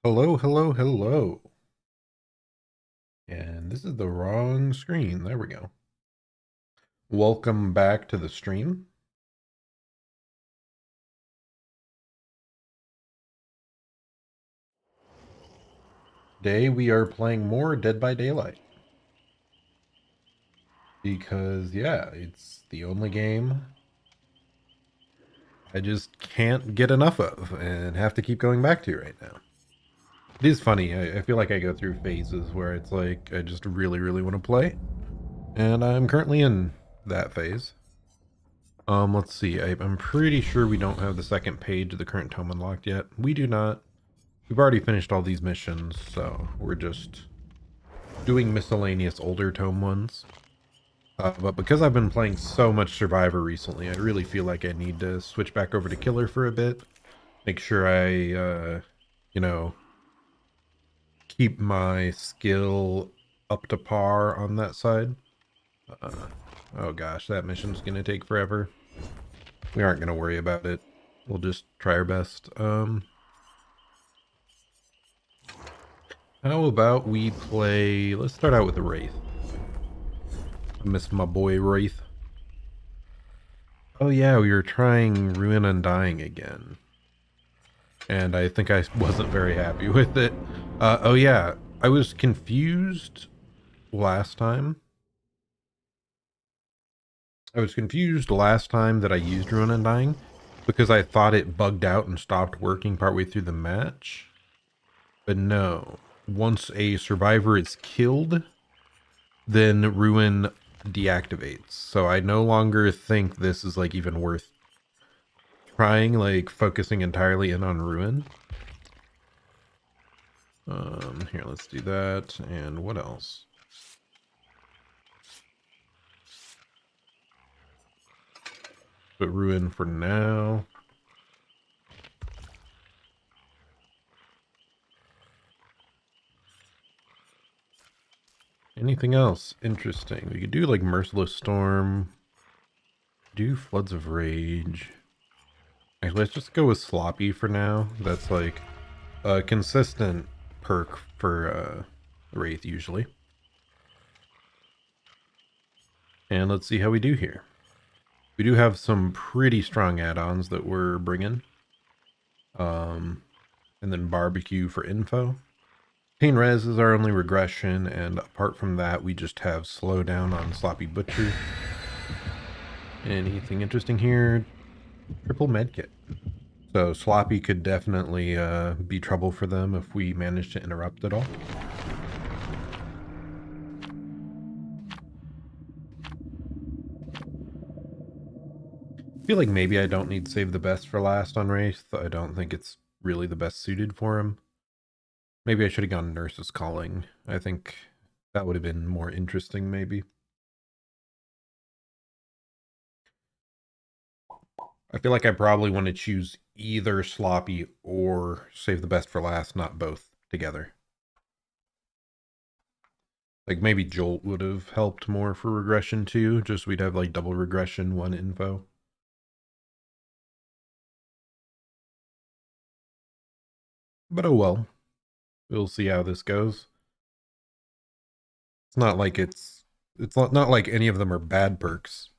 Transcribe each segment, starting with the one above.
Hello, hello, hello. And this is the wrong screen. There we go. Welcome back to the stream. Today we are playing more Dead by Daylight. Because, yeah, it's the only game I just can't get enough of and have to keep going back to right now. It is funny. I feel like I go through phases where it's like I just really, really want to play. And I'm currently in that phase. Let's see. I'm pretty sure we don't have the second page of the current tome unlocked yet. We do not. We've already finished all these missions, so we're just doing miscellaneous older tome ones. But because I've been playing so much Survivor recently, I really feel like I need to switch back over to Killer for a bit. Make sure I, you know, keep my skill up to par on that side. Oh gosh, that mission's gonna take forever. We aren't gonna worry about it. We'll just try our best. How about we play... Let's start out with the Wraith. I miss my boy Wraith. Oh yeah, we were trying Ruin Undying again. And I think I wasn't very happy with it. Oh yeah, I was confused last time. That I used Ruin Undying because I thought it bugged out and stopped working partway through the match. But no, once a survivor is killed, then Ruin deactivates. So I no longer think this is like even worth trying, like focusing entirely in on Ruin. Here, let's do that. And what else? Put Ruin for now. Anything else interesting? We could do like Merciless Storm. Do Floods of Rage. Right, let's just go with Sloppy for now. That's like a consistent perk for Wraith usually. And let's see how we do here. We do have some pretty strong add-ons that we're bringing. And then Barbecue for info. Pain Res is our only regression, and apart from that, we just have Slowdown on Sloppy Butcher. Anything interesting here? Triple Medkit. So Sloppy could definitely be trouble for them if we manage to interrupt it all. I feel like maybe I don't need Save the Best for last on Wraith. I don't think it's really the best suited for him. Maybe I should have gone Nurse's Calling. I think that would have been more interesting, maybe. I feel like I probably want to choose either Sloppy or Save the Best for last, not both together. Like maybe Jolt would have helped more for regression too. Just we'd have like double regression, one info. But oh well. We'll see how this goes. It's not like it's not like any of them are bad perks.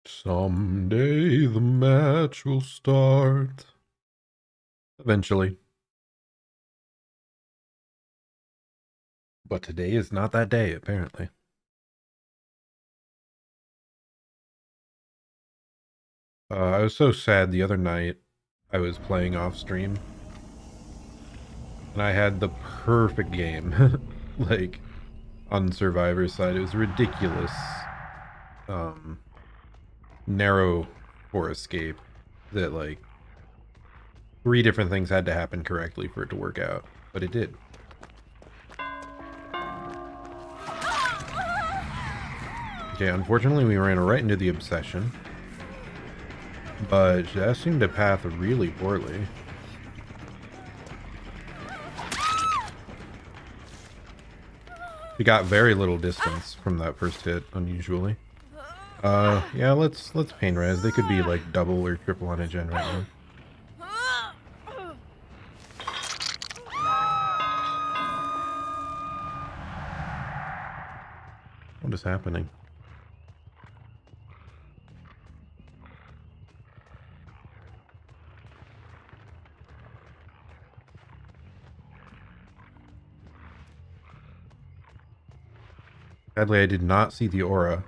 Someday the match will start. Eventually. But today is not that day, apparently. I was so sad the other night. I was playing off stream. And I had the perfect game. Like, on Survivor's side. It was ridiculous. Narrow for escape that like 3 different things had to happen correctly for it to work out, but it did. Okay, unfortunately we ran right into the obsession, but that seemed to path really poorly. We got very little distance from that first hit, unusually. Yeah, let's pain res. They could be like double or triple on a gen right now. What is happening? Sadly, I did not see the aura.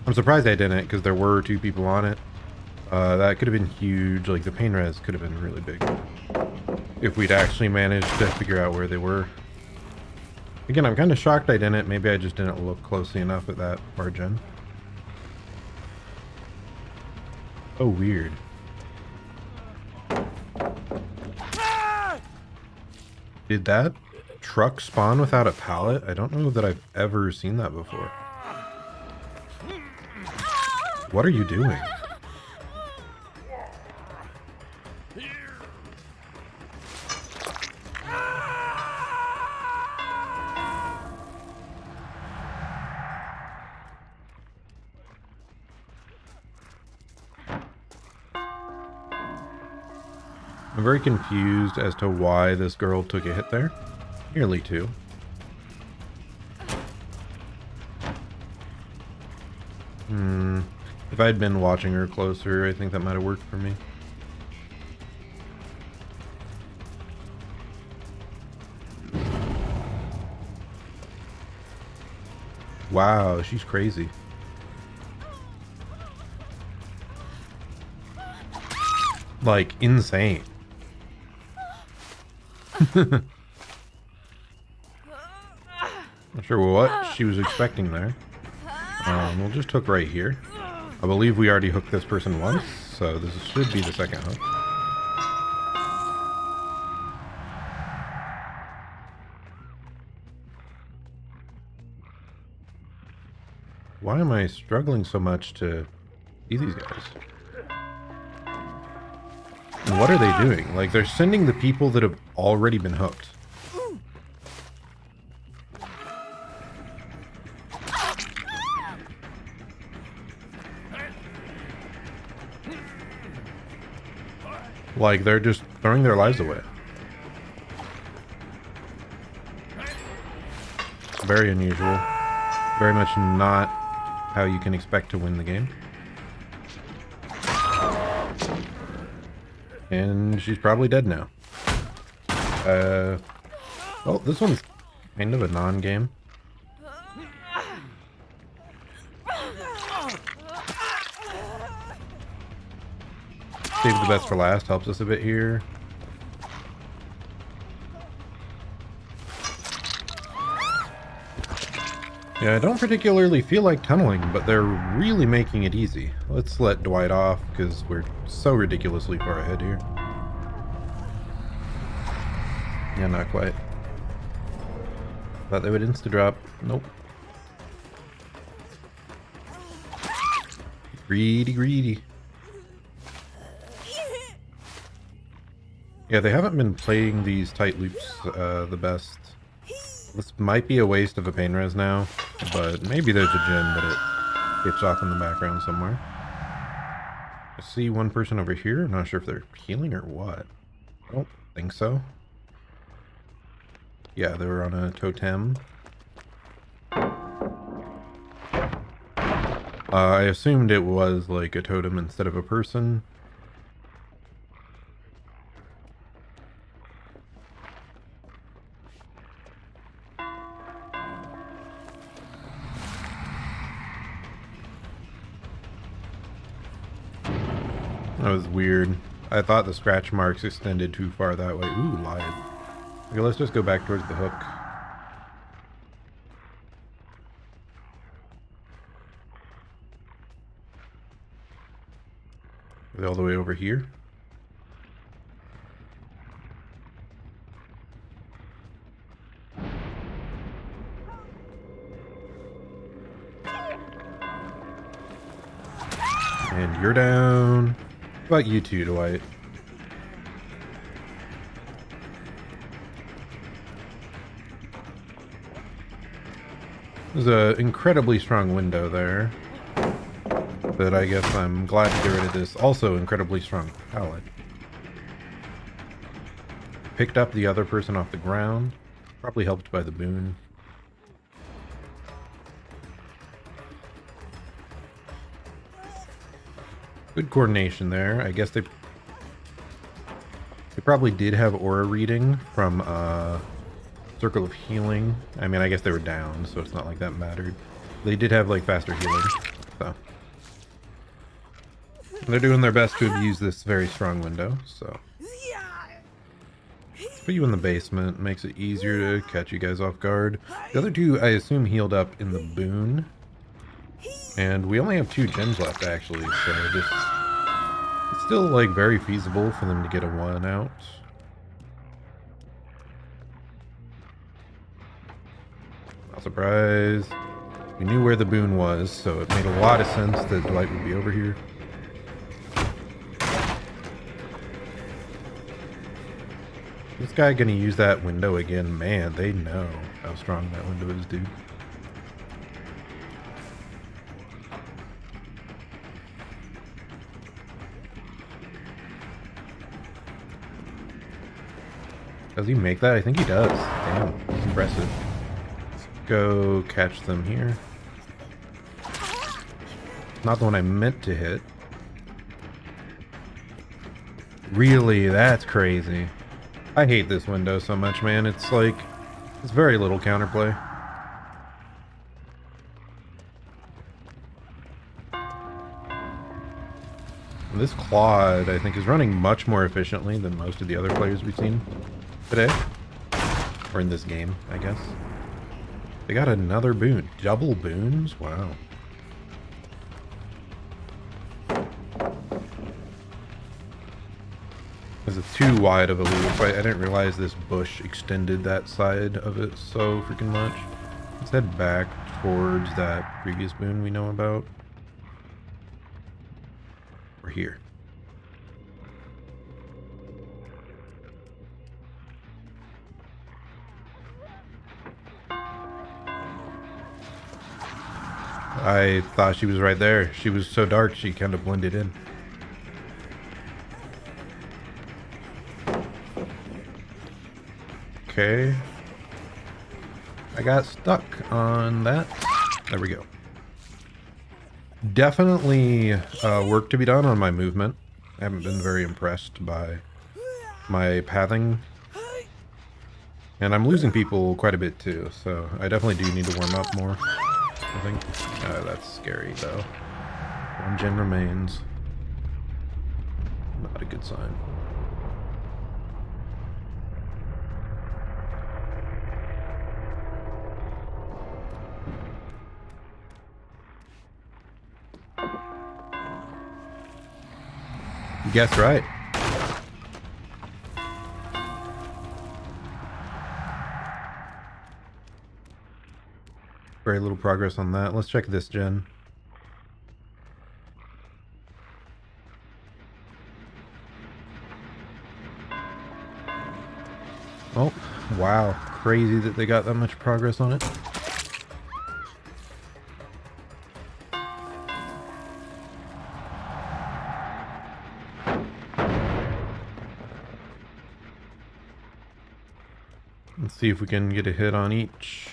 I'm surprised I didn't, because there were 2 people on it. That could have been huge. Like, the pain res could have been really big if we'd actually managed to figure out where they were. Again, I'm kind of shocked I didn't. Maybe I just didn't look closely enough at that margin. Oh, weird. Did that truck spawn without a pallet? I don't know that I've ever seen that before. What are you doing? I'm very confused as to why this girl took a hit there. Nearly 2. If I'd been watching her closer, I think that might have worked for me. Wow, she's crazy. Like, insane. Not sure what she was expecting there. We'll just hook right here. I believe we already hooked this person once, so this should be the second hook. Why am I struggling so much to see these guys? And what are they doing? Like, they're sending the people that have already been hooked. Like, they're just throwing their lives away. Very unusual. Very much not how you can expect to win the game. And she's probably dead now. Well, this one's kind of a non-game. Save the best for last helps us a bit here. Yeah, I don't particularly feel like tunneling, but they're really making it easy. Let's let Dwight off, because we're so ridiculously far ahead here. Yeah, not quite. Thought they would insta-drop. Nope. Greedy, greedy. Yeah, they haven't been playing these tight loops the best. This might be a waste of a pain res now, but maybe there's a gen that it gets off in the background somewhere. I see one person over here. I'm not sure if they're healing or what. I don't think so. Yeah, they were on a totem. I assumed it was like a totem instead of a person. That was weird. I thought the scratch marks extended too far that way. Ooh, lied. Okay, let's just go back towards the hook. All the way over here. And you're down. How about you two, Dwight? There's an incredibly strong window there. But I guess I'm glad to get rid of this also incredibly strong pallet. Picked up the other person off the ground. Probably helped by the boon. Good coordination there. I guess they probably did have aura reading from Circle of Healing. I mean, I guess they were down, so it's not like that mattered. They did have like faster healing, so they're doing their best to abuse this very strong window. So let's put you in the basement. Makes it easier to catch you guys off guard. The other two, I assume, healed up in the boon. And we only have 2 gens left, actually, so just it's still like very feasible for them to get a 1 out. Not surprised. We knew where the boon was, so it made a lot of sense that Dwight would be over here. This guy gonna use that window again? Man, they know how strong that window is, dude. Does he make that? I think he does. Damn, impressive. Let's go catch them here. Not the one I meant to hit. Really? That's crazy. I hate this window so much, man. It's like, it's very little counterplay. And this Claude, I think, is running much more efficiently than most of the other players we've seen today. Or in this game, I guess. They got another boon. Double boons? Wow. This is too wide of a loop. I didn't realize this bush extended that side of it so freaking much. Let's head back towards that previous boon we know about. We're here. I thought she was right there. She was so dark, she kind of blended in. Okay. I got stuck on that. There we go. Definitely work to be done on my movement. I haven't been very impressed by my pathing. And I'm losing people quite a bit too, so I definitely do need to warm up more, I think. That's scary though. 1 gen remains. Not a good sign. You guessed right. Very little progress on that. Let's check this gen. Oh, wow. Crazy that they got that much progress on it. Let's see if we can get a hit on each.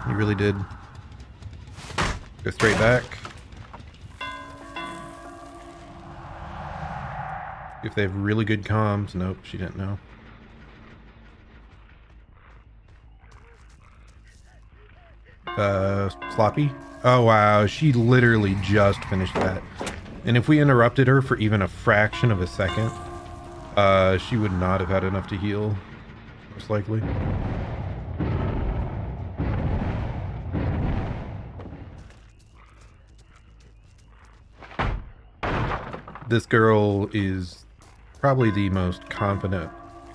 You really did. Go straight back. If they have really good comms. Nope, she didn't know. Sloppy? Oh wow, she literally just finished that. And if we interrupted her for even a fraction of a second, She would not have had enough to heal, most likely. This girl is probably the most confident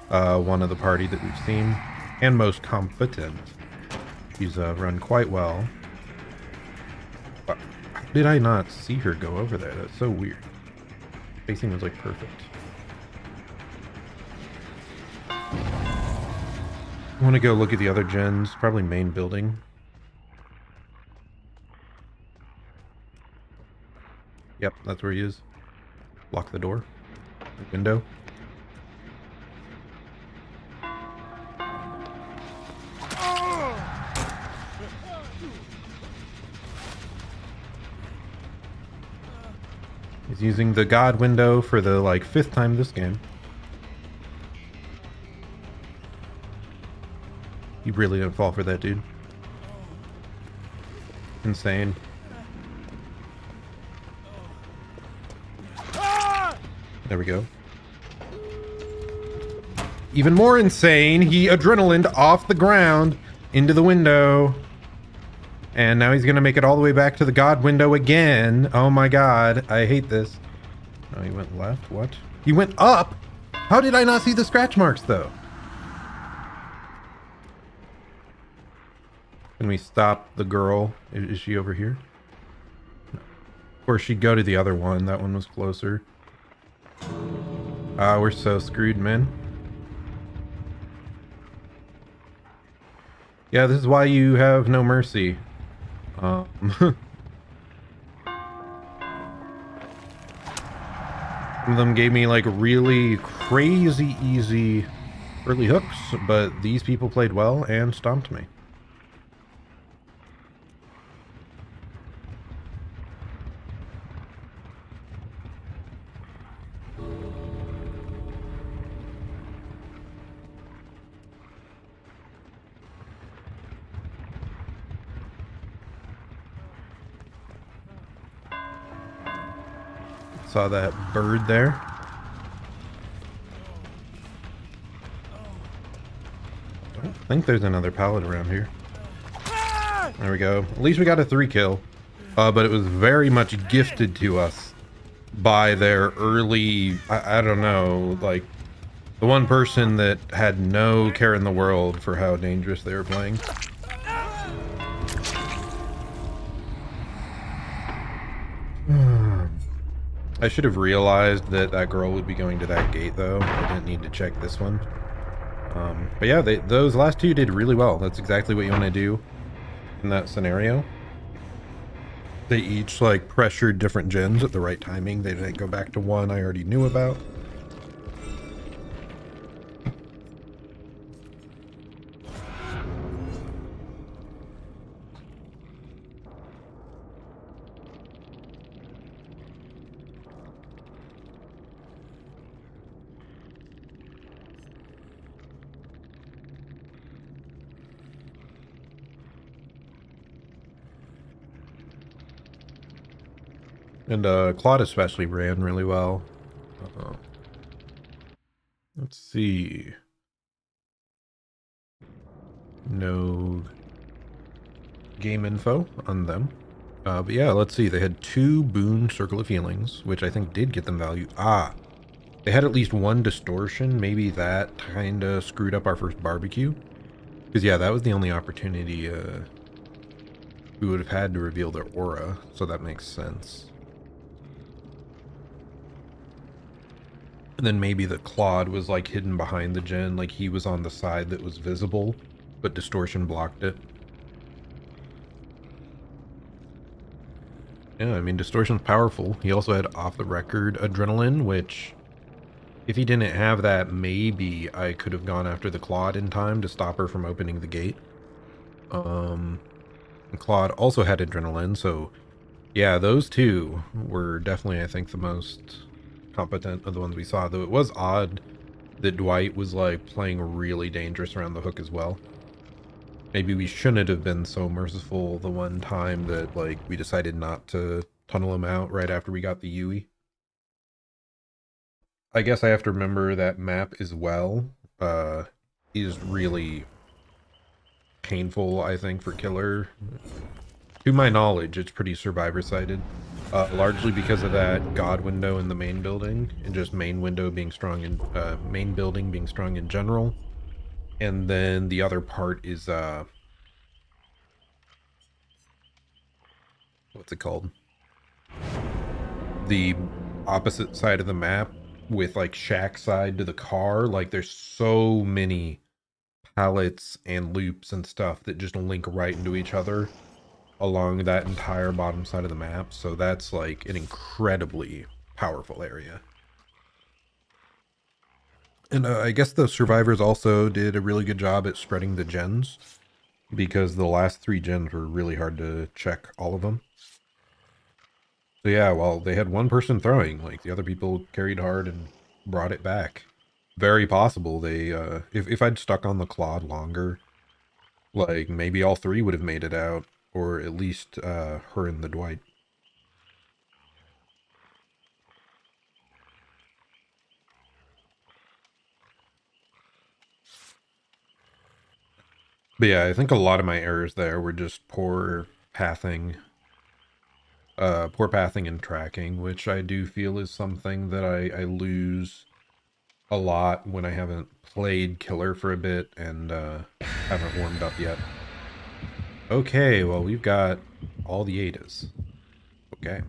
one of the party that we've seen, and most competent. She's run quite well. How did I not see her go over there? That's so weird. Spacing was like perfect. I want to go look at the other gens, probably main building. Yep, that's where he is. Lock the door. Window. He's using the God window for the, like, 5th time this game. You really didn't fall for that, dude. Insane. There we go. Even more insane, he adrenalined off the ground into the window. And now he's going to make it all the way back to the God window again. Oh my god, I hate this. Oh, he went left? What? He went up? How did I not see the scratch marks, though? Can we stop the girl? Is she over here? No. Of course, she'd go to the other one. That one was closer. Ah, we're so screwed, man. Yeah, this is why you have no mercy. Some of them gave me like really crazy easy early hooks, but these people played well and stomped me. Saw that bird there. Don't think there's another pallet around here. There we go. At least we got a 3 kill. But it was very much gifted to us by their early, I don't know, like the one person that had no care in the world for how dangerous they were playing. I should have realized that that girl would be going to that gate, though. I didn't need to check this one. But yeah, those last 2 did really well. That's exactly what you want to do in that scenario. They each, like, pressured different gens at the right timing. They didn't go back to one I already knew about. And Claude especially ran really well. Let's see. No game info on them. But yeah, let's see. They had 2 Boon Circle of Feelings, which I think did get them value. Ah, they had at least 1 Distortion. Maybe that kind of screwed up our first barbecue. Because yeah, that was the only opportunity we would have had to reveal their aura. So that makes sense. And then maybe the Claude was like hidden behind the gen, like he was on the side that was visible, but Distortion blocked it. Yeah, I mean, Distortion's powerful. He also had off-the-record Adrenaline, which, if he didn't have that, maybe I could have gone after the Claude in time to stop her from opening the gate. And Claude also had Adrenaline, so yeah, those 2 were definitely, I think, the most competent of the ones we saw, though it was odd that Dwight was like playing really dangerous around the hook as well. Maybe we shouldn't have been so merciful the one time that like we decided not to tunnel him out right after we got the Yui. I guess I have to remember that map as well. Is really painful, I think, for killer. To my knowledge, it's pretty survivor-sided. Largely because of that god window in the main building, and just main window being strong in main building being strong in general. And then the other part is what's it called? The opposite side of the map with like shack side to the car. Like there's so many pallets and loops and stuff that just link right into each other along that entire bottom side of the map. So that's like an incredibly powerful area. And I guess the survivors also did a really good job at spreading the gens, because the last 3 gens were really hard to check all of them. So yeah, well, they had one person throwing, like the other people carried hard and brought it back. Very possible they, if I'd stuck on the Claude longer, like maybe all 3 would have made it out, or at least her and the Dwight. But yeah, I think a lot of my errors there were just poor pathing and tracking, which I do feel is something that I lose a lot when I haven't played killer for a bit and haven't warmed up yet. Okay, well, we've got all the Adas. Okay.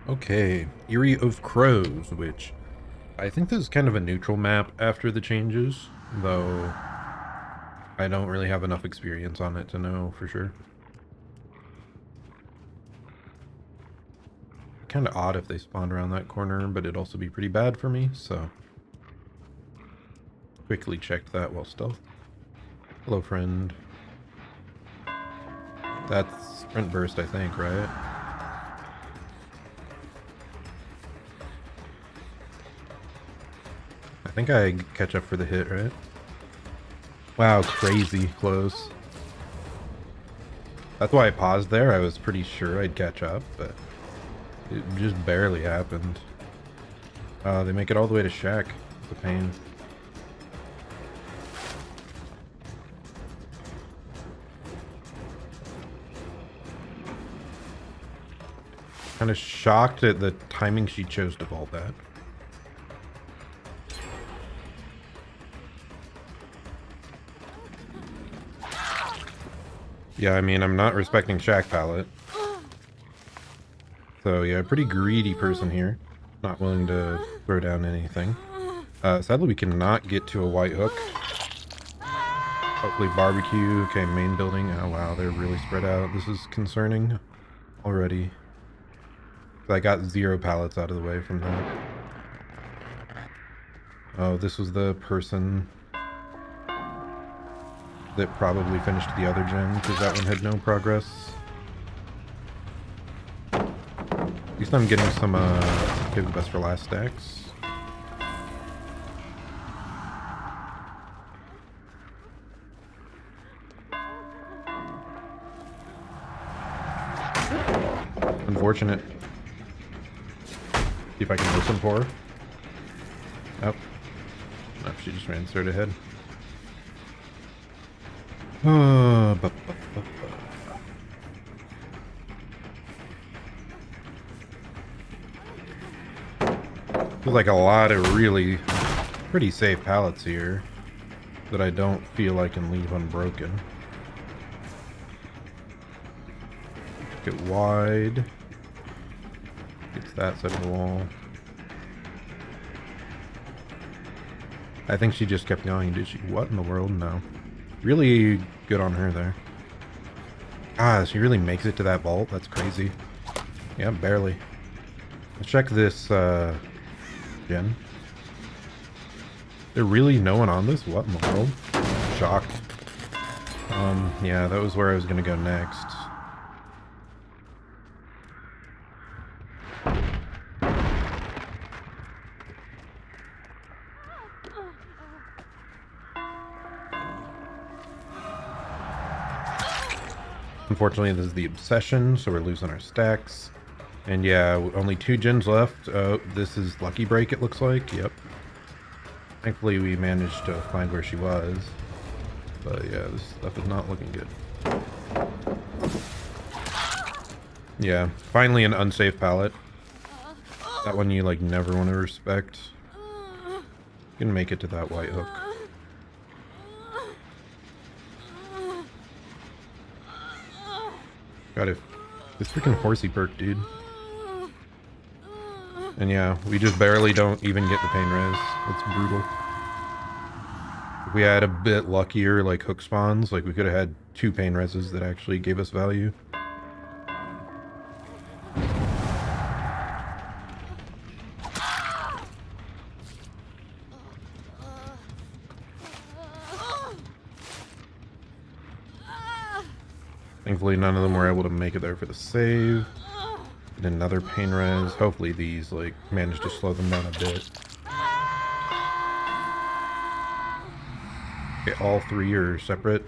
Okay, Eyrie of Crows, which I think this is kind of a neutral map after the changes, though I don't really have enough experience on it to know for sure. Kind of odd if they spawned around that corner, but it'd also be pretty bad for me, so quickly checked that while stealth. Hello, friend. That's sprint burst, I think, right? I think I catch up for the hit, right? Wow, crazy close. That's why I paused there. I was pretty sure I'd catch up, but it just barely happened. They make it all the way to Shack. It's a pain. Kind of shocked at the timing she chose to vault that. Yeah, I mean, I'm not respecting Shack pallet. So yeah, pretty greedy person here. Not willing to throw down anything. Sadly, we cannot get to a white hook. Hopefully barbecue. Okay, main building. Oh wow, they're really spread out. This is concerning already. I got 0 pallets out of the way from that. Oh, this was the person that probably finished the other gen, because that one had no progress. At least I'm getting some give the best for last stacks. Unfortunate. See if I can listen for her. Oh. No, she just ran straight ahead. There's like a lot of really pretty safe pallets here that I don't feel I can leave unbroken. Get wide. Gets that side of the wall. I think she just kept going. Did she? What in the world? No. Really good on her there. Ah, she really makes it to that vault? That's crazy. Yeah, barely. Let's check this, gen. There really no one on this? What in the world? Shocked. Yeah, that was where I was gonna go next. Unfortunately, this is the obsession, so we're losing our stacks. And yeah, only 2 gens left. Oh, this is Lucky Break, it looks like. Yep. Thankfully, we managed to find where she was. But yeah, this stuff is not looking good. Yeah, finally an unsafe pallet. That one you, like, never want to respect. You can make it to that white hook. God, if this freaking horsey perk, dude. And yeah, we just barely don't even get the pain res. It's brutal. If we had a bit luckier, like, hook spawns, like, we could have had 2 pain reses that actually gave us value. Thankfully, none of them were able to make it there for the save. And another pain res. Hopefully these, like, manage to slow them down a bit. Okay, all 3 are separate.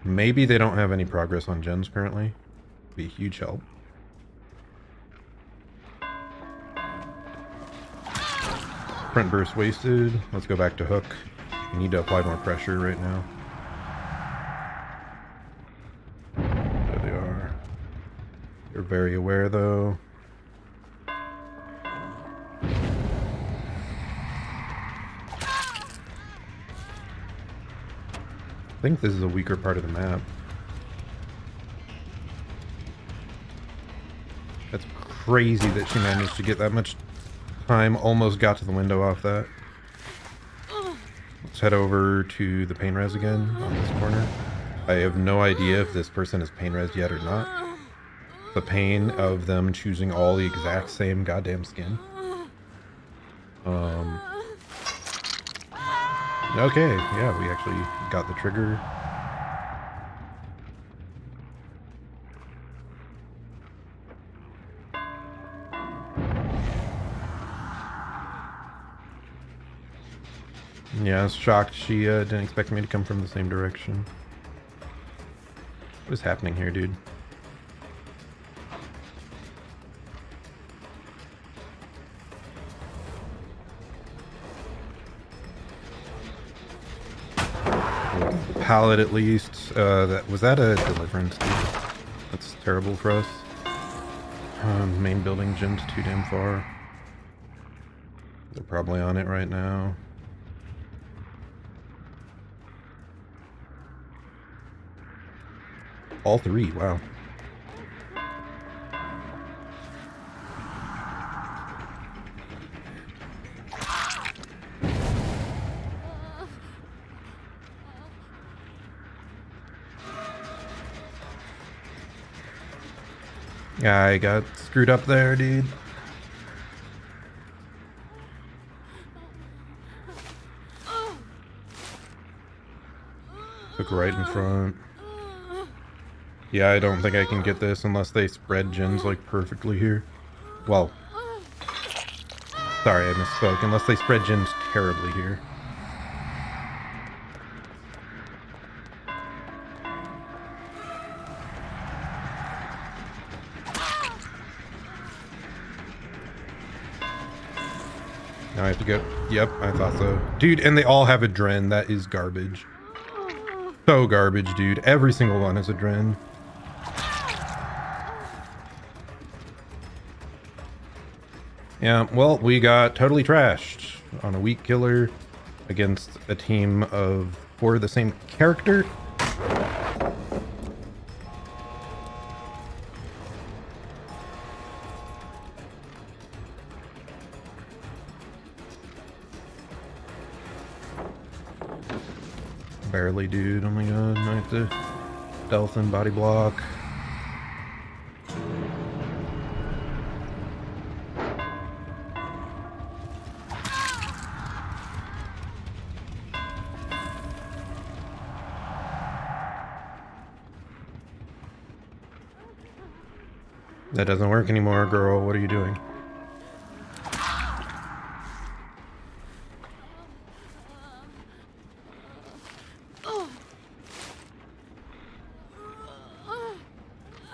Maybe they don't have any progress on gens currently. Be a huge help. Front burst wasted. Let's go back to hook. We need to apply more pressure right now. There they are. They're very aware though. I think this is a weaker part of the map. That's crazy that she managed to get that much time. Almost got to the window off that. Let's head over to the pain res again on this corner. I have no idea if this person is pain res yet or not. The pain of them choosing all the exact same goddamn skin. Okay, yeah, we actually got the trigger. Yeah, I was shocked she didn't expect me to come from the same direction. What is happening here, dude? Pallet at least. Was that a deliverance, dude? That's terrible for us. Main building gen's too damn far. They're probably on it right now. All 3, wow. I got screwed up there, dude. Took right in front. Yeah, I don't think I can get this unless they spread gens, like, perfectly here. Well, sorry, I misspoke. Unless they spread gens terribly here. Now I have to go. Yep, I thought so. Dude, and they all have a Dren. That is garbage. So garbage, dude. Every single one has a Dren. Yeah, well, we got totally trashed on a weak killer against a team of 4 of the same character. Barely, dude. Oh my god, I have to stealth and body block. That doesn't work anymore, girl. What are you doing?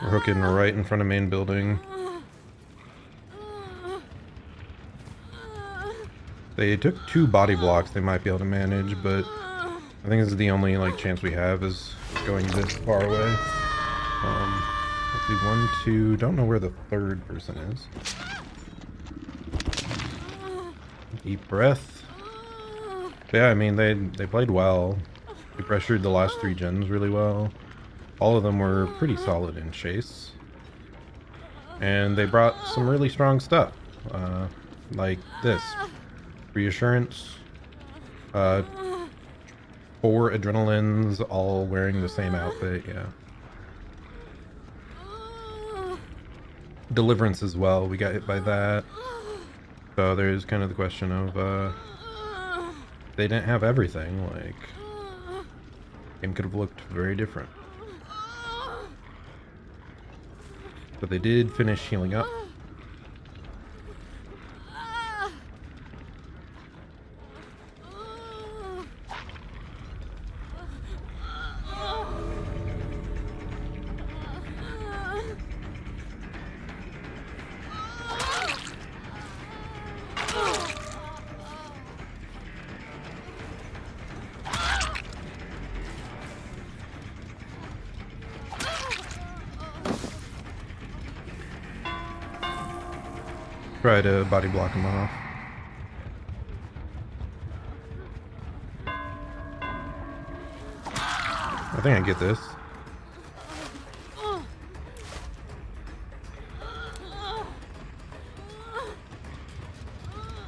We're hooking right in front of main building. They took 2 body blocks they might be able to manage, but I think this is the only like chance we have is going this far away. Let's see, 1, 2, don't know where the 3rd person is. Deep breath. But yeah, I mean, they played well. They pressured the last 3 gens really well. All of them were pretty solid in chase. And they brought some really strong stuff. Like this. Reassurance. 4 adrenalines, all wearing the same outfit, yeah. Deliverance as well, we got hit by that. So there's kind of the question of, they didn't have everything, like, game could have looked very different. But they did finish healing up. Try to body block him off. I think I get this.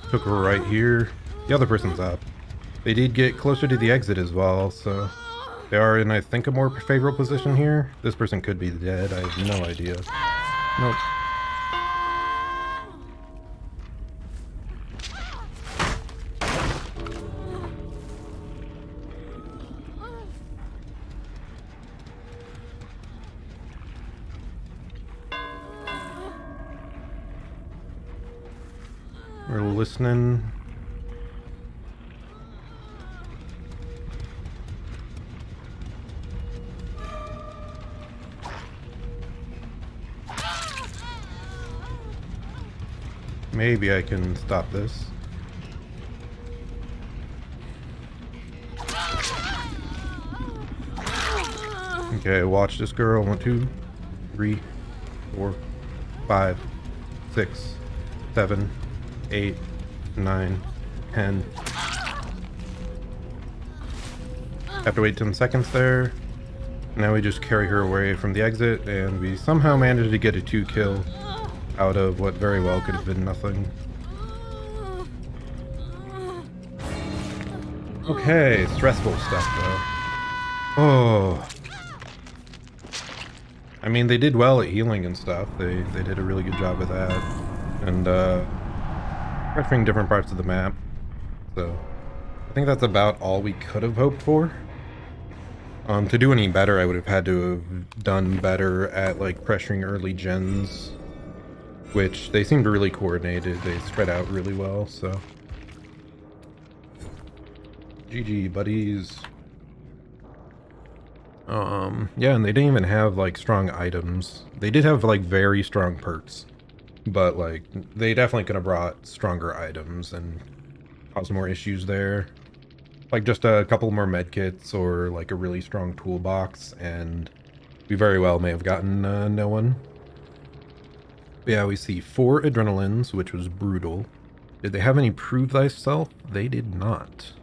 Took her right here. The other person's up. They did get closer to the exit as well, so they are in, I think, a more favorable position here. This person could be dead. I have no idea. Nope. We're listening. Maybe I can stop this. Okay, watch this girl. 1, 2, 3, 4, 5, 6, 7, 8, 9, 10. Have to wait 10 seconds there. Now we just carry her away from the exit, and we somehow managed to get a 2 kill out of what very well could have been nothing. Okay, stressful stuff though. Oh. I mean, they did well at healing and stuff. They did a really good job of that. And, pressuring different parts of the map. So, I think that's about all we could have hoped for. To do any better, I would have had to have done better at, like, pressuring early gens. Which, they seemed really coordinated. They spread out really well, so. GG, buddies. Yeah, and they didn't even have, like, strong items. They did have, like, very strong perks. But, like, they definitely could have brought stronger items and caused more issues there. Like, just a couple more medkits or, like, a really strong toolbox, and we very well may have gotten no one. But yeah, we see 4 adrenalines, which was brutal. Did they have any prove thyself? They did not.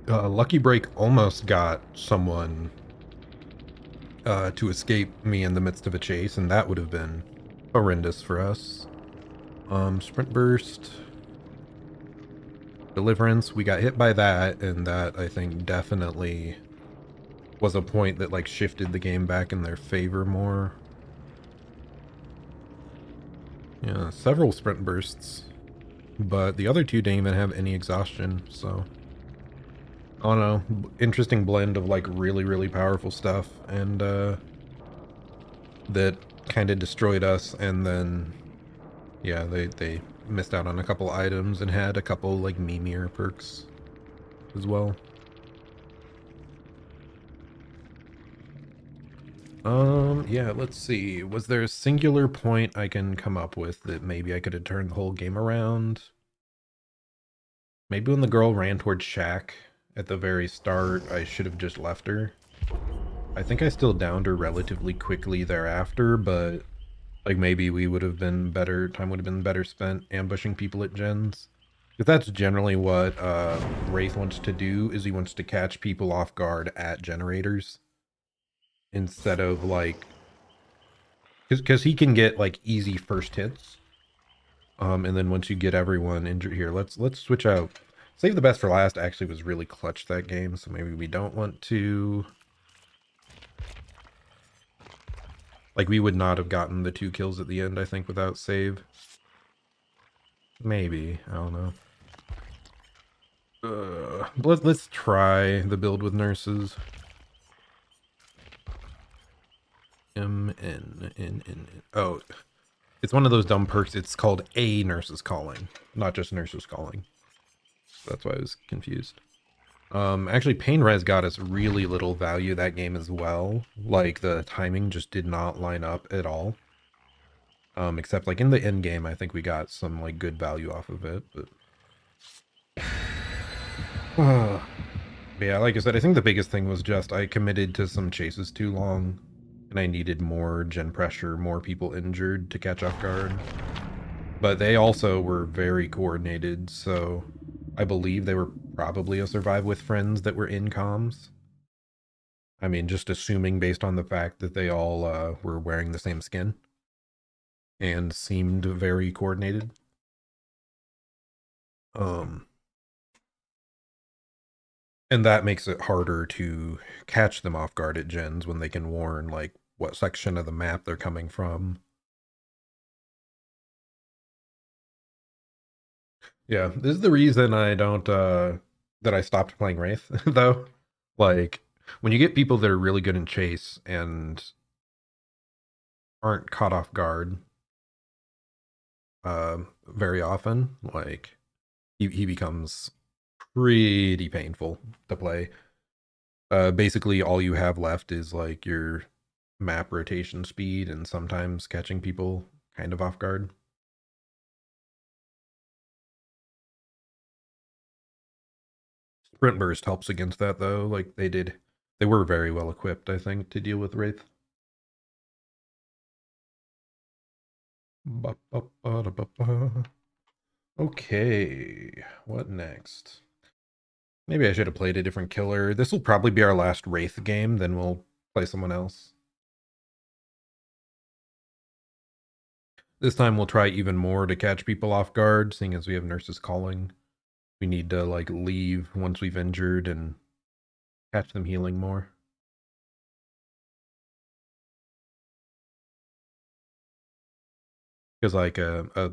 Lucky Break almost got someone to escape me in the midst of a chase, and that would have been horrendous for us. Sprint burst. Deliverance, we got hit by that, and that, I think, definitely was a point that, like, shifted the game back in their favor more. Yeah, several sprint bursts. But the other two didn't even have any exhaustion, so... I don't know. Interesting blend of, like, really, really powerful stuff, and, that kind of destroyed us, and then... Yeah, they missed out on a couple items and had a couple, like, memeier perks as well. Yeah, let's see. Was there a singular point I can come up with that maybe I could have turned the whole game around? Maybe when the girl ran towards Shaq at the very start, I should have just left her. I think I still downed her relatively quickly thereafter, but like maybe we would have been better, time would have been better spent ambushing people at gens. Because that's generally what Wraith wants to do, is he wants to catch people off guard at generators. Instead of like, because he can get like easy first hits. And then once you get everyone injured here, let's switch out. Save the best for last actually was really clutch that game, so maybe we don't want to... Like, we would not have gotten the 2 kills at the end, I think, without save. Maybe. I don't know. Let's try the build with nurses. Oh, it's one of those dumb perks. It's called a nurses calling, not just nurses calling. That's why I was confused. Actually, Pain Res got us really little value that game as well. Like, the timing just did not line up at all. Except, like, in the end game, I think we got some, like, good value off of it, but... But yeah, like I said, I think the biggest thing was just I committed to some chases too long, and I needed more gen pressure, more people injured to catch off guard. But they also were very coordinated, so I believe they were probably a survive with friends that were in comms. I mean, just assuming based on the fact that they all were wearing the same skin and seemed very coordinated. And that makes it harder to catch them off guard at gens when they can warn, like, what section of the map they're coming from. Yeah, this is the reason I don't, that I stopped playing Wraith, though. Like, when you get people that are really good in chase and aren't caught off guard very often, like, he becomes pretty painful to play. Basically, all you have left is, like, your map rotation speed and sometimes catching people kind of off guard. Sprint Burst helps against that, though. Like, they were very well equipped, I think, to deal with Wraith. Okay, what next? Maybe I should have played a different killer. This will probably be our last Wraith game, then we'll play someone else. This time we'll try even more to catch people off guard, seeing as we have nurses calling. We need to, like, leave once we've injured and catch them healing more. Because, like, a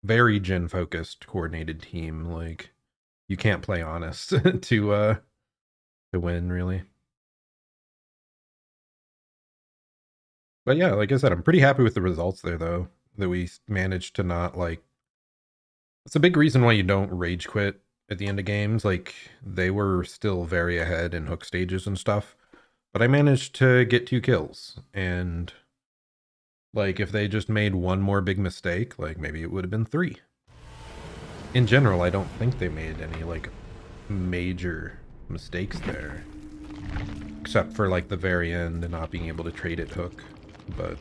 very gen-focused, coordinated team, like, you can't play honest to win, really. But yeah, like I said, I'm pretty happy with the results there, though, that we managed to not, like... It's a big reason why you don't rage quit at the end of games. Like, they were still very ahead in hook stages and stuff, but I managed to get 2 kills, and... Like, if they just made one more big mistake, like, maybe it would have been 3. In general, I don't think they made any, like, major mistakes there. Except for, like, the very end and not being able to trade it hook. But...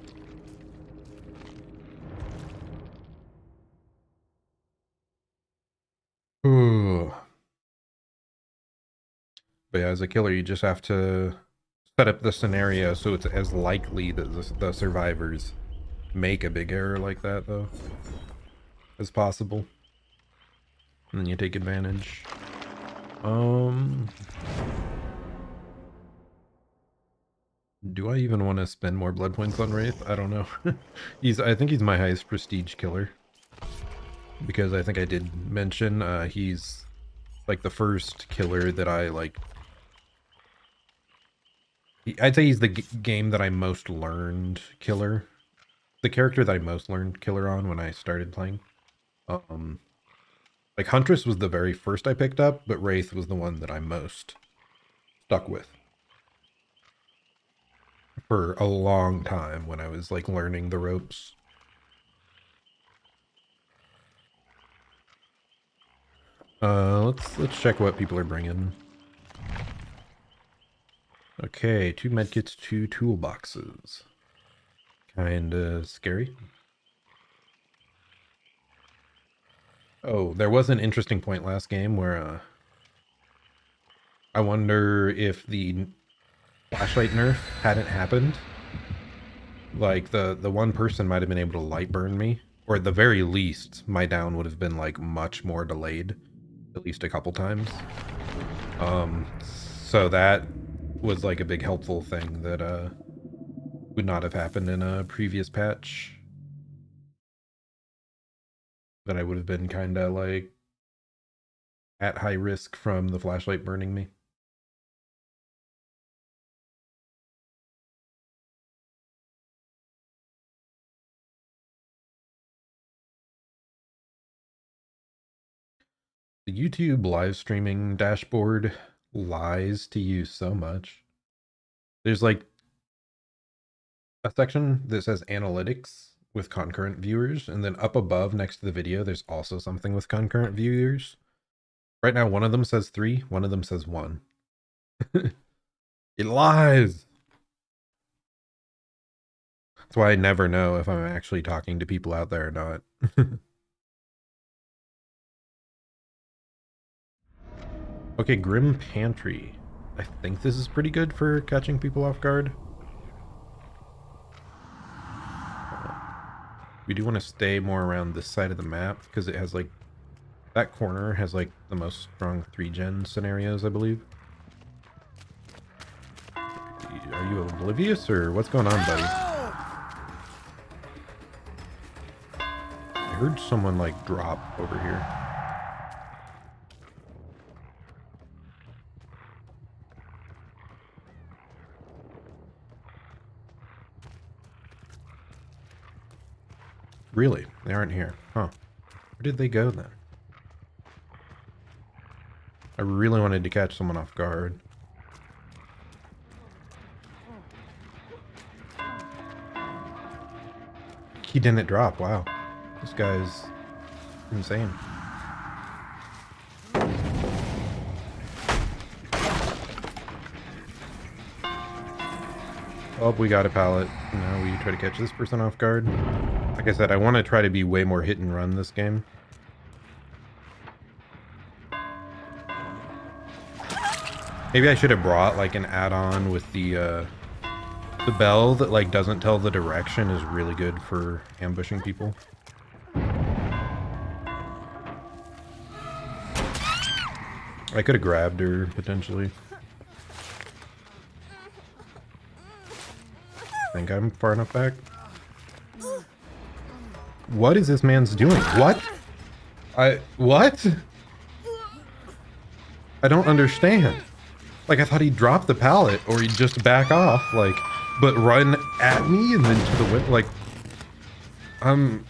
Ooh. But yeah, as a killer, you just have to set up the scenario so it's as likely that the survivors make a big error like that, though, as possible. and then you take advantage. Do I even want to spend more blood points on Wraith? I don't know. I think he's my highest prestige killer. Because I think I did mention he's like the first killer that I like. I'd say he's the game that I most learned killer. The character that I most learned killer on when I started playing. Like Huntress was the very first I picked up, but Wraith was the one that I most stuck with for a long time when I was like learning the ropes. Let's check what people are bringing. Okay, 2 medkits, 2 toolboxes. Kinda scary. Oh, there was an interesting point last game where I wonder if the flashlight nerf hadn't happened. Like the one person might have been able to light burn me, or at the very least, my down would have been like much more delayed, at least a couple times. So that was like a big helpful thing that would not have happened in a previous patch. That I would have been kind of like at high risk from the flashlight burning me. The YouTube live streaming dashboard lies to you so much. There's like a section that says analytics with concurrent viewers, and then up above next to the video there's also something with concurrent viewers. Right now one of them says 3, one of them says 1. It lies. That's why I never know if I'm actually talking to people out there or not. Okay, Grim Pantry. I think this is pretty good for catching people off guard. We do want to stay more around this side of the map because it has like that corner has like the most strong 3-gen scenarios, I believe. Are you oblivious or what's going on, buddy? I heard someone like drop over here. Really? They aren't here. Huh. Where did they go then? I really wanted to catch someone off guard. He didn't drop. Wow. This guy's insane. Oh, we got a pallet. Now we try to catch this person off guard. Like I said, I want to try to be way more hit and run this game. Maybe I should have brought like an add-on with the bell that like doesn't tell the direction is really good for ambushing people. I could have grabbed her potentially. I think I'm far enough back. What is this man's doing? What? What? I don't understand. Like, I thought he'd drop the pallet or he'd just back off, like, but run at me and then to the window, like, I'm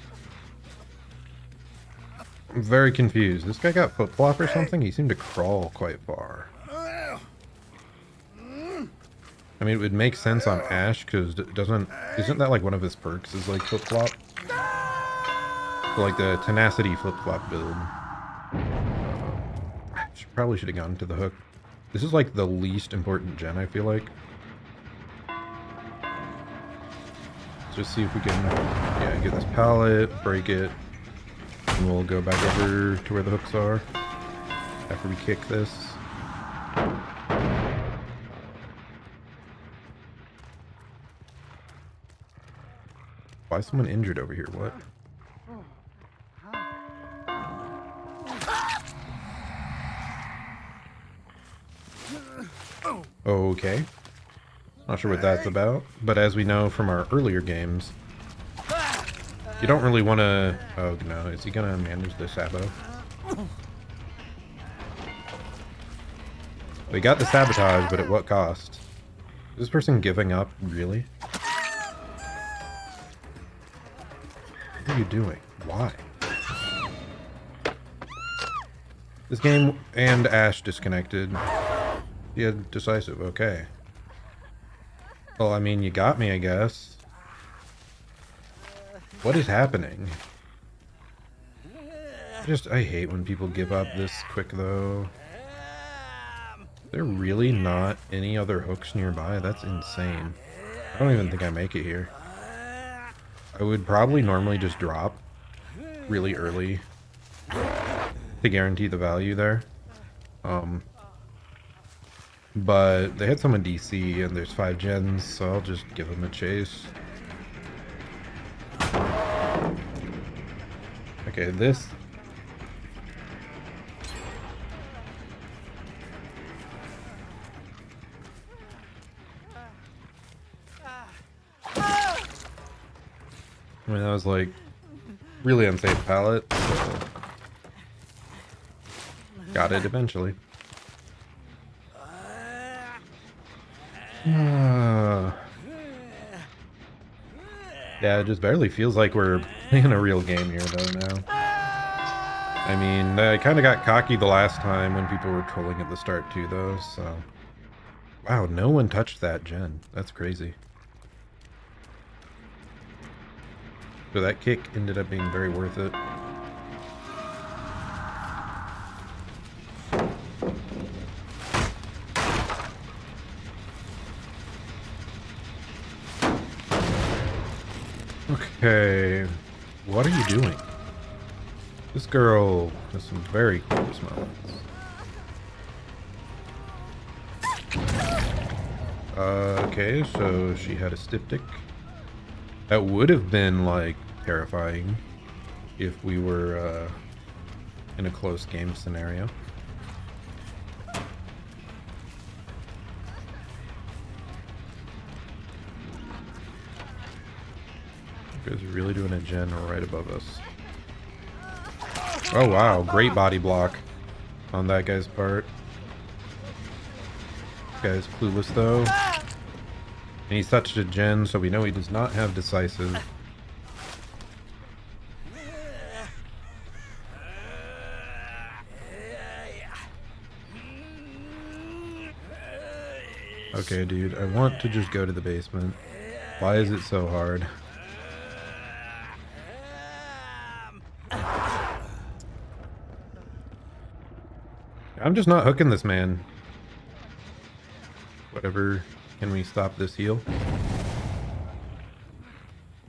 very confused. This guy got flip-flop or something? He seemed to crawl quite far. I mean, it would make sense on Ash, because isn't that like one of his perks is like flip-flop? So, like the tenacity flip-flop build. Probably should have gone to the hook. This is like the least important gen, I feel like. Let's just see if we can, yeah, get this pallet, break it, and we'll go back over to where the hooks are after we kick this. Why is someone injured over here? What? okay. Not sure what that's about, but as we know from our earlier games, you don't really want to... Oh no, is he gonna manage the Sabo? We got the sabotage, but at what cost? Is this person giving up, really? What are you doing? Why? This game and Ash disconnected. Yeah, decisive, okay. Well, I mean, you got me, I guess. What is happening? I hate when people give up this quick, though. There really not any other hooks nearby? That's insane. I don't even think I make it here. I would probably normally just drop really early to guarantee the value there. But they had someone DC and there's 5 gens, so I'll just give them a chase. Okay, this... I mean, that was like really unsafe pallet, so got it eventually. Yeah, it just barely feels like we're playing a real game here though now. I mean, I kind of got cocky the last time when people were trolling at the start too though, so... Wow, no one touched that gen. That's crazy. So that kick ended up being very worth it. Okay, what are you doing? This girl has some very close moments. Okay, so she had a styptic. That would have been, like, terrifying if we were in a close game scenario. You guys are really doing a gen right above us. Oh wow, great body block on that guy's part. This guy's clueless though. And he's touched a gen, so we know he does not have decisive. Okay, dude, I want to just go to the basement. Why is it so hard? I'm just not hooking this man. Whatever. Can we stop this heal?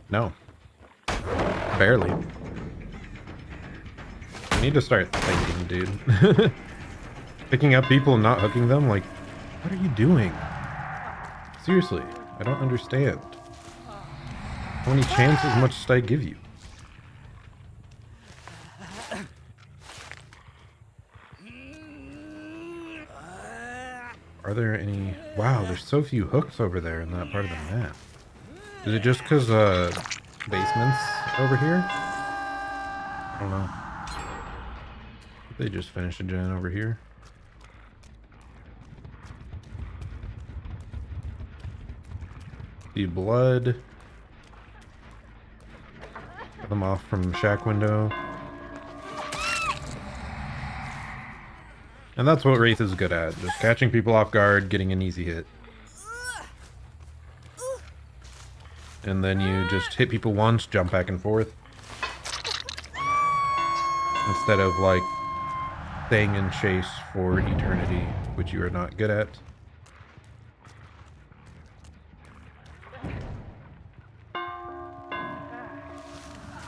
No. Barely. I need to start thinking, dude. Picking up people and not hooking them? Like, what are you doing? Seriously, I don't understand. How many chances must I give you? Are there any... Wow, there's so few hooks over there in that part of the map. Is it just because, basements over here? I don't know. They just finished a gen over here. The blood. Got them off from the shack window. And that's what Wraith is good at, just catching people off guard, getting an easy hit. And then you just hit people once, jump back and forth. Instead of, like, staying in chase for eternity, which you are not good at.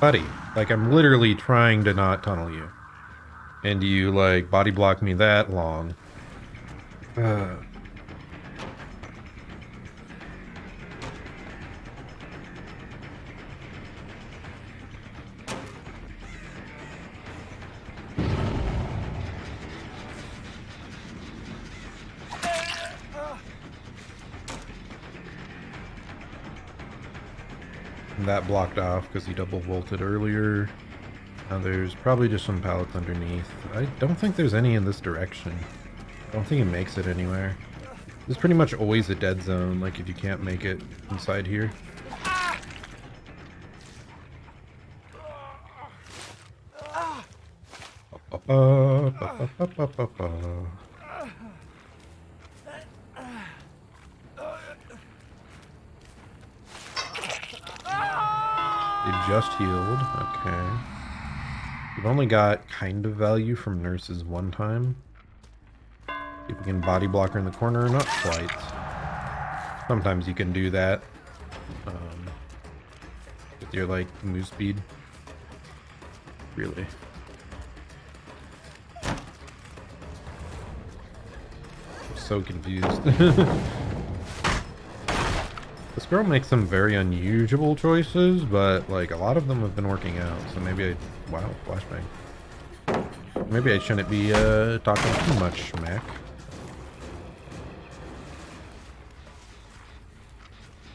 Buddy, like, I'm literally trying to not tunnel you. And you, like, body block me that long. that blocked off because he double volted earlier. Now there's probably just some pallets underneath. I don't think there's any in this direction. I don't think it makes it anywhere. There's pretty much always a dead zone, like if you can't make it inside here. They just healed. Okay. We've only got kind of value from nurses one time. If we can body block her in the corner, not quite. Sometimes you can do that. With your, like, move speed. Really. I'm so confused. This girl makes some very unusual choices, but, like, a lot of them have been working out, so maybe I... Wow, flashbang. Maybe I shouldn't be, talking too much smack.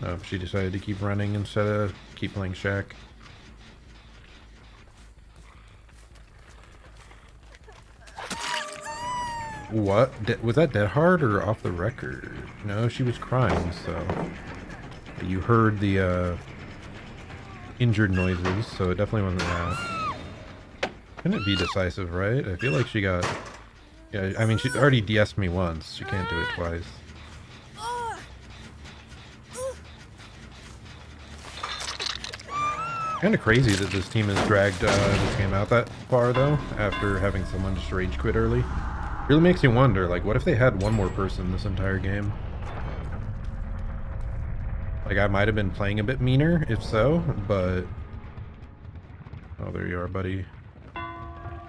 Oh, she decided to keep running instead of keep playing Shack. What? Was that dead hard or off the record? No, she was crying, so... You heard the, injured noises, so it definitely wasn't that. Couldn't it be decisive, right? I feel like she got... Yeah, I mean, she already DS'd me once. She can't do it twice. Kind of crazy that this team has dragged this game out that far, though, after having someone just rage quit early. Really makes you wonder, like, what if they had one more person this entire game? Like, I might have been playing a bit meaner, if so, but... Oh, there you are, buddy.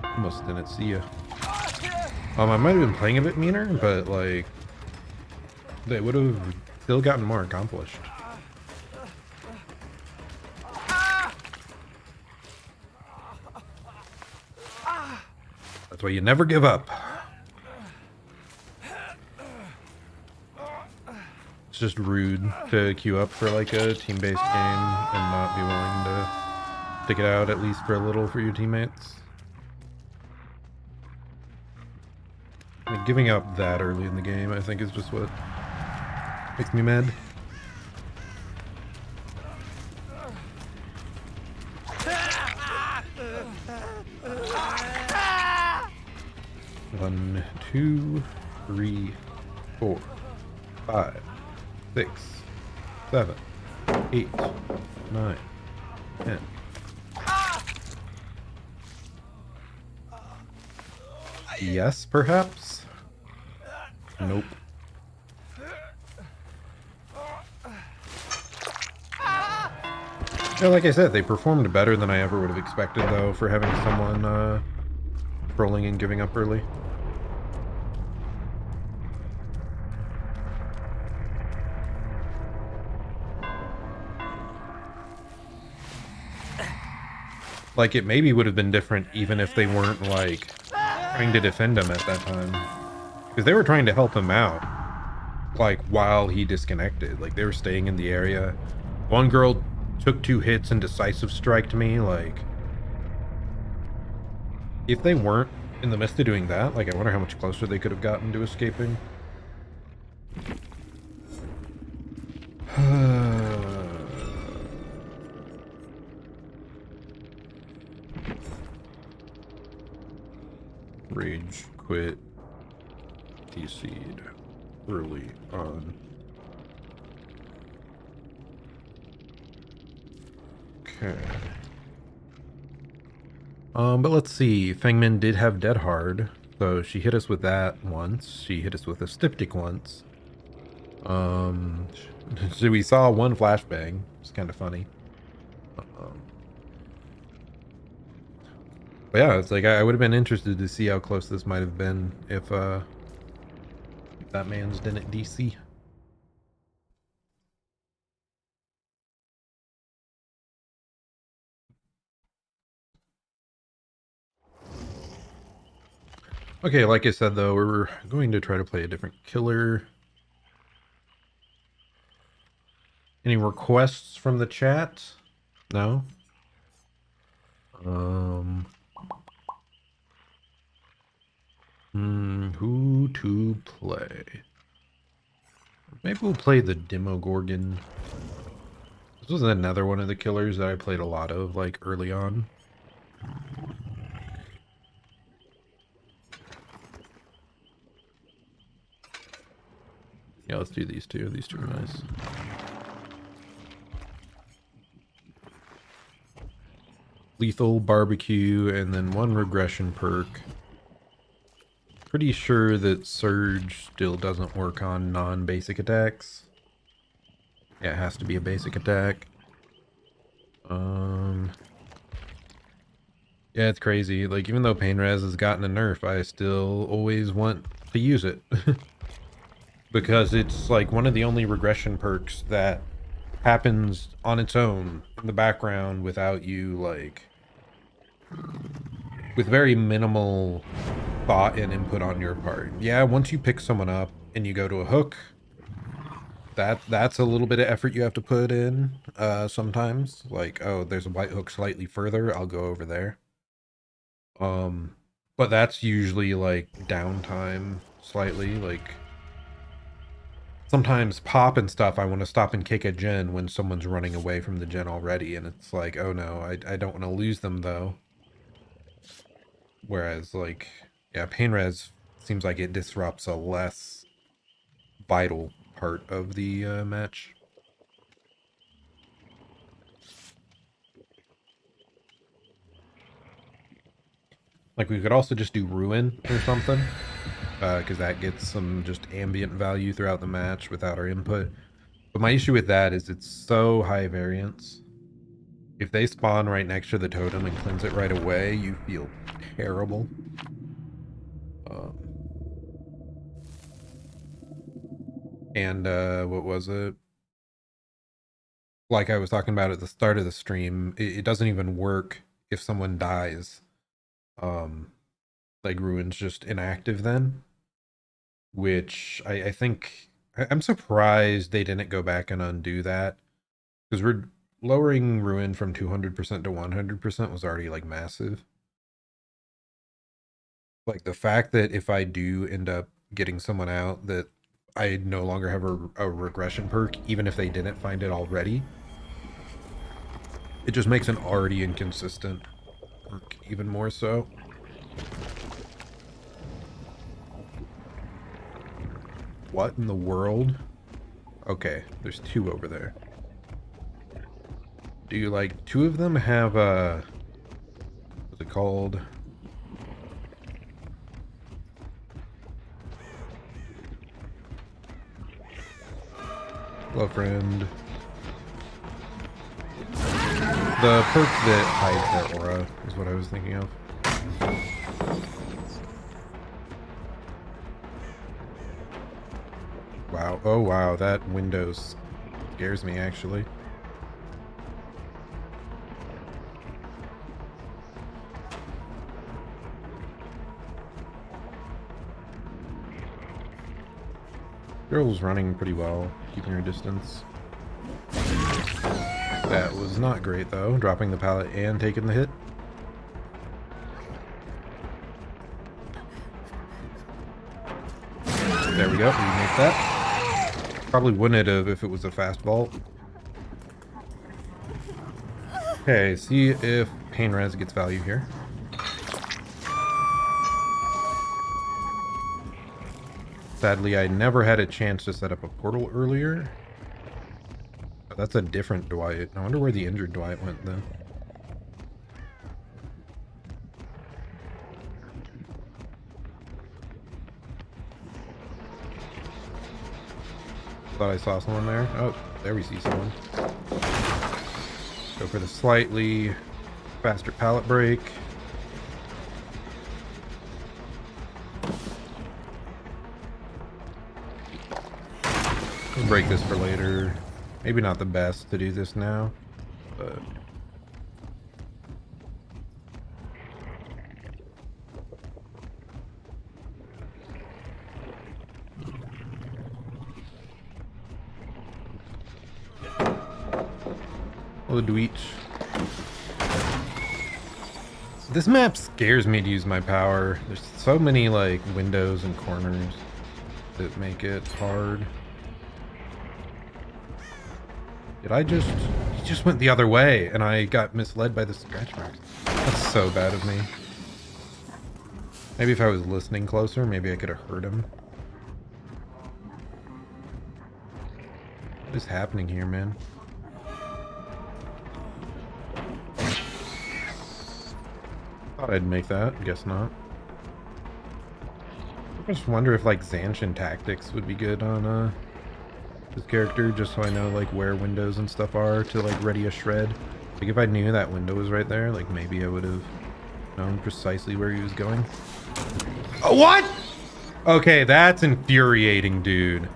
Almost didn't see you. I might have been playing a bit meaner, but, like... They would have still gotten more accomplished. That's why you never give up. It's just rude to queue up for like a team-based game and not be willing to stick it out at least for a little for your teammates. Like, giving up that early in the game, I think, is just what makes me mad. One, two, three, 4, 5, 6, 7, 8, 9, 10. Yes, perhaps? Nope. Yeah, like I said, they performed better than I ever would have expected, though, for having someone trolling and giving up early. Like, it maybe would have been different even if they weren't, like, trying to defend him at that time. Because they were trying to help him out, like, while he disconnected. Like, they were staying in the area. One girl took 2 hits and decisive striked me, like... If they weren't in the midst of doing that, like, I wonder how much closer they could have gotten to escaping. Rage quit. DC'd early on. Okay. But let's see. Fengmin did have Dead Hard, so she hit us with that once. She hit us with a Styptic once. So we saw one flashbang. It's kind of funny. But yeah, it's like I would have been interested to see how close this might have been if that man's didn't DC. Okay, like I said though, we're going to try to play a different killer. Any requests from the chat? No? Um... who to play? Maybe we'll play the Demogorgon. This was another one of the killers that I played a lot of, like, early on. Yeah, let's do these two. These two are nice. Lethal, barbecue, and then one regression perk. Pretty sure that Surge still doesn't work on non-basic attacks. Yeah, it has to be a basic attack. Yeah, it's crazy. Like, even though Pain Res has gotten a nerf, I still always want to use it. Because it's like one of the only regression perks that happens on its own in the background without you, like, with very minimal thought and input on your part. Yeah, once you pick someone up and you go to a hook, that's a little bit of effort you have to put in sometimes. Like, oh, there's a white hook slightly further, I'll go over there. But that's usually like downtime slightly. Like, sometimes pop and stuff, I want to stop and kick a gen when someone's running away from the gen already, and it's like, oh no, I don't want to lose them though. Whereas, like, yeah, Pain Res seems like it disrupts a less vital part of the match. Like, we could also just do Ruin or something, because that gets some just ambient value throughout the match without our input. But my issue with that is it's so high variance. If they spawn right next to the totem and cleanse it right away, you feel terrible. And what was it? Like I was talking about at the start of the stream, it doesn't even work if someone dies. Like, Ruin's just inactive then. Which I think... I'm surprised they didn't go back and undo that. Because we're lowering Ruin from 200% to 100% was already, like, massive. Like, the fact that if I do end up getting someone out, that I no longer have a regression perk, even if they didn't find it already, it just makes an already inconsistent perk even more so. What in the world? Okay, there's two over there. Do you, like, two of them have what's it called? Hello, friend. The perk that hides their aura is what I was thinking of. Wow. Oh, wow. That window scares me, actually. Girl's running pretty well, keeping her distance. That was not great, though, dropping the pallet and taking the hit. There we go, we make that. Probably wouldn't have if it was a fast vault. Okay, see if Pain Res gets value here. Sadly, I never had a chance to set up a portal earlier. But that's a different Dwight. I wonder where the injured Dwight went then. Thought I saw someone there. Oh, there we see someone. Go for the slightly faster pallet break. We'll break this for later. Maybe not the best to do this now, but... Oh, the Dweech. This map scares me to use my power. There's so many like windows and corners that make it hard. He just went the other way and I got misled by the scratch marks. That's so bad of me. Maybe if I was listening closer, maybe I could have heard him. What is happening here, man? Thought I'd make that. Guess not. I just wonder if like Zanshin tactics would be good on this character, just so I know like where windows and stuff are to like ready a shred. Like if I knew that window was right there, like maybe I would have known precisely where he was going. Oh, what? Okay, that's infuriating, dude.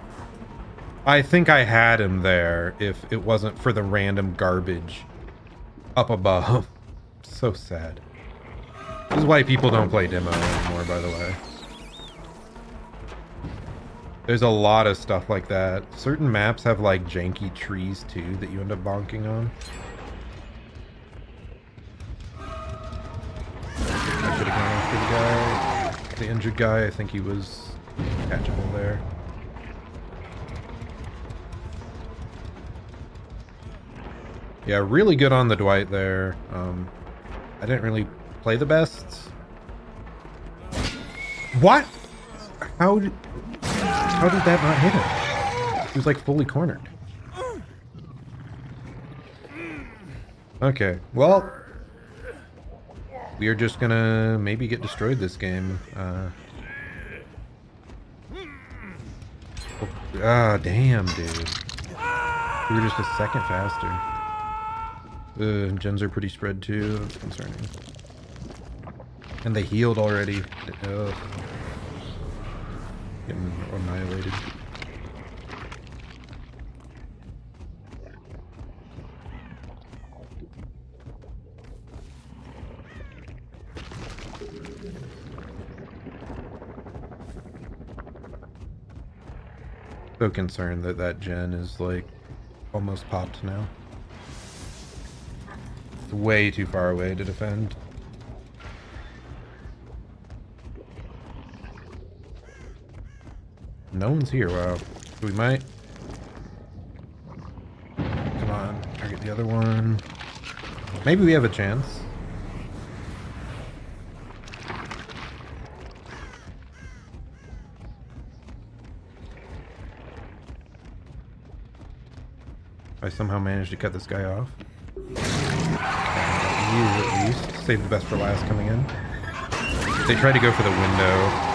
I think I had him there if it wasn't for the random garbage up above. So sad. This is why people don't play demo anymore, by the way. There's a lot of stuff like that. Certain maps have like janky trees too that you end up bonking on. I should have gone after the guy. The injured guy, I think he was catchable there. Yeah, really good on the Dwight there. I didn't really play the best. What? How did that not hit him? He was like fully cornered. Okay, well, we are just gonna maybe get destroyed this game. Damn, dude. We were just a second faster. Gens are pretty spread too. That's concerning. And they healed already. Getting annihilated. So concerned that that gen is like almost popped now. It's way too far away to defend. No one's here. Wow. We might. Come on. Target the other one. Maybe we have a chance. I somehow managed to cut this guy off. You at least. Save the best for last coming in. They tried to go for the window.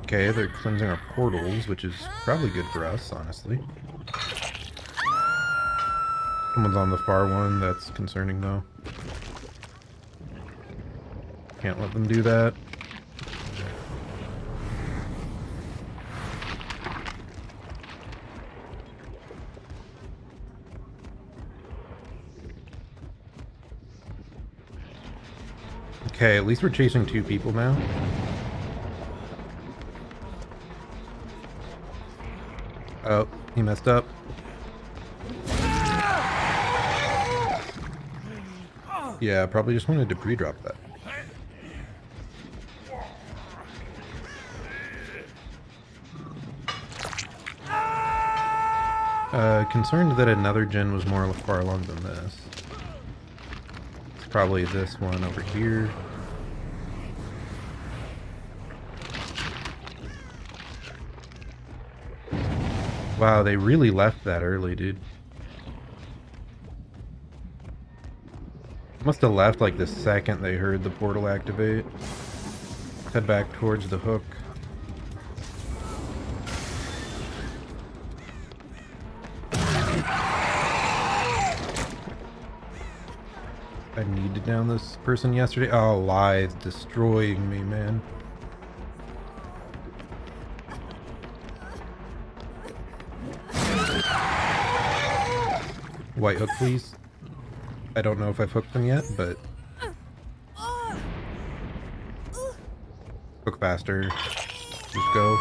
Okay, they're cleansing our portals, which is probably good for us, honestly. Someone's on the far one, that's concerning though. Can't let them do that. Okay, at least we're chasing two people now. Oh, he messed up. Yeah, probably just wanted to pre-drop that. Concerned that another gen was more far along than this. It's probably this one over here. Wow, they really left that early, dude. Must have left like the second they heard the portal activate. Head back towards the hook. I needed down this person yesterday. Oh, Lithe destroying me, man. White hook, please. I don't know if I've hooked them yet, but... Hook faster. Just go.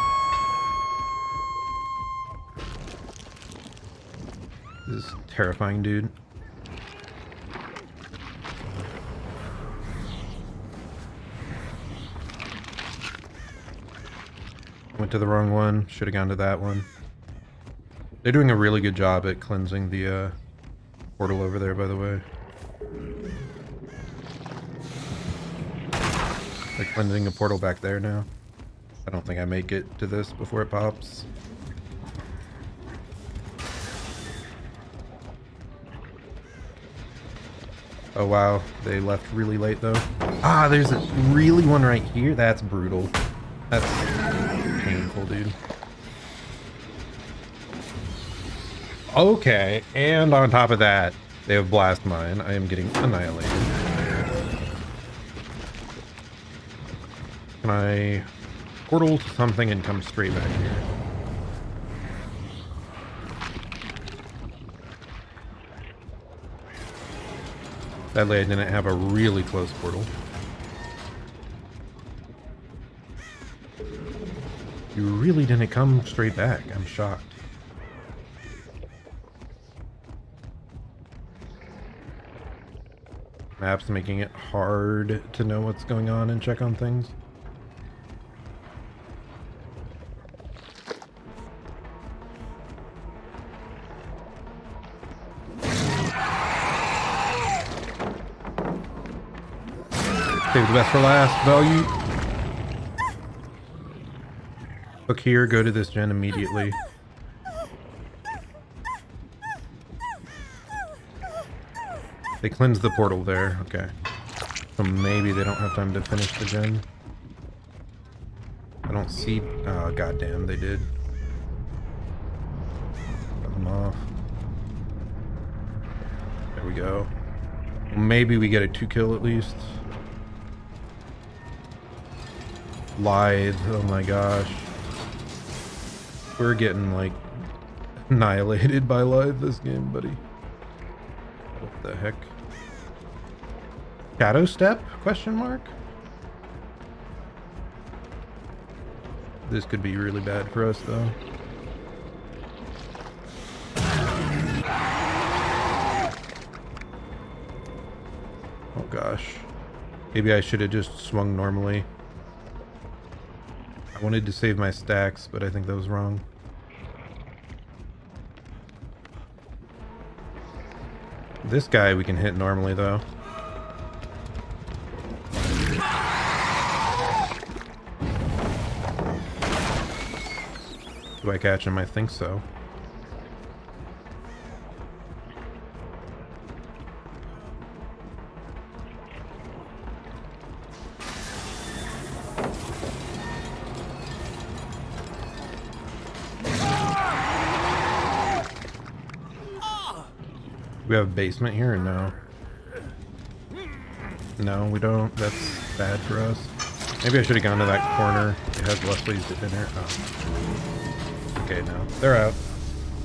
This is terrifying, dude. went to the wrong one. Should have gone to that one. They're doing a really good job at cleansing the portal over there, by the way. They're cleansing the portal back there now. I don't think I make it to this before it pops. Oh wow, they left really late though. Ah, there's a really one right here. That's brutal. That's painful, dude. Okay, and on top of that, they have blast mine. I am getting annihilated. Can I portal to something and come straight back here? Sadly, I didn't have a really close portal. You really didn't come straight back. I'm shocked. Map's making it hard to know what's going on and check on things. Save the best for last. Value. Look here, go to this gen immediately. They cleansed the portal there. Okay. So maybe they don't have time to finish the gen. I don't see... Oh, goddamn, they did. Cut them off. There we go. Maybe we get a 2-kill at least. Lithe, oh my gosh. We're getting, like, annihilated by Lithe this game, buddy. What the heck? Shadow Step? Question mark? This could be really bad for us, though. Oh gosh. Maybe I should have just swung normally. I wanted to save my stacks, but I think that was wrong. This guy we can hit normally, though. Do I catch him? I think so. We have a basement here or no? No, we don't. That's bad for us. Maybe I should have gone to that corner. It has Leslie's defender. Oh. Okay, no. They're out.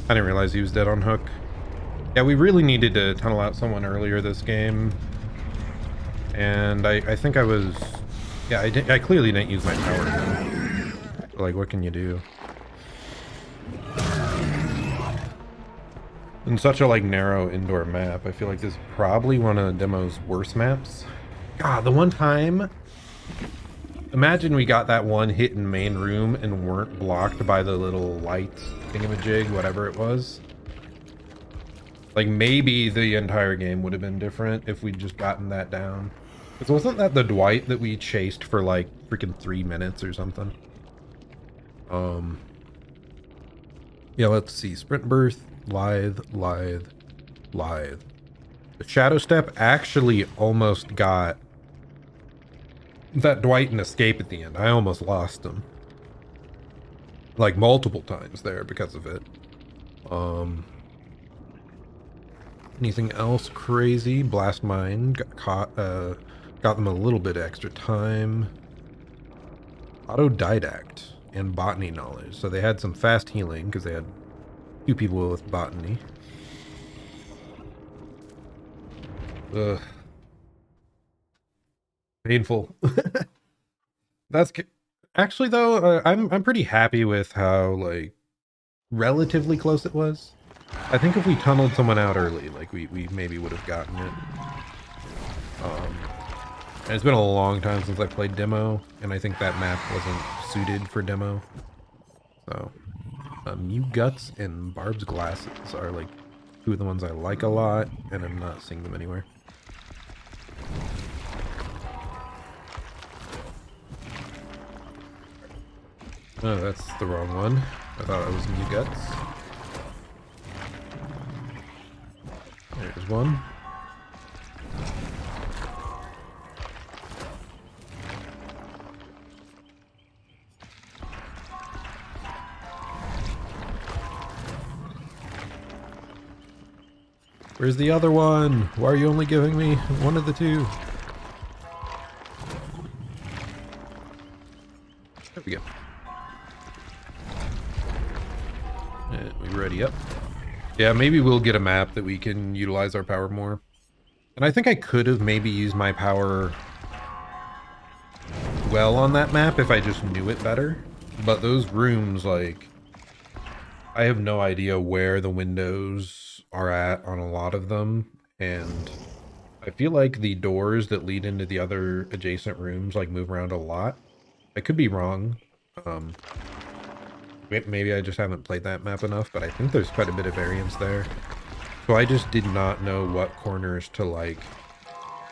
I didn't realize he was dead on hook. Yeah, we really needed to tunnel out someone earlier this game. And I think I was... Yeah, I clearly didn't use my power gun. Like, what can you do? In such a like narrow indoor map, I feel like this is probably one of the demo's worst maps. God, the one time, imagine we got that one hit in main room and weren't blocked by the little light thingamajig, whatever it was. Like maybe the entire game would have been different if we'd just gotten that down. Because wasn't that the Dwight that we chased for like freaking 3 minutes or something? Yeah, let's see. Sprint burst. Lithe. The Shadow Step actually almost got that Dwight and escape at the end. I almost lost him. Like multiple times there because of it. Anything else crazy? Blast Mine got caught, got them a little bit extra time. Autodidact and Botany Knowledge. So they had some fast healing because they had 2 people with botany. Ugh. Painful. That's actually though. I'm pretty happy with how like relatively close it was. I think if we tunneled someone out early, like we maybe would have gotten it. And it's been a long time since I played demo, and I think that map wasn't suited for demo. So, Mew Guts and Barb's Glasses are like two of the ones I like a lot, and I'm not seeing them anywhere. Oh, that's the wrong one. I thought it was Mew Guts. There's one. Where's the other one? Why are you only giving me one of the two? There we go. And we ready up. Yeah, maybe we'll get a map that we can utilize our power more. And I think I could have maybe used my power well on that map if I just knew it better. But those rooms, like, I have no idea where the windows are at on a lot of them. And I feel like the doors that lead into the other adjacent rooms, like, move around a lot. I could be wrong. Maybe I just haven't played that map enough, but I think there's quite a bit of variance there. So I just did not know what corners to, like,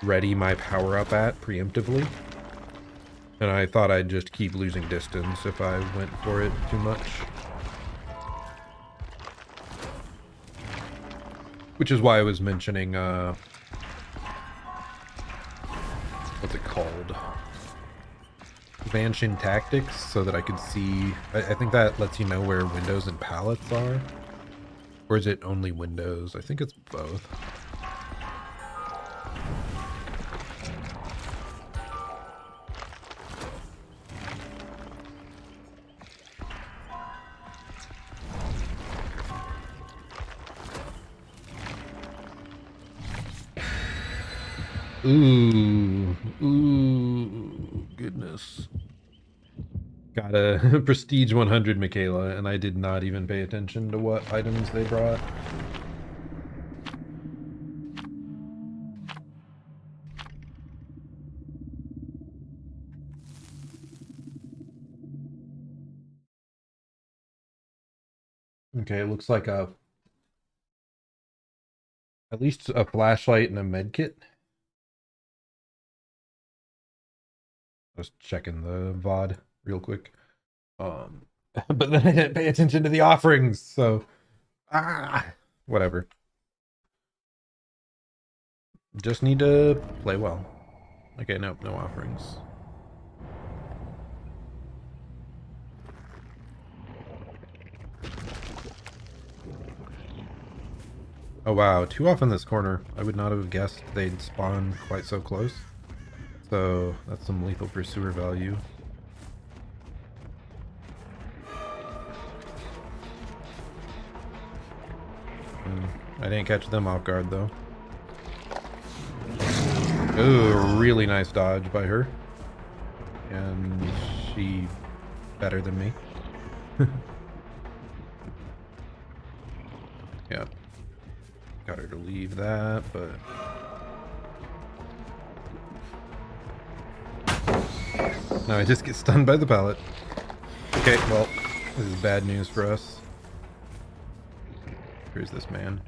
ready my power up at preemptively. And I thought I'd just keep losing distance if I went for it too much. Which is why I was mentioning, what's it called? Vanshin Tactics, so that I could see... I think that lets you know where windows and pallets are. Or is it only windows? I think it's both. Ooh, goodness. Got a Prestige 100 Michaela, and I did not even pay attention to what items they brought. Okay, it looks like at least a flashlight and a med kit. Just checking the VOD real quick. But then I didn't pay attention to the offerings, so whatever. Just need to play well. Okay, nope, no offerings. Oh wow, two off in this corner. I would not have guessed they'd spawn quite so close. So that's some lethal pursuer value. I didn't catch them off guard though. Ooh, really nice dodge by her. And she better than me. Yeah. Got her to leave that, but... No, I just get stunned by the pallet. Okay, well, this is bad news for us. Here's this man.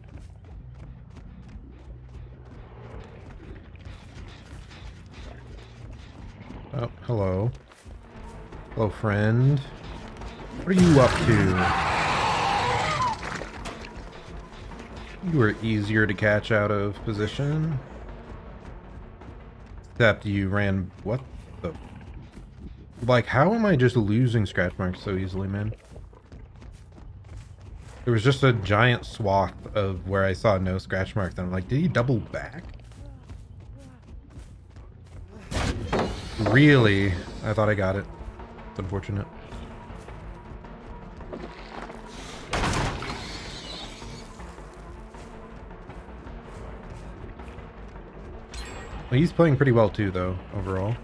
Oh, hello. Hello, friend. What are you up to? You were easier to catch out of position. Except you ran... What the... Like, how am I just losing scratch marks so easily, man? There was just a giant swath of where I saw no scratch marks, and I'm like, did he double back? Really? I thought I got it. It's unfortunate. Well, he's playing pretty well too, though, overall.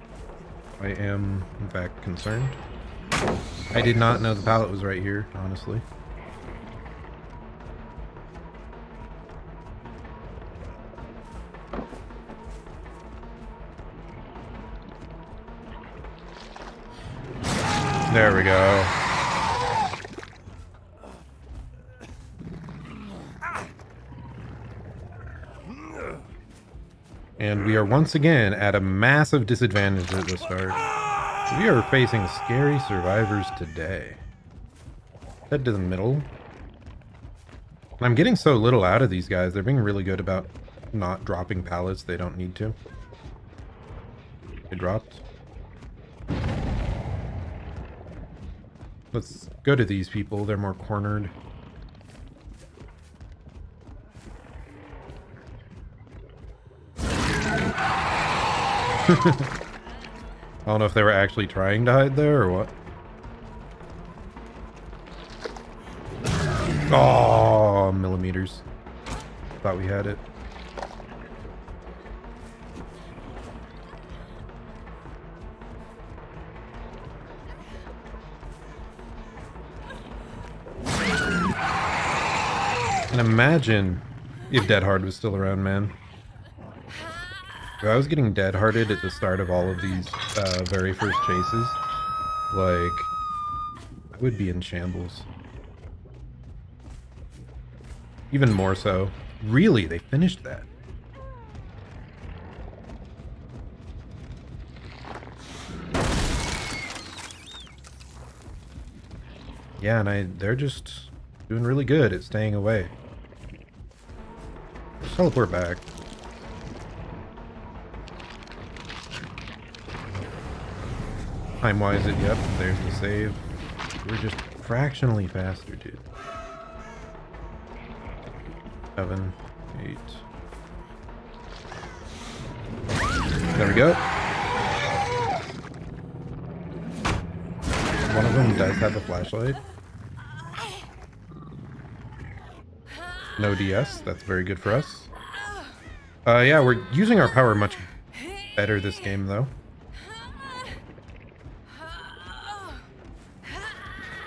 I am, in fact, concerned. I did not know the pallet was right here, honestly. There we go. And we are once again at a massive disadvantage at the start. We are facing scary survivors today. Head to the middle. I'm getting so little out of these guys. They're being really good about not dropping pallets they don't need to. They dropped. Let's go to these people. They're more cornered. I don't know if they were actually trying to hide there or what. Oh, millimeters. Thought we had it. And imagine if Dead Hard was still around, man. If I was getting dead hearted at the start of all of these very first chases, like, I would be in shambles. Even more so. Really, they finished that. Yeah, and they're just doing really good at staying away. Let's teleport back. Time-wise, yep, there's the save. We're just fractionally faster, dude. 7, 8. There we go. One of them does have a flashlight. No DS, that's very good for us. Yeah, we're using our power much better this game, though.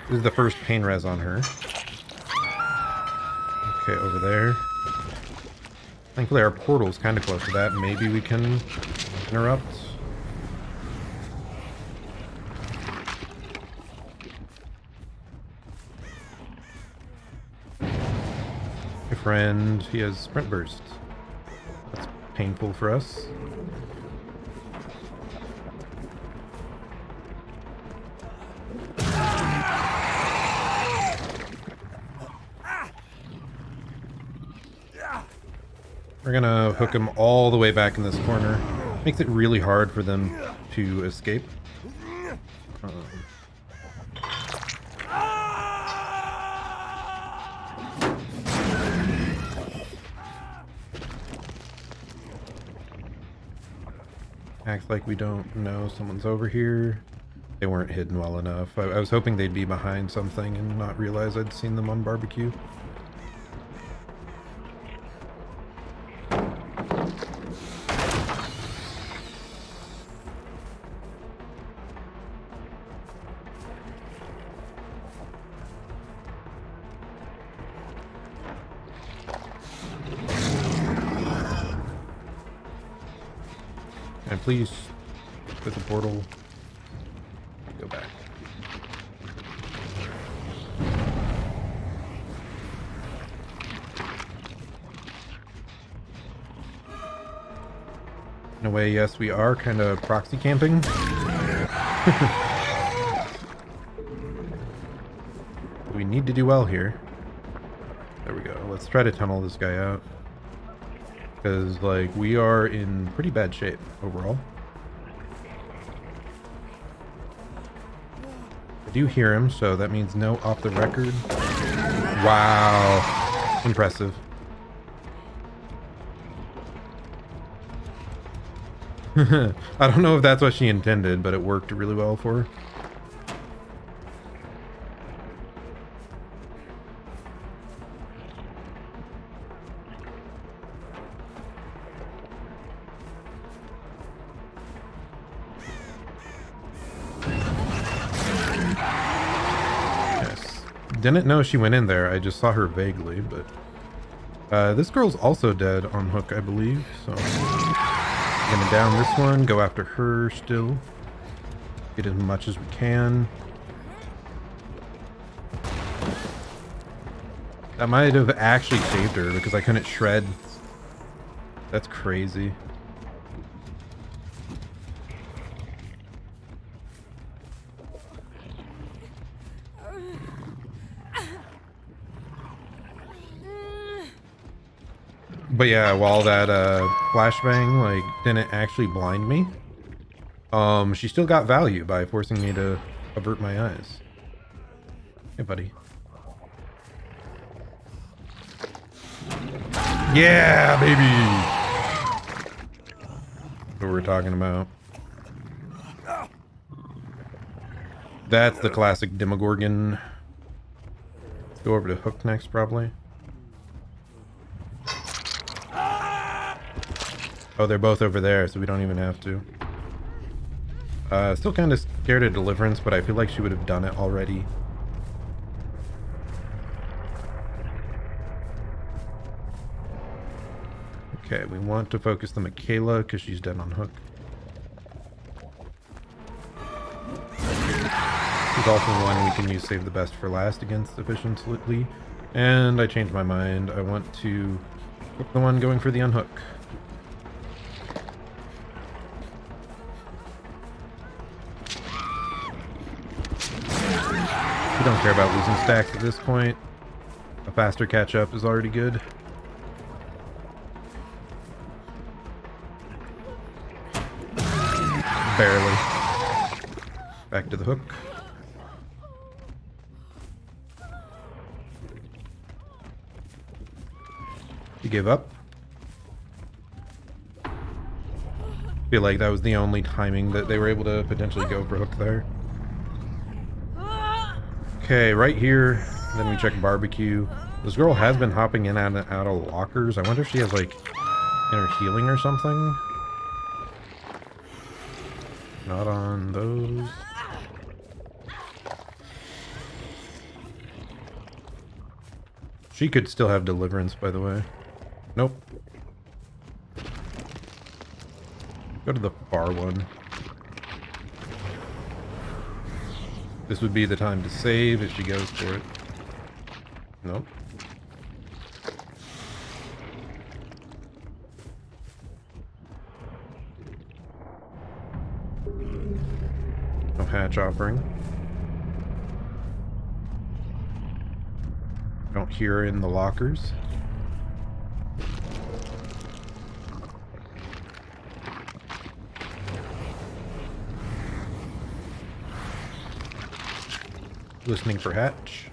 This is the first pain res on her. Okay, over there. Thankfully our portal's kind of close to that. Maybe we can interrupt. My friend, he has sprint burst. That's painful for us. We're gonna hook him all the way back in this corner. Makes it really hard for them to escape. Acts like we don't know someone's over here. They weren't hidden well enough. I was hoping they'd be behind something and not realize I'd seen them on barbecue. And please, with the portal, go back. In a way, yes, we are kind of proxy camping. We need to do well here. There we go. Let's try to tunnel this guy out. Because, like, we are in pretty bad shape overall. I do hear him, so that means no off the record. Wow. Impressive. I don't know if that's what she intended, but it worked really well for her. Didn't know she went in there. I just saw her vaguely, but this girl's also dead on hook, I believe. So I'm gonna down this one, go after her still, get as much as we can. That might have actually saved her because I couldn't shred. That's crazy. But yeah, while that flashbang like didn't actually blind me, she still got value by forcing me to avert my eyes. Hey, buddy. Yeah, baby. What we're talking about. That's the classic Demogorgon. Let's go over to Hook next, probably. Oh, they're both over there, so we don't even have to. Still kind of scared of Deliverance, but I feel like she would have done it already. Okay, we want to focus the Michaela because she's dead on Hook. She's also one we can use Save the Best for last against efficiently. And I changed my mind. I want to hook the one going for the unhook. We don't care about losing stacks at this point. A faster catch up is already good. Barely. Back to the hook. You give up? Feel like that was the only timing that they were able to potentially go for hook there. Okay, right here, then we check barbecue. This girl has been hopping in and out of lockers. I wonder if she has like inner healing or something. Not on those. She could still have Deliverance, by the way. Nope. Go to the far one. This would be the time to save if she goes for it. Nope. No hatch offering. Don't hear her in the lockers. Listening for hatch.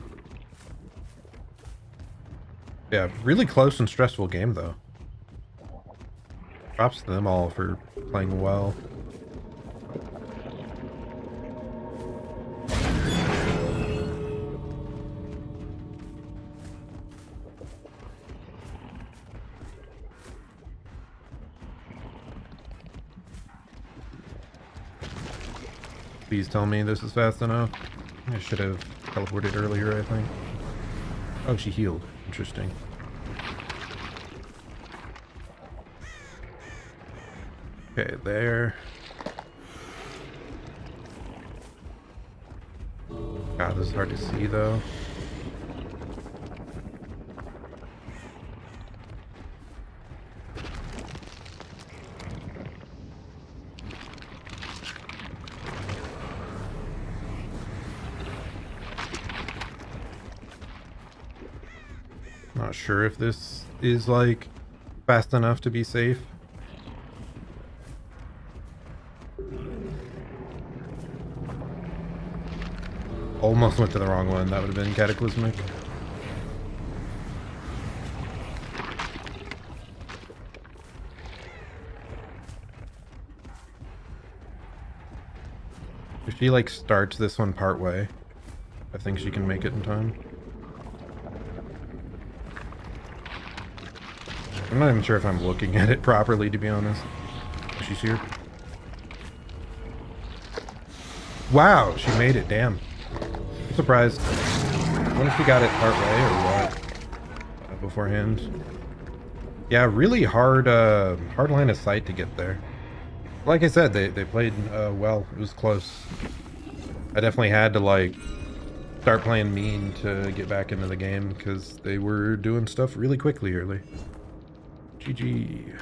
Yeah, really close and stressful game though. Props to them all for playing well. Please tell me this is fast enough. I should have teleported earlier, I think. Oh, she healed. Interesting. Okay, there. God, this is hard to see, though. Not sure if this is like fast enough to be safe. Almost went to the wrong one. That would have been cataclysmic. If she like starts this one part way, I think she can make it in time. I'm not even sure if I'm looking at it properly, to be honest. She's here. Wow, she made it, damn. I'm surprised. I wonder if she got it part way or what beforehand. Yeah, really hard hard line of sight to get there. Like I said, they played well. It was close. I definitely had to like start playing mean to get back into the game because they were doing stuff really quickly early. GG.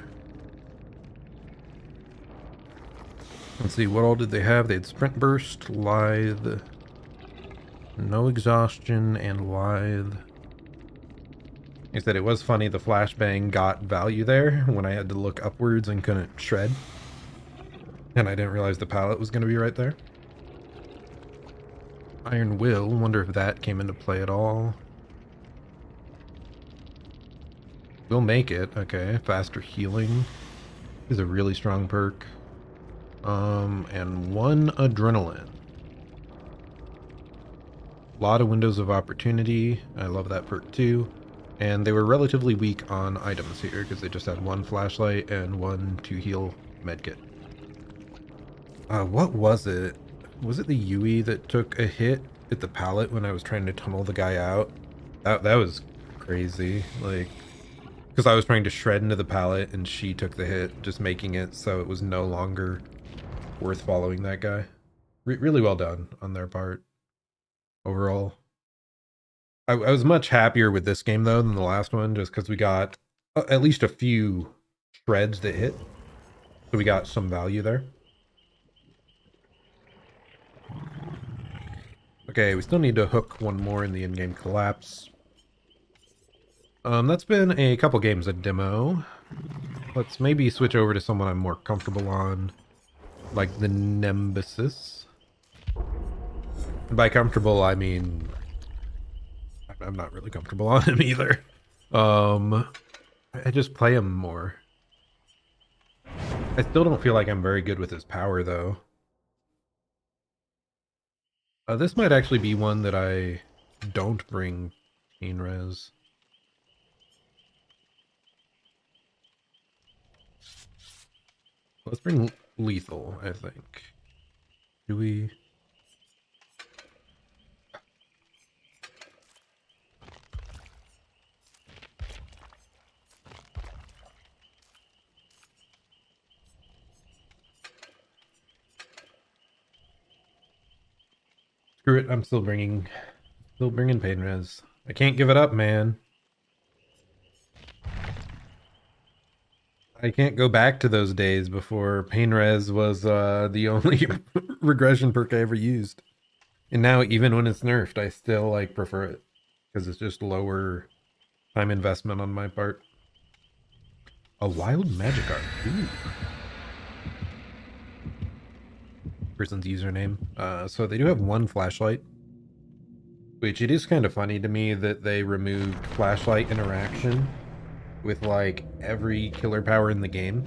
Let's see, what all did they have? They had Sprint Burst, Lithe, No Exhaustion, and Lithe. He said it was funny the flashbang got value there when I had to look upwards and couldn't shred. And I didn't realize the pallet was going to be right there. Iron Will, wonder if that came into play at all. We'll make it, okay. Faster healing is a really strong perk. And 1 adrenaline. A lot of windows of opportunity. I love that perk too. And they were relatively weak on items here because they just had 1 flashlight and 1 to heal medkit. What was it? Was it the Yui that took a hit at the pallet when I was trying to tunnel the guy out? That was crazy. Like, because I was trying to shred into the pallet and she took the hit, just making it so it was no longer worth following that guy. Really well done on their part overall. I was much happier with this game though than the last one, just because we got at least a few shreds that hit, so we got some value there. Okay, we still need to hook 1 more in the in-game collapse. That's been a couple games of demo. Let's maybe switch over to someone I'm more comfortable on, like the Nemesis. And by comfortable, I mean I'm not really comfortable on him either. I just play him more. I still don't feel like I'm very good with his power though. This might actually be one that I don't bring Pain Res. Let's bring Lethal, I think. Do we? Screw it, I'm still bringing Pain Res. I can't give it up, man. I can't go back to those days before Pain Res was the only regression perk I ever used. And now even when it's nerfed, I still like prefer it because it's just lower time investment on my part. A wild Magikarp. Ooh. Person's username. So they do have 1 flashlight, which it is kind of funny to me that they removed flashlight interaction with like every killer power in the game.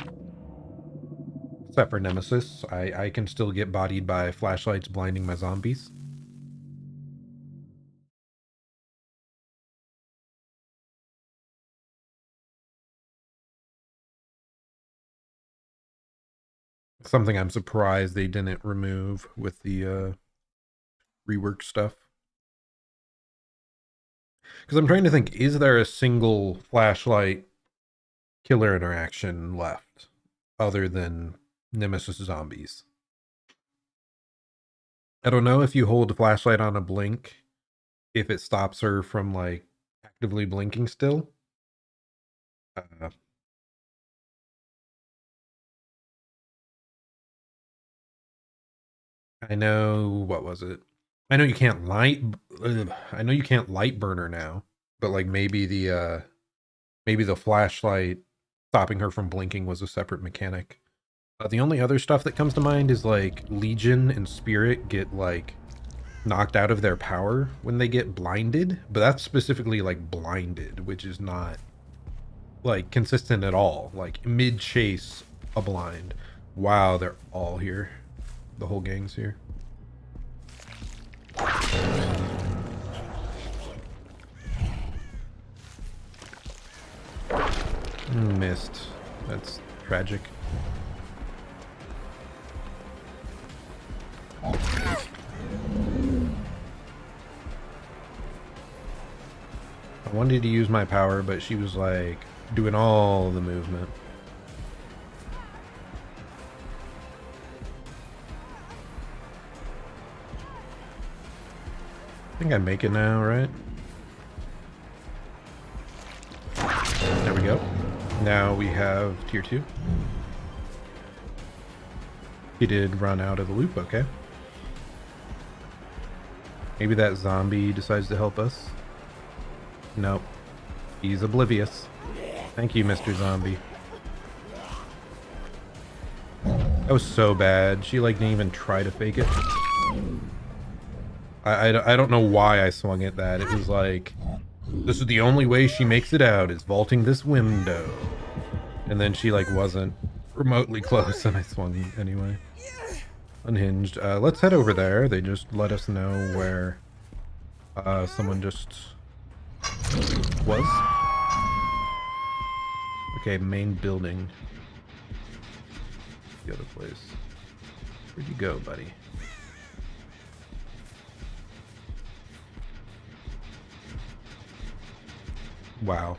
Except for Nemesis. I can still get bodied by flashlights blinding my zombies. Something I'm surprised they didn't remove with the rework stuff. Because I'm trying to think, is there a single flashlight killer interaction left other than Nemesis zombies? I don't know if you hold a flashlight on a blink, if it stops her from like actively blinking still. I know, what was it? I know you can't light. I know you can't light burner now, but like maybe the flashlight stopping her from blinking was a separate mechanic. The only other stuff that comes to mind is like Legion and Spirit get like knocked out of their power when they get blinded, but that's specifically like blinded, which is not like consistent at all. Like mid chase a blind. Wow, they're all here. The whole gang's here. Missed. That's tragic. I wanted to use my power, but she was like doing all the movement. I think I make it now, right? There we go. Now we have tier 2. He did run out of the loop, okay. Maybe that zombie decides to help us. Nope. He's oblivious. Thank you, Mr. Zombie. That was so bad. She like didn't even try to fake it. I don't know why I swung at that. It was like, this is the only way she makes it out is vaulting this window. And then she like wasn't remotely close and I swung anyway. Unhinged. Let's head over there. They just let us know where someone just was. Okay, main building. The other place. Where'd you go, buddy? Wow.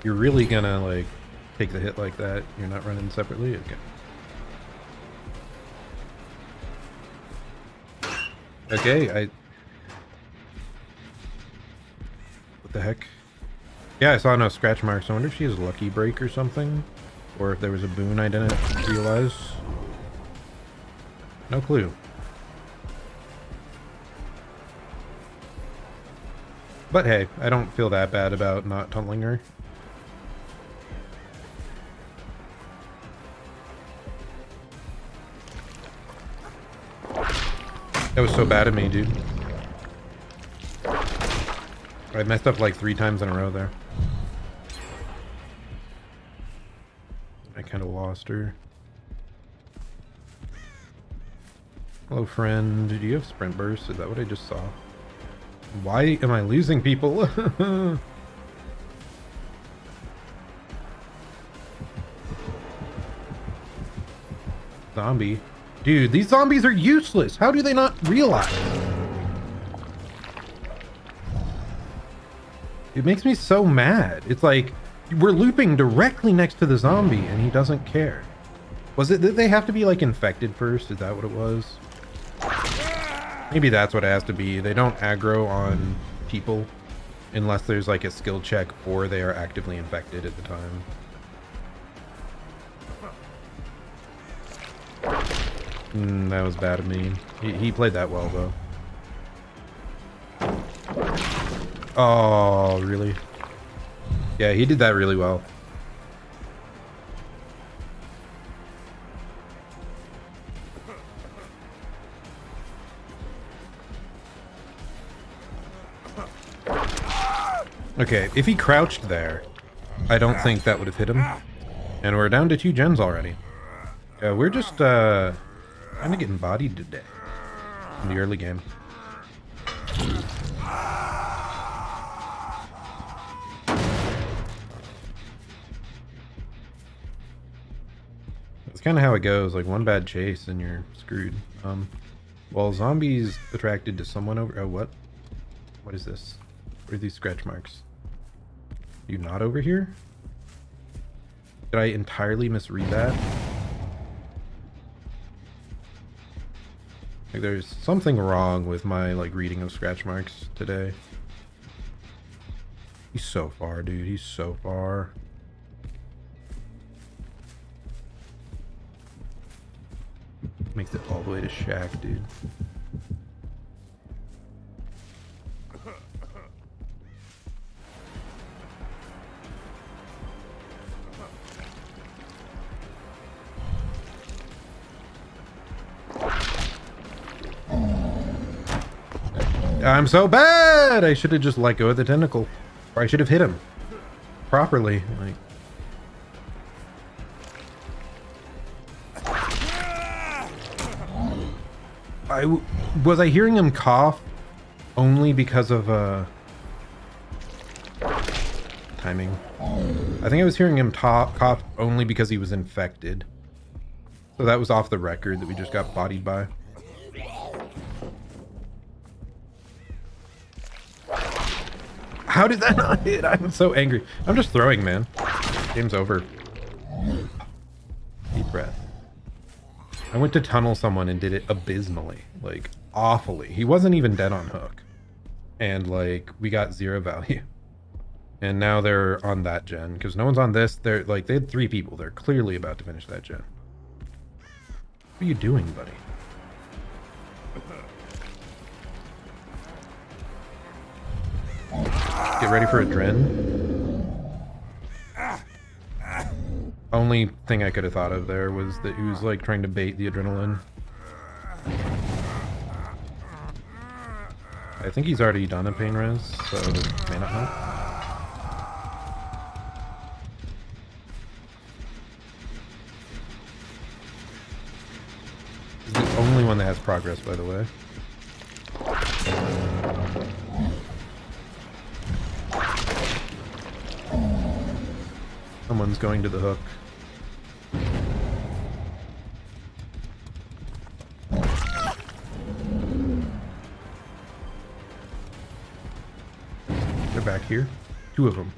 You're really gonna like take the hit like that? You're not running separately? Okay. Okay, what the heck? Yeah, I saw no scratch marks. I wonder if she has Lucky Break or something? Or if there was a boon I didn't realize. No clue. But hey, I don't feel that bad about not tunneling her. That was so bad of me, dude. I messed up like 3 times in a row there. I kind of lost her. Hello, friend. Do you have sprint burst? Is that what I just saw? Why am I losing people? Zombie. Dude, these zombies are useless. How do they not realize? It makes me so mad. It's like, we're looping directly next to the zombie and he doesn't care. Was it that they have to be like infected first? Is that what it was? Maybe that's what it has to be. They don't aggro on people unless there's like a skill check or they are actively infected at the time. That was bad of me. He played that well though. Oh, really? Yeah, he did that really well. Okay, if he crouched there, I don't think that would have hit him. And we're down to 2 gens already. We're just kind of getting bodied today in the early game. That's kind of how it goes. Like one bad chase and you're screwed. Well, zombies attracted to someone over. Oh, what? What is this? What are these scratch marks? You not over here? Did I entirely misread that? Like there's something wrong with my like reading of scratch marks today. He's so far, dude. He's so far. Makes it all the way to Shack, dude. I'm so bad! I should have just let go of the tentacle. Or I should have hit him. Properly. Like. Was I hearing him cough only because of timing? I think I was hearing him cough only because he was infected. So that was off the record that we just got bodied by. How did that not hit? I'm so angry. I'm just throwing, man. Game's over. Deep breath. I went to tunnel someone and did it abysmally. Like, awfully. He wasn't even dead on hook. And, like, we got 0 value. And now they're on that gen. Because no one's on this. They're, like, they had 3 people. They're clearly about to finish that gen. What are you doing, buddy? Get ready for a Dren. Only thing I could have thought of there was that he was like trying to bait the adrenaline. I think he's already done a pain res, so it may not help. He's the only one that has progress, by the way. Someone's going to the hook. They're back here. Two of them.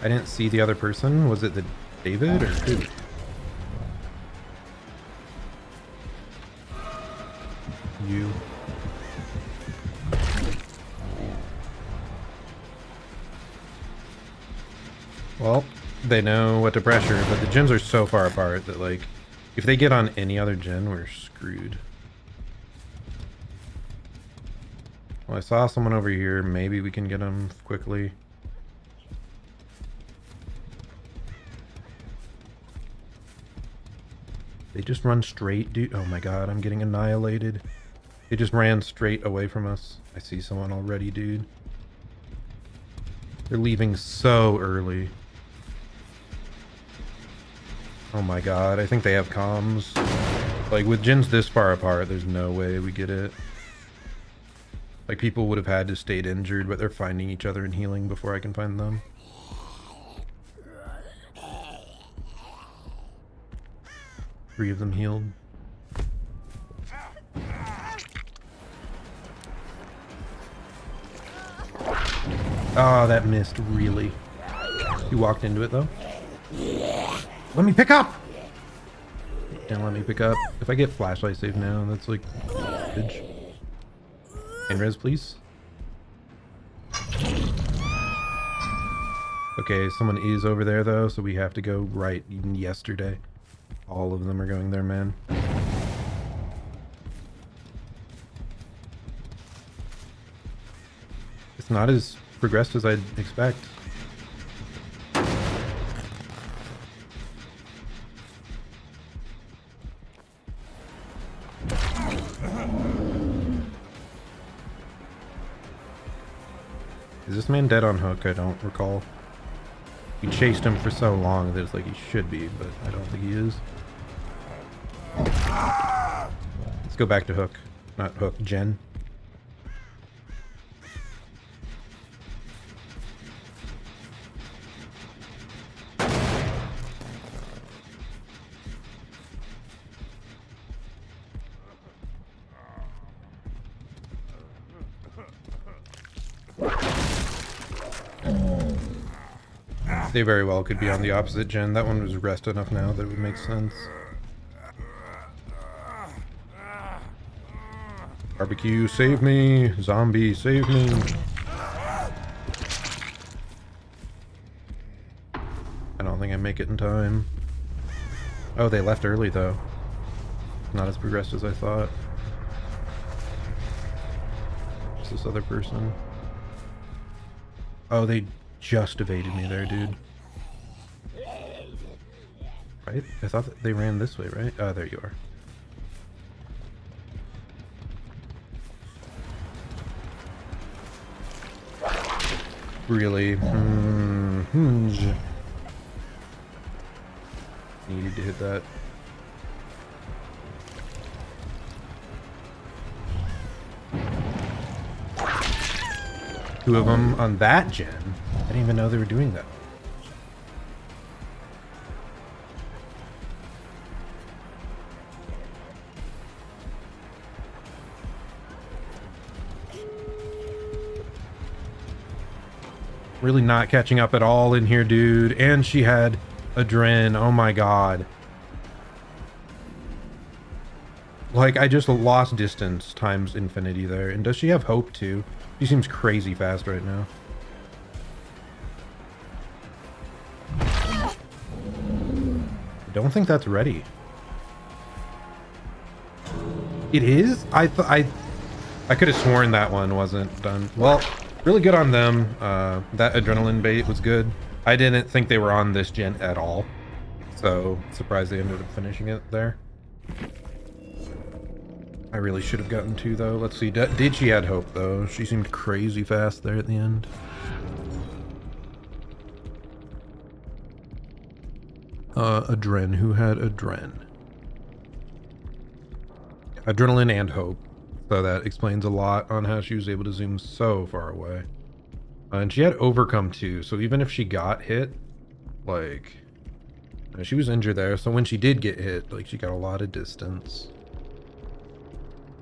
I didn't see the other person. Was it the David or who? You. Well, they know what to pressure, but the gens are so far apart that, like, if they get on any other gen, we're screwed. Well, I saw someone over here. Maybe we can get them quickly. They just run straight, dude. Oh my god, I'm getting annihilated. They just ran straight away from us. I see someone already, dude. They're leaving so early. Oh my god, I think they have comms. Like, with gens this far apart, there's no way we get it. Like, people would have had to stayed injured, but they're finding each other and healing before I can find them. Three of them healed. Oh, that missed, really. You walked into it, though. Let me pick up! Don't let me pick up. If I get flashlight save now, that's like garbage. And res, please. Okay, someone is over there, though, so we have to go right yesterday. All of them are going there, man. It's not as progressed as I'd expect. Is this man dead on hook? I don't recall. We chased him for so long that it's like he should be, but I don't think he is. Let's go back to hook. Not hook, Jen. They very well could be on the opposite gen. That one was rest enough now that it would make sense. Barbecue, save me. Zombie, save me. I don't think I make it in time. Oh, they left early though. Not as progressed as I thought. What's this other person? Oh, they just evaded me there, dude. Right? I thought that they ran this way, right? Oh, there you are. Really? Needed to hit that. Two of them on that gen. I didn't even know they were doing that. Really not catching up at all in here, dude. And she had a Dren. Oh my god. Like, I just lost distance times infinity there. And does she have hope too? She seems crazy fast right now. don't think that's ready. It is? I could have sworn that one wasn't done. Well, really good on them. That adrenaline bait was good. I didn't think they were on this gen at all. So surprised they ended up finishing it there. I really should have gotten 2 though. Let's see. Did she add hope though? She seemed crazy fast there at the end. Adren. Who had Adren? Adrenaline and hope. So that explains a lot on how she was able to zoom so far away. And she had overcome too. So even if she got hit, like, she was injured there. So when she did get hit, like, she got a lot of distance.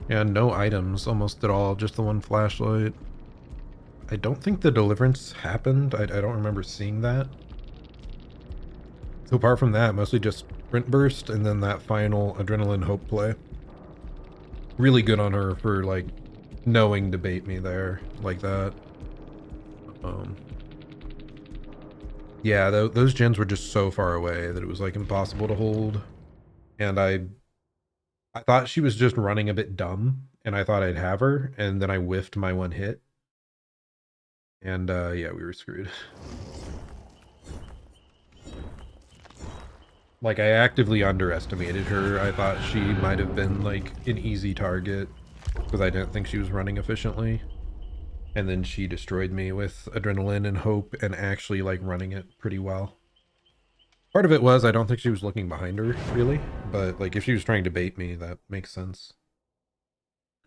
And no items almost at all. Just the one flashlight. I don't think the deliverance happened. I don't remember seeing that. So apart from that, mostly just sprint burst and then that final adrenaline hope play. Really good on her for like knowing to bait me there like that. Yeah, those gens were just so far away that it was like impossible to hold. And I thought she was just running a bit dumb and I thought I'd have her and then I whiffed my one hit. And yeah, we were screwed. Like, I actively underestimated her. I thought she might have been, like, an easy target, because I didn't think she was running efficiently. And then she destroyed me with adrenaline and hope, and actually, like, running it pretty well. Part of it was, I don't think she was looking behind her, really. But, like, if she was trying to bait me, that makes sense.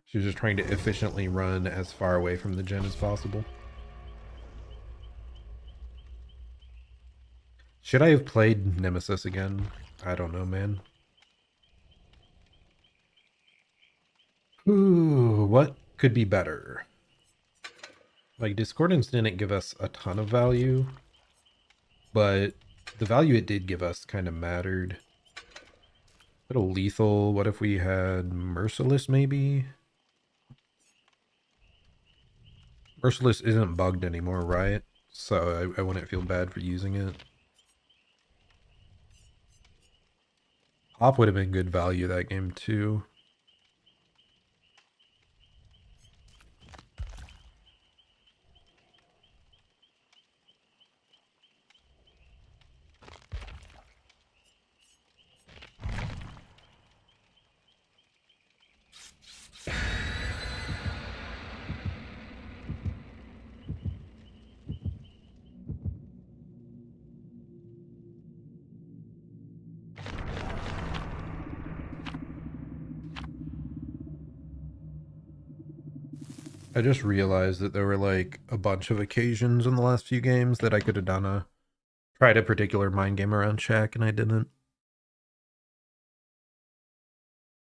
She was just trying to efficiently run as far away from the gen as possible. Should I have played Nemesis again? I don't know, man. Ooh, what could be better? Like, Discordance didn't give us a ton of value, but the value it did give us kind of mattered. Little lethal. What if we had Merciless, maybe? Merciless isn't bugged anymore, right? So I wouldn't feel bad for using it. Pop would have been good value that game too. I just realized that there were like a bunch of occasions in the last few games that I could have tried a particular mind game around Shaq and I didn't.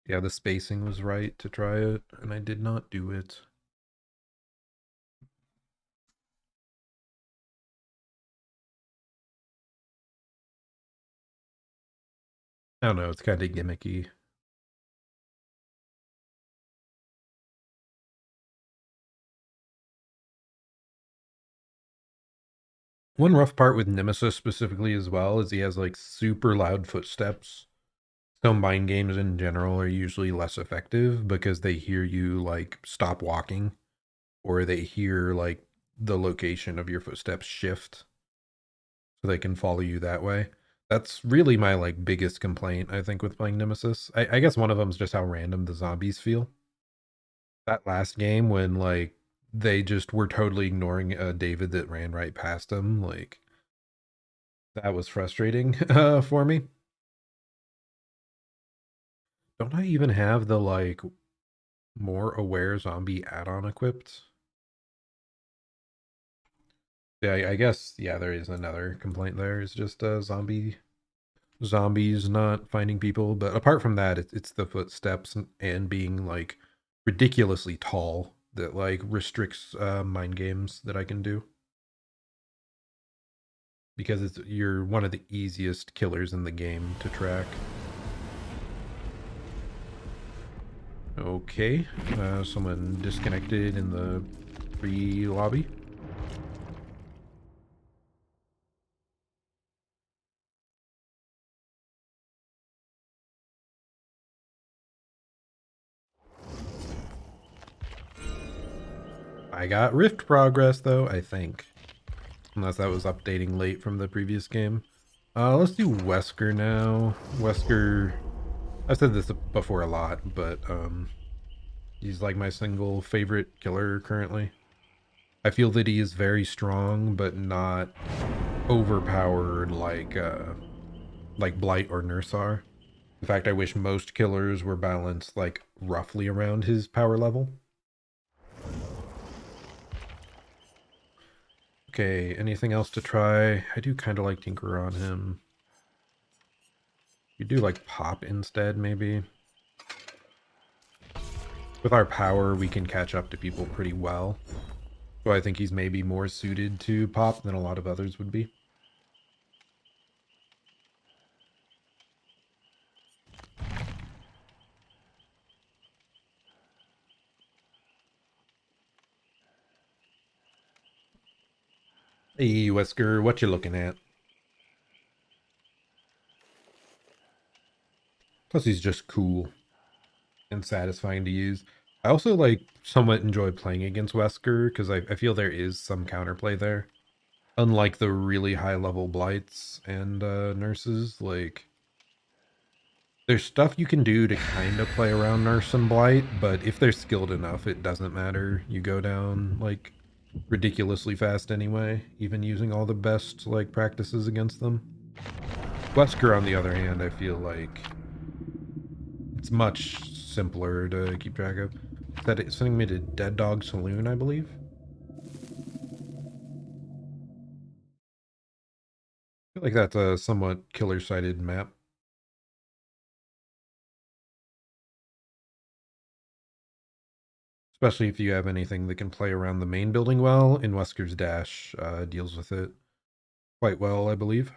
Yeah, the spacing was right to try it and I did not do it. I don't know, it's kind of gimmicky. One rough part with Nemesis specifically as well is he has like super loud footsteps. So mind games in general are usually less effective because they hear you like stop walking or they hear like the location of your footsteps shift so they can follow you that way. That's really my like biggest complaint, I think, with playing Nemesis. I guess one of them is just how random the zombies feel. That last game when like they just were totally ignoring David that ran right past them, like that was frustrating for me. Don't I even have the like more aware zombie add-on equipped? Yeah, I guess, yeah, there is another complaint there. It's just zombies not finding people. But apart from that, it's the footsteps and being like ridiculously tall that like restricts mind games that I can do. Because you're one of the easiest killers in the game to track. Okay, someone disconnected in the free lobby. I got Rift progress, though, I think. Unless that was updating late from the previous game. Let's do Wesker now. Wesker, I've said this before a lot, but he's like my single favorite killer currently. I feel that he is very strong, but not overpowered like Blight or Nurse are. In fact, I wish most killers were balanced like roughly around his power level. Okay, anything else to try? I do kind of like Tinker on him. You do like Pop instead, maybe. With our power, we can catch up to people pretty well. So I think he's maybe more suited to Pop than a lot of others would be. Hey, Wesker, what you looking at? Plus, he's just cool and satisfying to use. I also like somewhat enjoy playing against Wesker because I feel there is some counterplay there. Unlike the really high level Blights and Nurses, like there's stuff you can do to kind of play around Nurse and Blight, but if they're skilled enough, it doesn't matter. You go down like ridiculously fast anyway, even using all the best like practices against them. Wesker, on the other hand, I feel like it's much simpler to keep track of. That it's sending me to Dead Dog Saloon, I believe. I feel like that's a somewhat killer-sided map. Especially if you have anything that can play around the main building well, and Wesker's Dash deals with it quite well, I believe.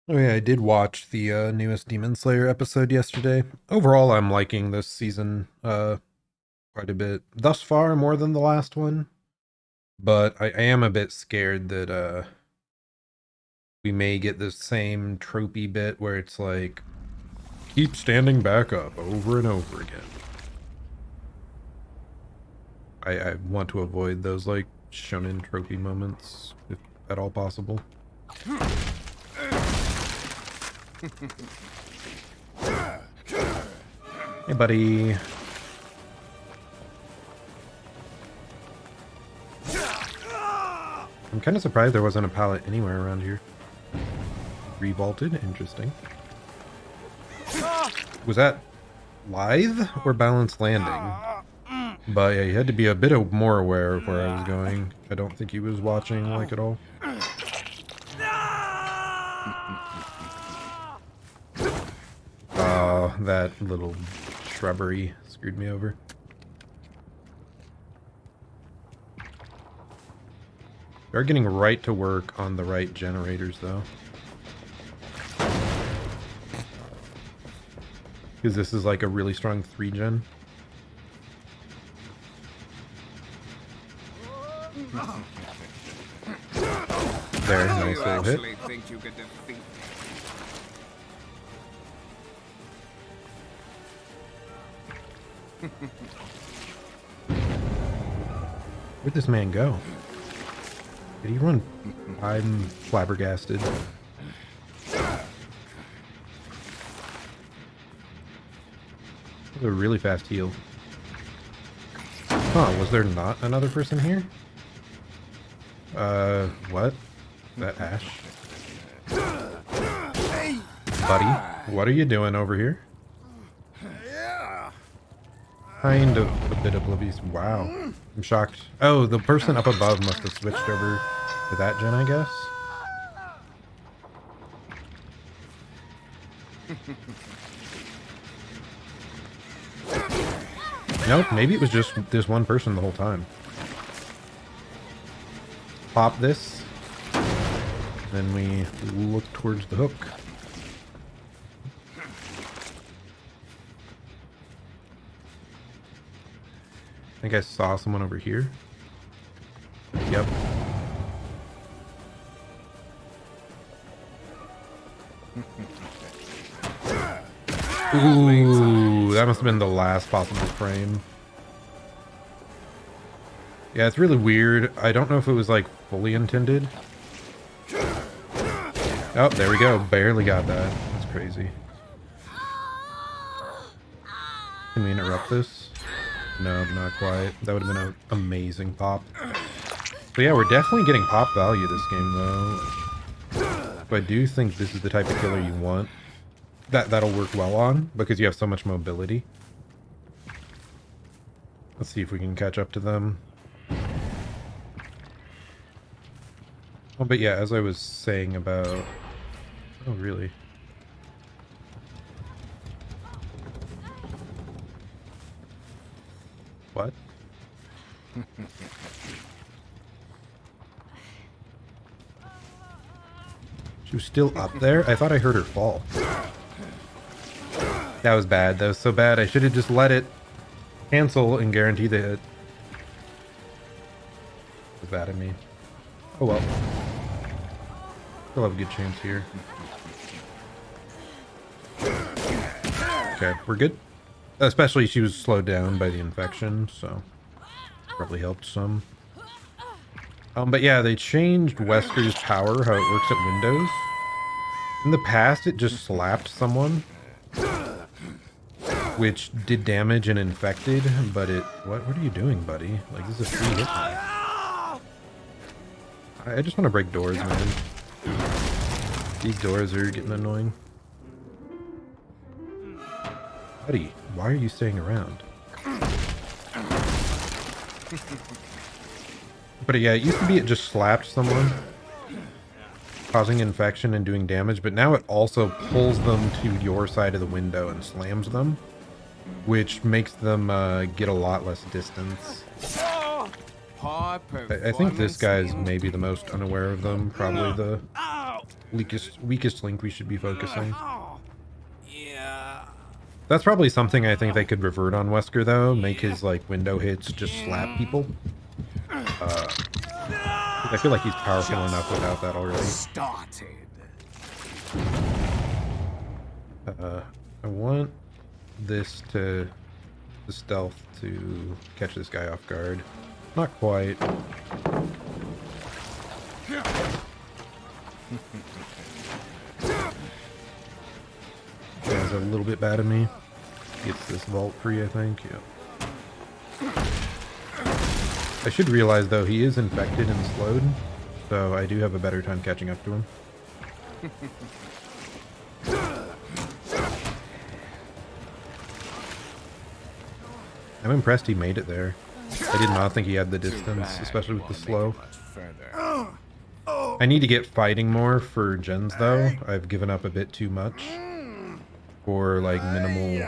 Oh yeah, I did watch the newest Demon Slayer episode yesterday. Overall, I'm liking this season quite a bit. Thus far, more than the last one. But I am a bit scared that we may get the same tropey bit where it's like, keep standing back up over and over again. I want to avoid those like shonen tropey moments, if at all possible. Hey, buddy. I'm kind of surprised there wasn't a pallet anywhere around here. Revaulted, interesting. Was that lithe or balanced landing? But yeah, he had to be a bit more aware of where I was going. I don't think he was watching like at all. That little shrubbery screwed me over. They're getting right to work on the right generators, though. Because this is like a really strong 3-gen. There, nice little hit. Where'd this man go? Did he run? I'm flabbergasted. A really fast heal. Huh, was there not another person here? What? That Ash? Buddy, what are you doing over here? Kind of a bit oblivious. Wow. I'm shocked. Oh, the person up above must have switched over to that gen, I guess. Nope, maybe it was just this one person the whole time. Pop this. Then we look towards the hook. I think I saw someone over here. Yep. Ooh, that must have been the last possible frame. Yeah, it's really weird. I don't know if it was like fully intended. Oh, there we go. Barely got that. That's crazy. Can we interrupt this? No, not quite. That would have been an amazing pop. So yeah, we're definitely getting pop value this game though. But I do think this is the type of killer you want. That'll work well on because you have so much mobility. Let's see if we can catch up to them. Oh, but yeah, as I was saying about... Oh, really? What? She was still up there? I thought I heard her fall. That was bad. That was so bad. I should have just let it cancel and guarantee the hit. It was bad of me. Oh well. Still have a good chance here. Okay, we're good. Especially she was slowed down by the infection, so probably helped some. But yeah, they changed Wesker's power, how it works at Windows. In the past, it just slapped someone, which did damage and infected, but it... What are you doing, buddy? Like, this is a free hit. I just want to break doors, man. These doors are getting annoying. Buddy, why are you staying around? But yeah, it used to be it just slapped someone, causing infection and doing damage, but now it also pulls them to your side of the window and slams them, which makes them get a lot less distance. I think this guy's maybe the most unaware of them, probably the weakest link we should be focusing. That's probably something I think they could revert on Wesker, though. Make his, like, window hits just slap people. I feel like he's powerful enough without that already. I want this to... the stealth to catch this guy off guard. Not quite. That was a little bit bad of me. Gets this vault free, I think. Yeah. I should realize, though, he is infected and slowed, so I do have a better time catching up to him. I'm impressed he made it there. I did not think he had the distance, especially with the slow. I need to get fighting more for gens, though. I've given up a bit too much for, like, minimal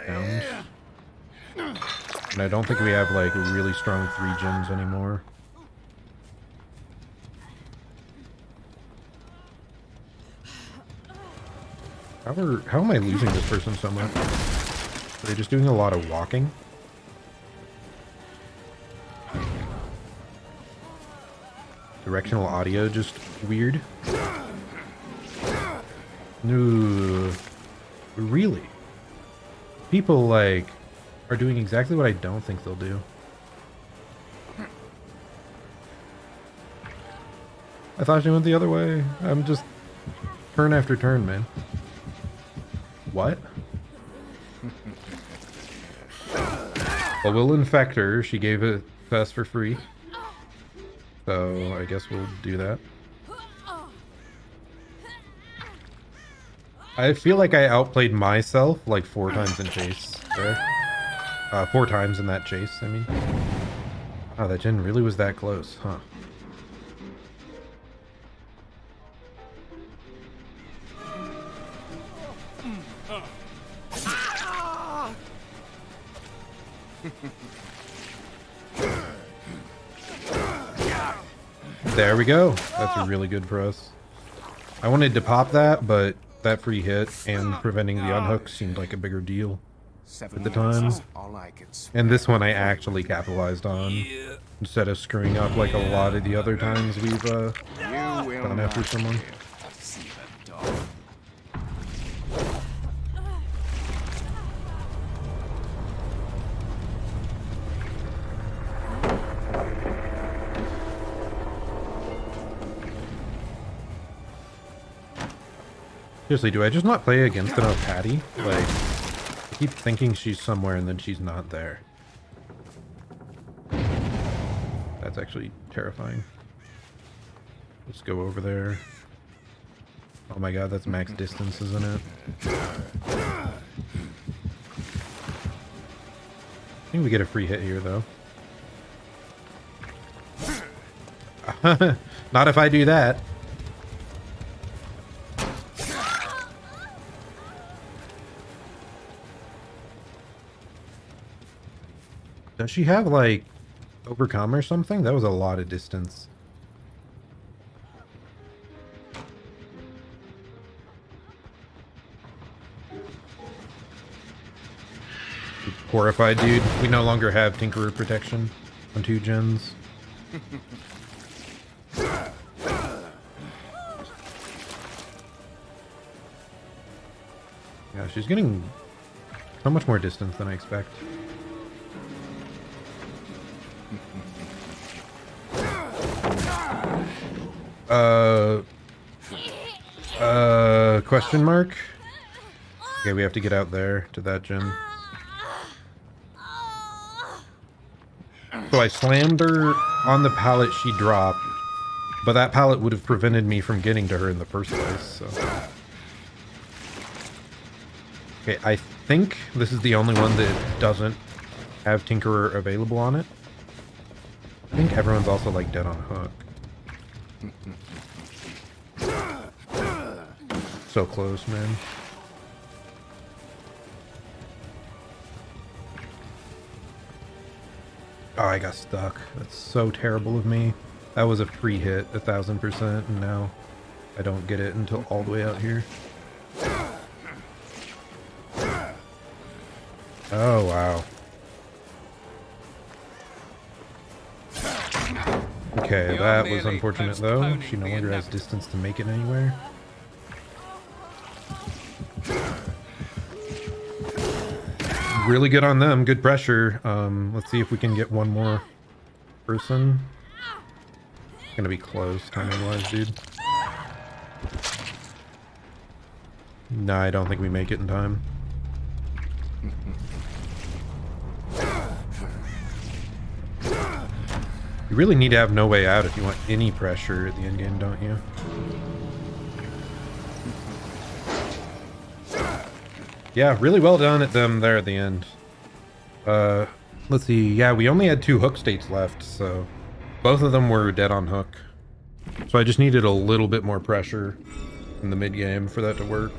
rounds. And I don't think we have, like, really strong 3 gens anymore. How am I losing this person so much? Are they just doing a lot of walking? Directional audio just weird. No, really? People, like, are doing exactly what I don't think they'll do. I thought she went the other way. I'm just turn after turn, man. What? Well, we'll infect her. She gave it to us for free. So I guess we'll do that. I feel like I outplayed myself like 4 times in chase there. 4 times in that chase, I mean. Wow, that gen really was that close, huh? There we go. That's really good for us. I wanted to pop that, but that free hit and preventing the unhook seemed like a bigger deal at the time. And this one I actually capitalized on instead of screwing up like a lot of the other times we've gone after someone. Seriously, do I just not play against enough Patty? Like, I keep thinking she's somewhere and then she's not there. That's actually terrifying. Let's go over there. Oh my god, that's max distance, isn't it? I think we get a free hit here, though. Not if I do that. Does she have, like, overcome or something? That was a lot of distance. Horrified, dude. We no longer have Tinkerer protection on 2 gens. Yeah, she's getting so much more distance than I expect. Question mark? Okay, we have to get out there to that gen. So I slammed her on the pallet she dropped, but that pallet would have prevented me from getting to her in the first place, so. Okay, I think this is the only one that doesn't have Tinkerer available on it. I think everyone's also like dead on hook. So close, man. Oh, I got stuck. That's so terrible of me. That was a free hit, 1000%, and now I don't get it until all the way out here. Oh, wow. Okay, that was unfortunate though. She no longer has distance to make it anywhere. Really good on them, good pressure. Let's see if we can get one more person. It's gonna be close timing-wise, dude. No, I don't think we make it in time. You really need to have no way out if you want any pressure at the end game, don't you? Yeah, really well done at them there at the end. Let's see. Yeah, we only had 2 hook states left, so both of them were dead on hook. So I just needed a little bit more pressure in the mid game for that to work.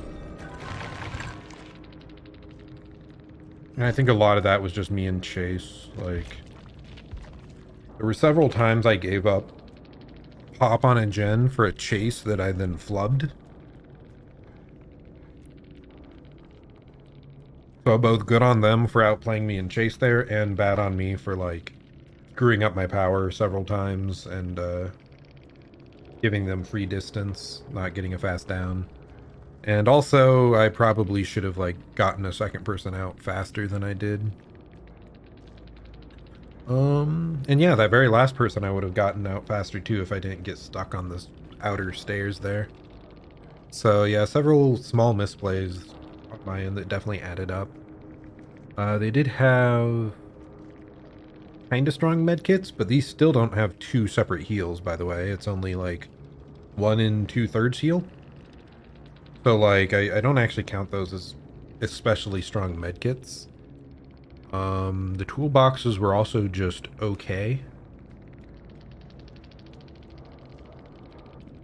And I think a lot of that was just me and Chase. Like, there were several times I gave up pop on a gen for a chase that I then flubbed. So both good on them for outplaying me in chase there, and bad on me for like screwing up my power several times and giving them free distance, not getting a fast down. And also, I probably should have like gotten a second person out faster than I did. And yeah, that very last person I would have gotten out faster too if I didn't get stuck on this outer stairs there. So yeah, several small misplays on my end that definitely added up. They did have kind of strong medkits, but these still don't have 2 separate heals, by the way. It's only like 1 2/3 heal. So like, I don't actually count those as especially strong medkits. The toolboxes were also just okay.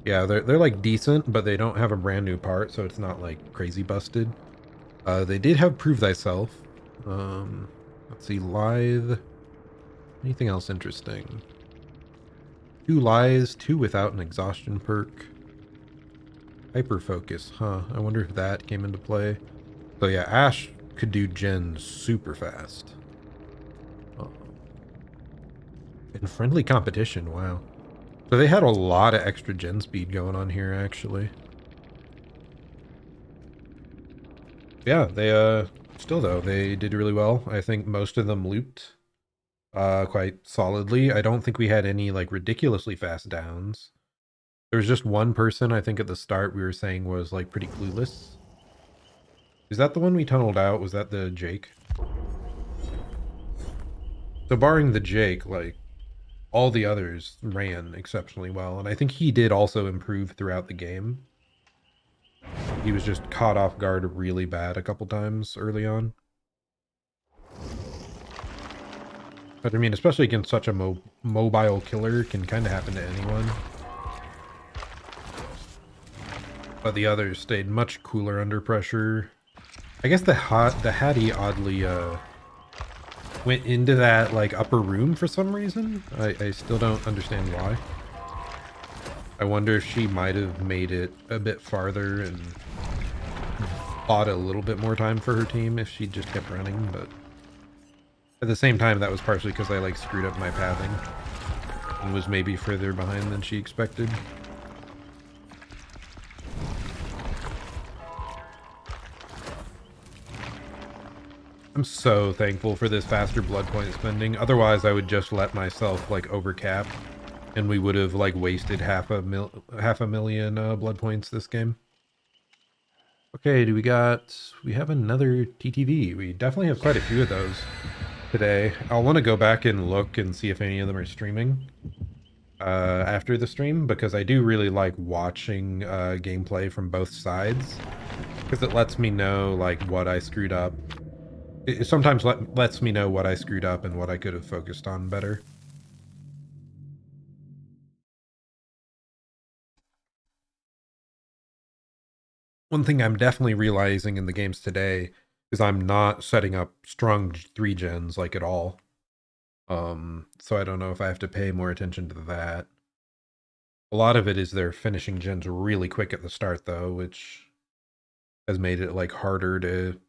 Yeah, they're like decent, but they don't have a brand new part, so it's not like crazy busted. They did have Prove Thyself. Let's see, Lithe. Anything else interesting? 2 lies, 2 without an exhaustion perk. Hyper focus, huh? I wonder if that came into play. So yeah, Ash could do gens super fast. In friendly competition, wow. So they had a lot of extra gen speed going on here, actually. Yeah, they still though, they did really well. I think most of them looped quite solidly. I don't think we had any like ridiculously fast downs. There was just one person I think at the start we were saying was like pretty clueless. Is that the one we tunneled out? Was that the Jake? So barring the Jake, like all the others ran exceptionally well, and I think he did also improve throughout the game. He was just caught off guard really bad a couple times early on. But I mean, especially against such a mobile killer, can kind of happen to anyone. But the others stayed much cooler under pressure. I guess the Hattie oddly went into that like upper room for some reason. I still don't understand why. I wonder if she might have made it a bit farther and bought a little bit more time for her team if she just kept running, but at the same time that was partially because I like screwed up my pathing and was maybe further behind than she expected. I'm so thankful for this faster blood point spending. Otherwise, I would just let myself like overcap, and we would have like wasted half a million blood points this game. Okay, we have another TTV. We definitely have quite a few of those today. I'll want to go back and look and see if any of them are streaming after the stream, because I do really like watching gameplay from both sides, because it lets me know like what I screwed up. It sometimes lets me know what I screwed up and what I could have focused on better. One thing I'm definitely realizing in the games today is I'm not setting up strong 3 gens like at all. So I don't know if I have to pay more attention to that. A lot of it is they're finishing gens really quick at the start though, which has made it like harder to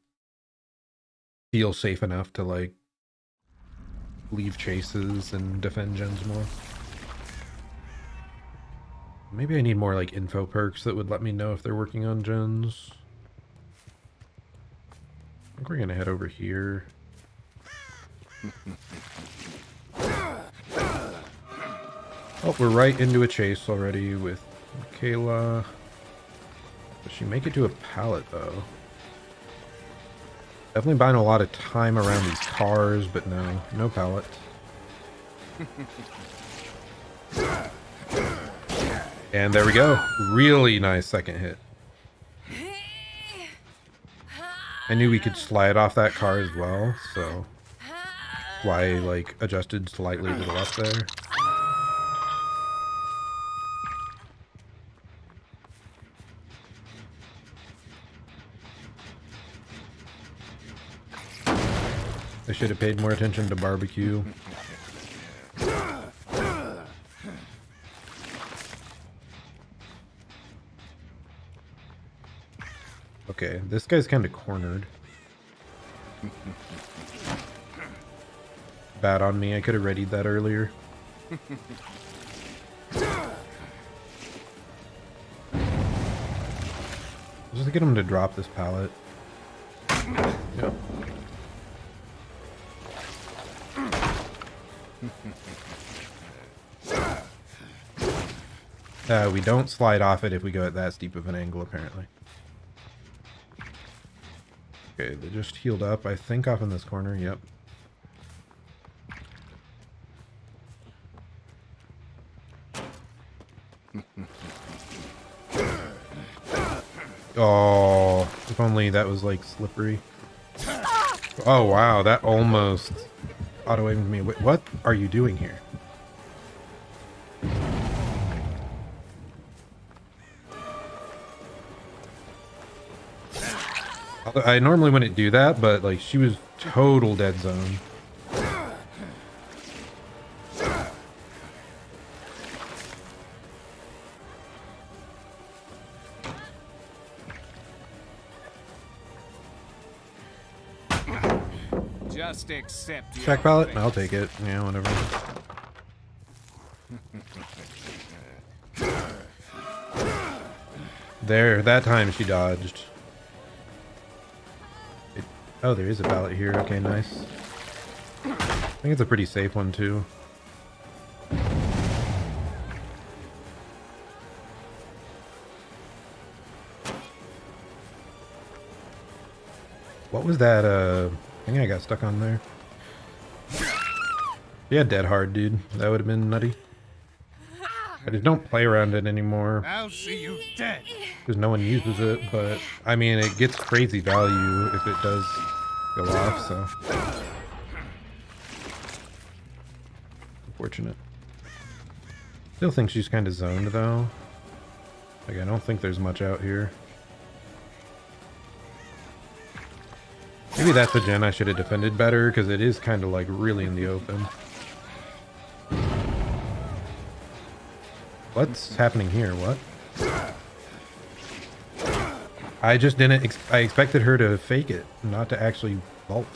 feel safe enough to like leave chases and defend gens more. Maybe I need more like info perks that would let me know if they're working on gens. I think we're gonna head over here. Oh, we're right into a chase already with Michaela. Does she make it to a pallet though? Definitely buying a lot of time around these cars, but no pallet. And there we go. Really nice second hit. I knew we could slide off that car as well, so why I like adjusted slightly to the left there. I should have paid more attention to barbecue. Okay, this guy's kind of cornered. Bad on me, I could have readied that earlier. Just to get him to drop this pallet. Yep. We don't slide off it if we go at that steep of an angle, apparently. Okay, they just healed up, I think, off in this corner. Yep. Oh, if only that was like slippery. Oh wow, that almost auto-aimed me. Wait, what are you doing here? I normally wouldn't do that, but like she was total dead zone. Just accept your Check pallet? fate. I'll take it. Yeah, whatever. There, that time she dodged. Oh, there is a pallet here. Okay, nice. I think it's a pretty safe one, too. What was that, I think I got stuck on there. Yeah, dead hard, dude. That would have been nutty. I just don't play around it anymore. I'll see you dead. Because no one uses it, but I mean, it gets crazy value if it does go off, so. Unfortunate. Still think she's kind of zoned, though. Like, I don't think there's much out here. Maybe that's a gen I should have defended better, because it is kind of like really in the open. What's happening here? What? I just didn't... I expected her to fake it, not to actually vault.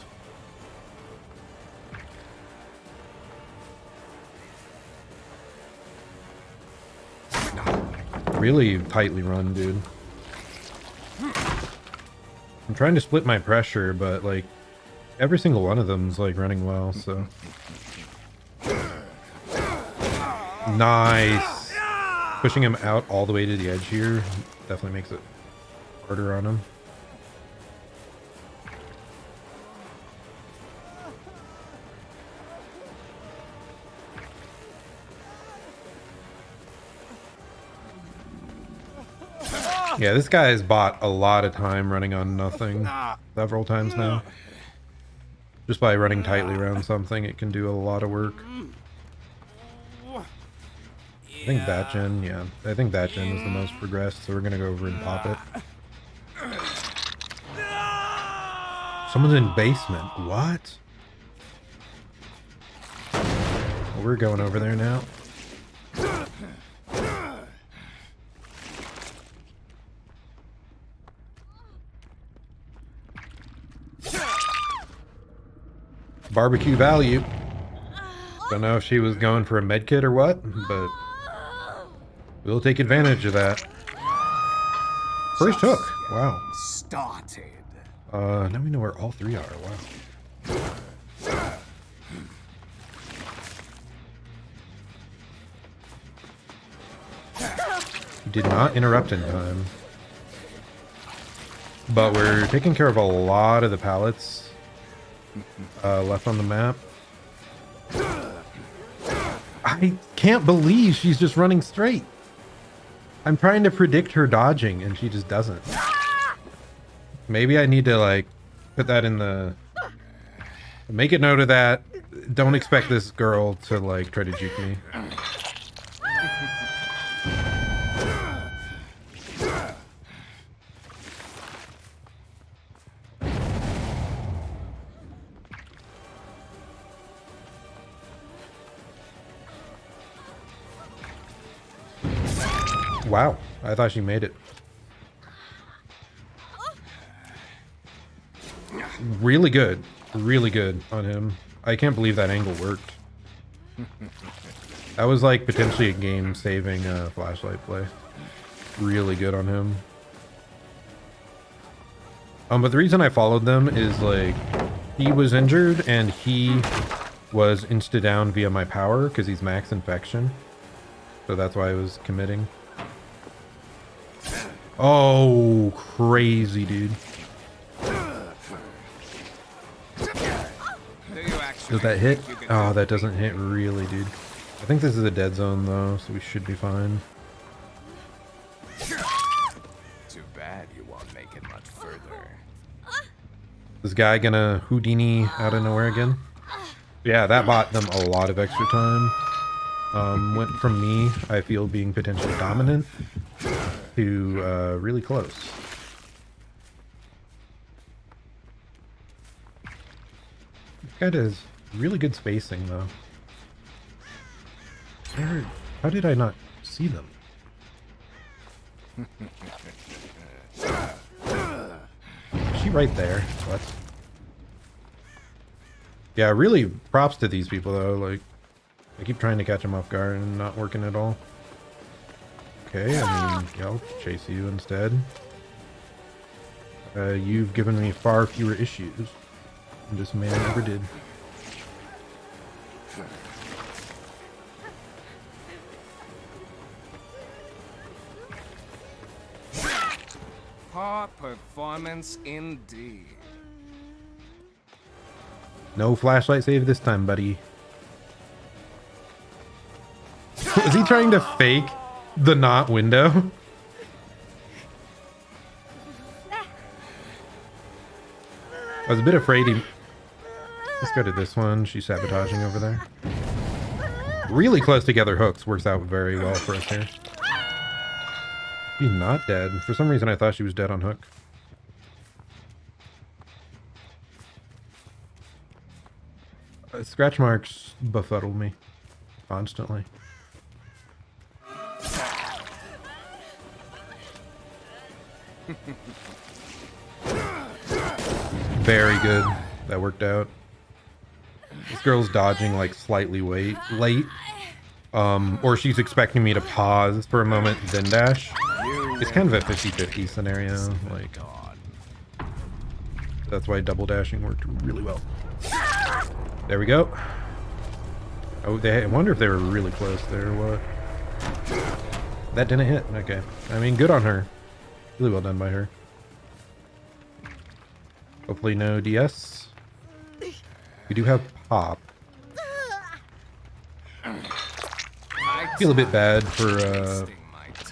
Really tightly run, dude. I'm trying to split my pressure, but like every single one of them is like running well, so. Nice. Pushing him out all the way to the edge here definitely makes it harder on him. Yeah, this guy has bought a lot of time running on nothing several times now. Just by running tightly around something, it can do a lot of work. I think that gen, yeah. I think that gen is the most progressed, so we're gonna go over and pop it. Someone's in basement. What? Well, we're going over there now. Barbecue value. Don't know if she was going for a med kit or what, but we'll take advantage of that. First hook. Wow. Started. Now we know where all three are. Wow. Did not interrupt in time. But we're taking care of a lot of the pallets left on the map. I can't believe she's just running straight. I'm trying to predict her dodging and she just doesn't. Maybe I need to like put that in the... Make a note of that. Don't expect this girl to like try to juke me. Wow, I thought she made it. Really good on him. I can't believe that angle worked. That was like potentially a game-saving flashlight play. Really good on him. But the reason I followed them is like he was injured and he was insta down via my power because he's max infection. So that's why I was committing. Oh, crazy, dude. Does that hit? Oh, that doesn't hit really, dude. I think this is a dead zone, though, so we should be fine. Too bad you won't make it much further. This guy gonna Houdini out of nowhere again? Yeah, that bought them a lot of extra time. Went from me, I feel, being potentially dominant to really close. This guy does really good spacing, though. How did I not see them? Is she right there? What? Yeah, really props to these people though. Like, I keep trying to catch them off guard and not working at all. Okay, I mean, yeah, I'll chase you instead. You've given me far fewer issues than this man ever did. Poor performance indeed. No flashlight save this time, buddy. Is he trying to fake the not window? I was a bit afraid he... Let's go to this one. She's sabotaging over there. Really close together hooks works out very well for us here. She's not dead. For some reason I thought she was dead on hook. Scratch marks befuddle me constantly. Very good. That worked out. This girl's dodging like slightly late. Or she's expecting me to pause for a moment, then dash. It's kind of a 50-50 scenario. Like, that's why double dashing worked really well. There we go. Oh, I wonder if they were really close there or what. That didn't hit. Okay. I mean, good on her. Really well done by her. Hopefully no DS. We do have pop. I feel a bit bad for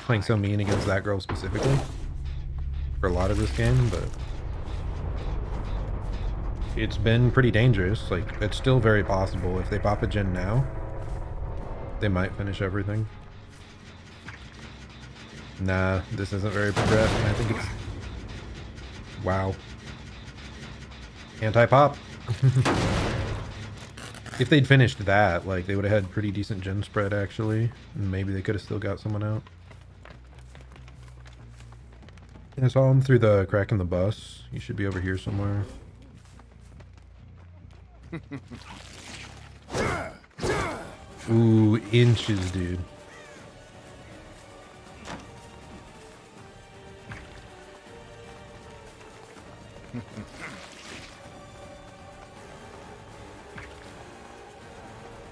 playing so mean against that girl specifically. For a lot of this game, but... it's been pretty dangerous. Like, it's still very possible. If they pop a gen now, they might finish everything. Nah, this isn't very progressive. I think it's... wow. Anti-pop. If they'd finished that, like, they would have had pretty decent gen spread, actually. And maybe they could have still got someone out. I saw him through the crack in the bus. He should be over here somewhere. Ooh, inches, dude.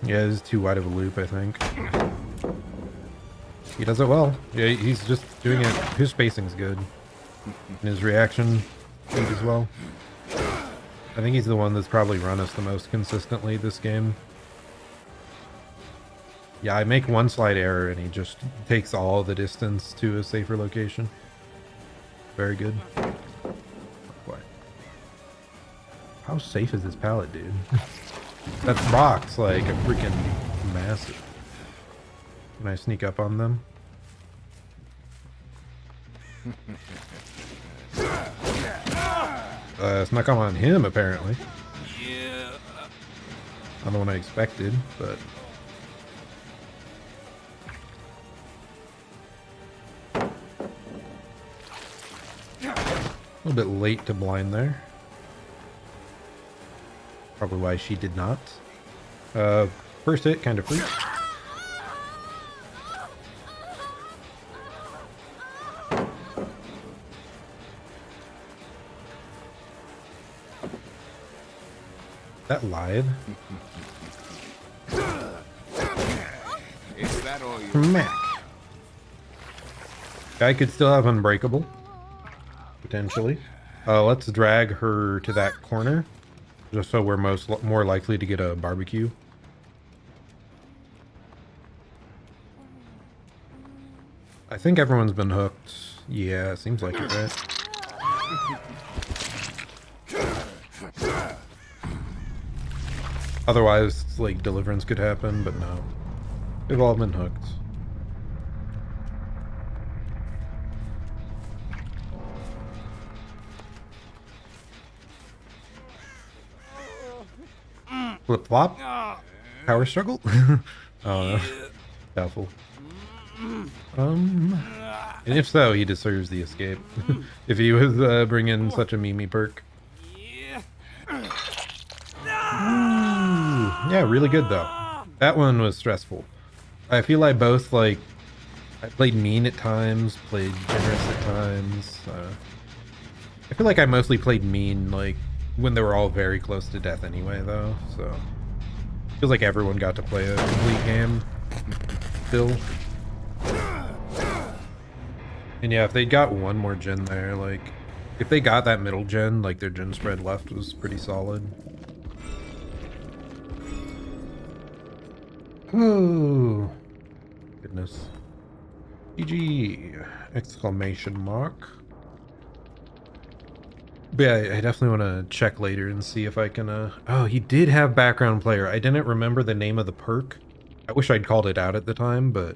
Yeah, this is too wide of a loop, I think. He does it well. Yeah, he's just doing it. His spacing's good. And his reaction speed as well. I think he's the one that's probably run us the most consistently this game. Yeah, I make one slight error and he just takes all the distance to a safer location. Very good. What? How safe is this pallet, dude? That rock's like a freaking massive. Can I sneak up on them? Snuck up on him, apparently. Yeah. Not the one I expected, but... a little bit late to blind there. Probably why she did not. First hit, kind of free. That live? Is that all you... Smack. Guy could still have Unbreakable. Potentially. Let's drag her to that corner. Just so we're more likely to get a barbecue. I think everyone's been hooked. Yeah, seems like it, right? Otherwise, like, deliverance could happen, but no. We've all been hooked. Flip flop? Power struggle? Oh no. Doubtful. And if so, he deserves the escape. If he was bringing such a Mimi perk. Yeah, really good though. That one was stressful. I feel I both like I played mean at times, played generous at times. I feel like I mostly played mean like when they were all very close to death anyway though, so feels like everyone got to play a complete game still. And yeah, if they got one more gen there, like if they got that middle gen, like their gen spread left was pretty solid. Oh goodness. GG! Exclamation mark. But yeah, I definitely want to check later and see if I can, oh, he did have background player. I didn't remember the name of the perk. I wish I'd called it out at the time, but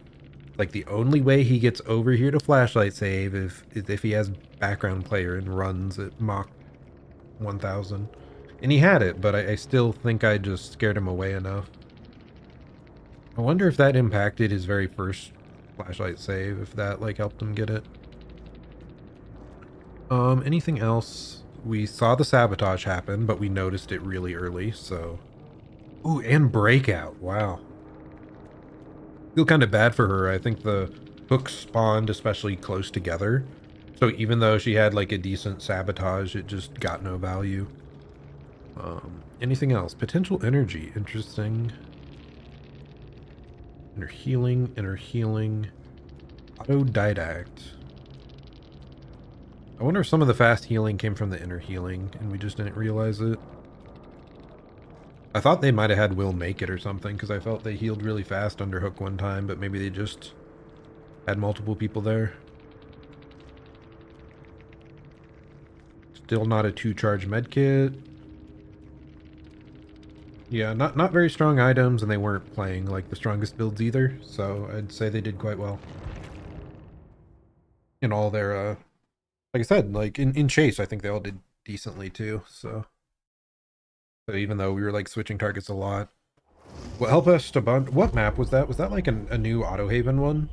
like the only way he gets over here to flashlight save is if he has background player and runs at Mach 1000. And he had it, but I still think I just scared him away enough. I wonder if that impacted his very first flashlight save, if that like helped him get it. Anything else? We saw the sabotage happen, but we noticed it really early, so... Ooh, and breakout, wow. Feel kind of bad for her. I think the hooks spawned especially close together. So even though she had like a decent sabotage, it just got no value. Anything else? Potential energy, interesting. Inner healing, autodidact. I wonder if some of the fast healing came from the inner healing and we just didn't realize it. I thought they might have had Will make it or something because I felt they healed really fast under hook one time, but maybe they just had multiple people there. Still not a 2-charge medkit. Yeah, not very strong items, and they weren't playing like the strongest builds either, so I'd say they did quite well. In all their, like I said, like in Chase, I think they all did decently too, so even though we were like switching targets a lot. What helped us to bund? What map was that? Was that like a new Autohaven one?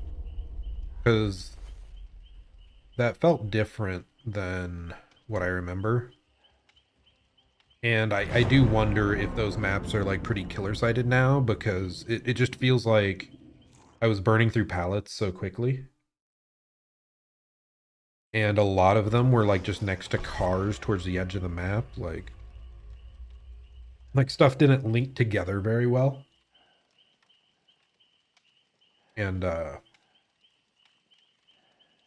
Because that felt different than what I remember. And I do wonder if those maps are like pretty killer sided now, because it just feels like I was burning through pallets so quickly. And a lot of them were like just next to cars towards the edge of the map. Like stuff didn't link together very well. And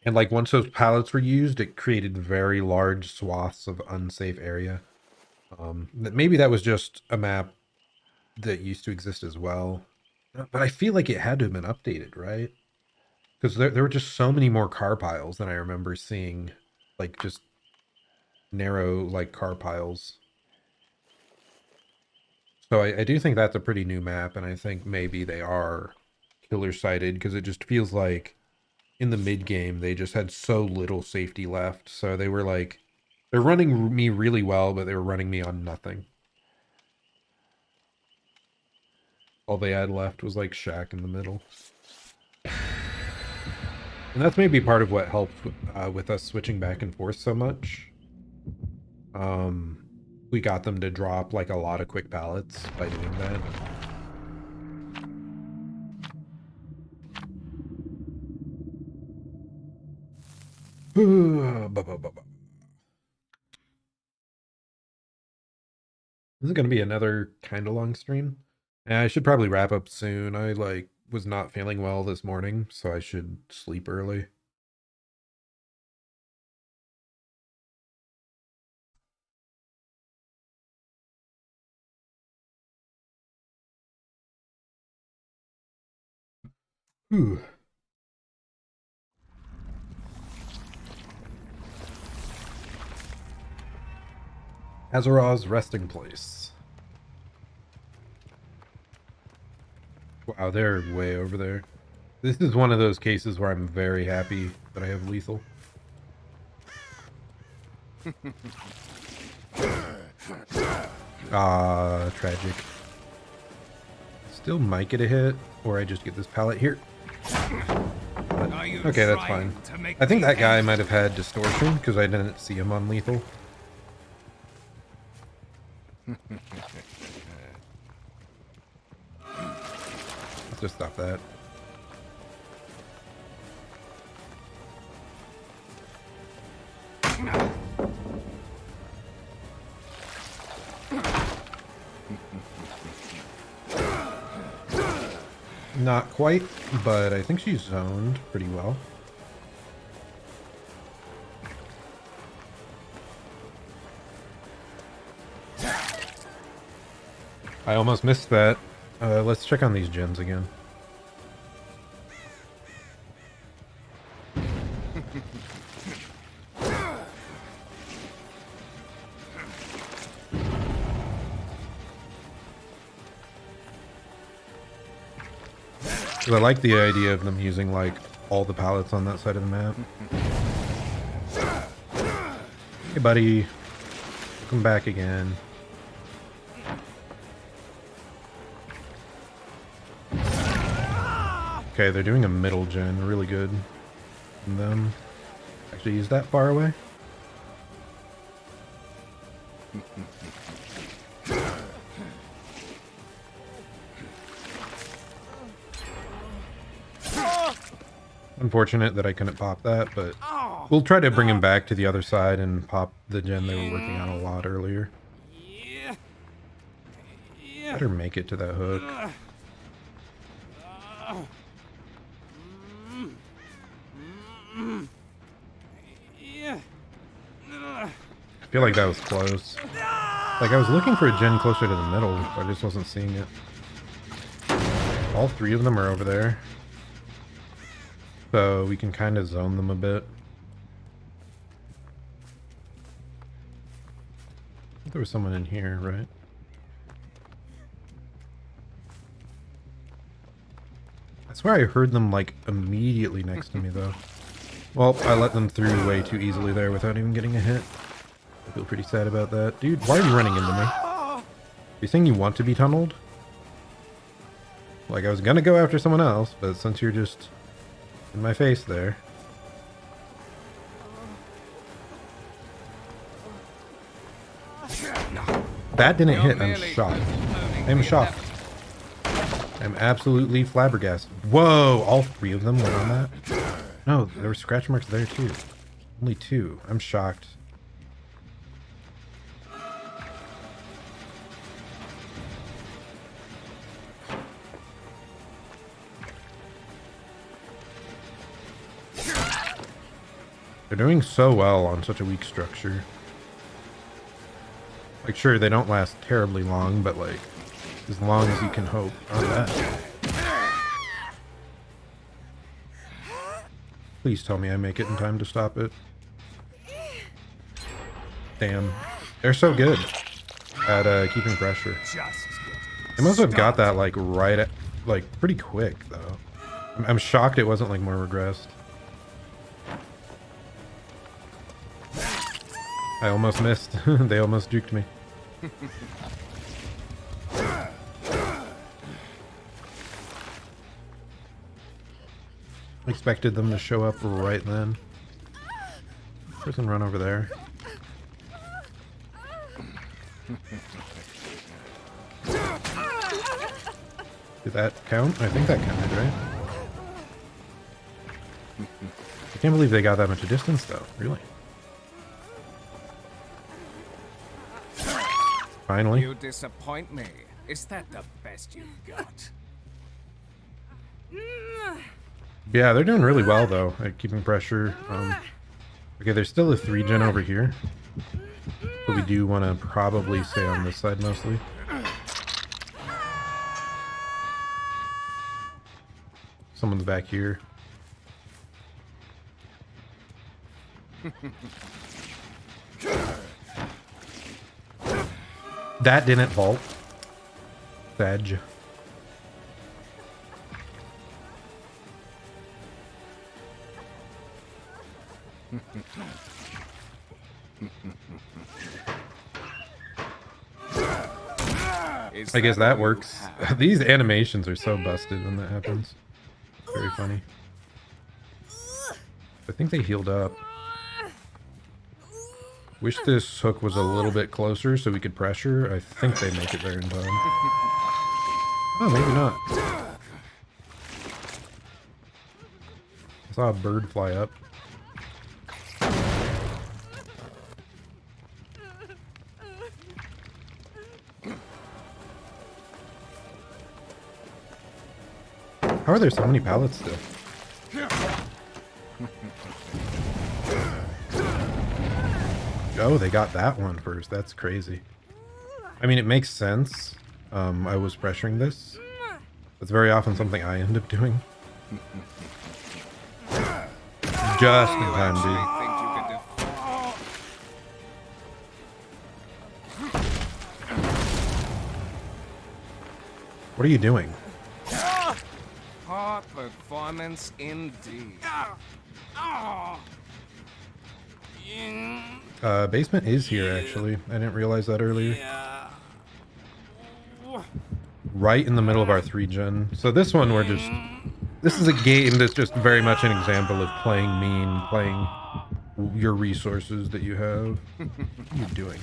like once those pallets were used, it created very large swaths of unsafe area. Maybe that was just a map that used to exist as well. But I feel like it had to have been updated, right? Because there were just so many more car piles than I remember seeing. Like just narrow like car piles. So I do think that's a pretty new map, and I think maybe they are killer sided because it just feels like in the mid game they just had so little safety left. So they were like, they're running me really well, but they were running me on nothing. All they had left was like Shack in the middle. And that's maybe part of what helped with us switching back and forth so much. We got them to drop like a lot of quick pallets by doing that. This is going to be another kind of long stream. I should probably wrap up soon. I like was not feeling well this morning, so I should sleep early. Whew. Azeroth's resting place. Wow, they're way over there. This is one of those cases where I'm very happy that I have lethal. Ah, tragic. Still might get a hit, or I just get this pallet here. But, okay, that's fine. I think that guy might have had distortion because I didn't see him on lethal. Just stop that. Not quite, but I think she's zoned pretty well. I almost missed that. Let's check on these gens again. I like the idea of them using like all the pallets on that side of the map. Hey buddy, come back again. Okay, they're doing a middle gen, really good. And them actually use that far away. Unfortunate that I couldn't pop that, but we'll try to bring him back to the other side and pop the gen they were working on a lot earlier. Better make it to that hook. I feel like that was close. Like I was looking for a gen closer to the middle, but I just wasn't seeing it. All three of them are over there. So we can kind of zone them a bit. I think there was someone in here, right? I swear I heard them like immediately next to me though. Well, I let them through way too easily there without even getting a hit. I feel pretty sad about that. Dude, why are you running into me? Are you saying you want to be tunneled? Like I was gonna go after someone else, but since you're just in my face there. That didn't hit. I'm shocked. I'm shocked. I'm absolutely flabbergasted. Whoa! All three of them went on that? No, there were scratch marks there too. Only two. I'm shocked. They're doing so well on such a weak structure. Like, sure, they don't last terribly long, but like, as long as you can hope on that. Please tell me I make it in time to stop it. Damn. They're so good at keeping pressure. They must have got that like right at, like pretty quick though. I'm shocked it wasn't like more regressed. I almost missed. They almost juked me. Expected them to show up right then. Person run over there. Did that count? I think that counted, right? I can't believe they got that much of distance though, really. Finally. You disappoint me. Is that the best you've got? Yeah, they're doing really well though at keeping pressure. Okay, there's still a 3-gen over here, but we do want to probably stay on this side mostly. Someone's back here. That didn't vault. Sag. I guess that works. These animations are so busted when that happens. Very funny. I think they healed up. Wish this hook was a little bit closer so we could pressure. I think they make it there in time. Oh, maybe not. saw a bird fly up. How are there so many pallets still? Oh, they got that one first. That's crazy. I mean, it makes sense. I was pressuring this. That's very often something I end up doing. Just in time, dude. What are you doing? Hot performance indeed. Basement is here, actually. I didn't realize that earlier. Right in the middle of our 3-gen. So this one, we're just... This is a game that's just very much an example of playing mean, playing your resources that you have. What are you doing?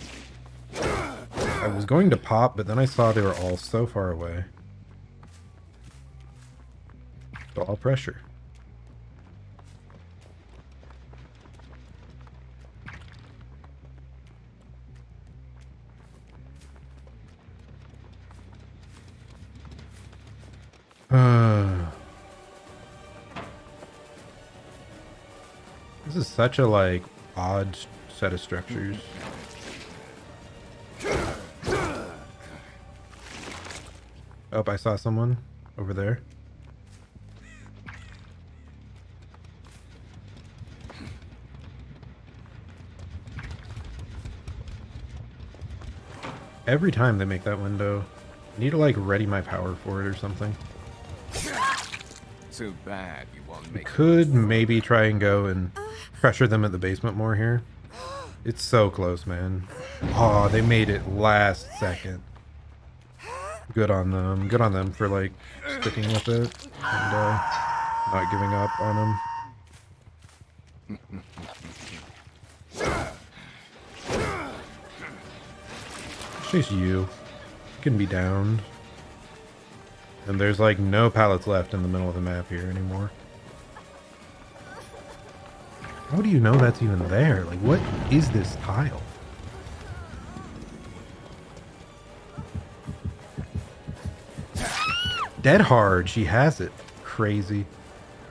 I was going to pop, but then I saw they were all so far away. So I'll pressure. This is such a, like, odd set of structures. Oh, I saw someone over there. Every time they make that window, I need to, like, ready my power for it or something. Too bad you won't make Could maybe try and go and pressure them at the basement more here. It's so close, man. Oh, they made it last second. Good on them. Good on them for, like, sticking with it and not giving up on them. Chase you. You can be downed. And there's, like, no pallets left in the middle of the map here anymore. How do you know that's even there? Like, what is this tile? Dead hard. She has it. Crazy.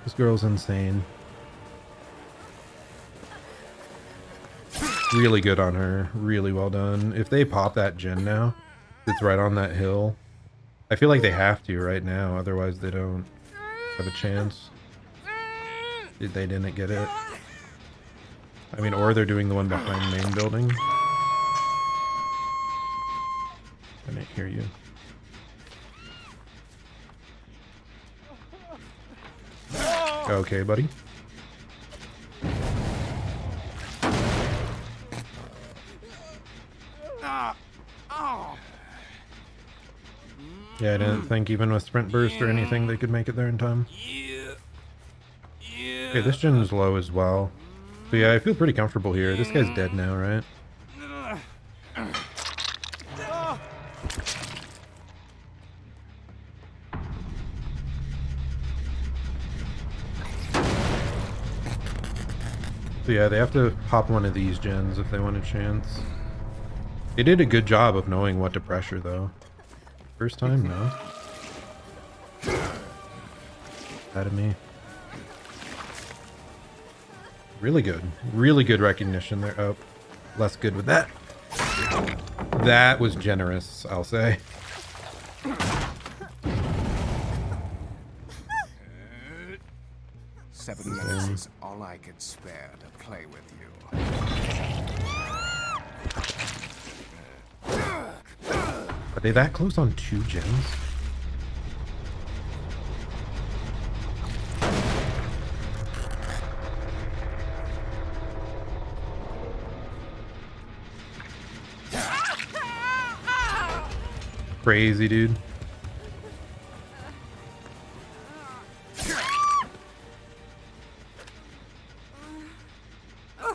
This girl's insane. Really good on her. Really well done. If they pop that gen now, it's right on that hill. I feel like they have to right now, otherwise they don't have a chance. They didn't get it. I mean, or they're doing the one behind the main building. I didn't hear you. Okay, buddy. Yeah, I didn't think even with sprint burst or anything they could make it there in time. Okay, this gen is low as well. So yeah, I feel pretty comfortable here. This guy's dead now, right? So yeah, they have to pop one of these gens if they want a chance. They did a good job of knowing what to pressure, though. First time, no. Out of me. Really good. Really good recognition there. Oh, less good with that. That was generous, I'll say. 7 minutes is all I could spare to play with you. Are they that close on 2 gens? Crazy, dude.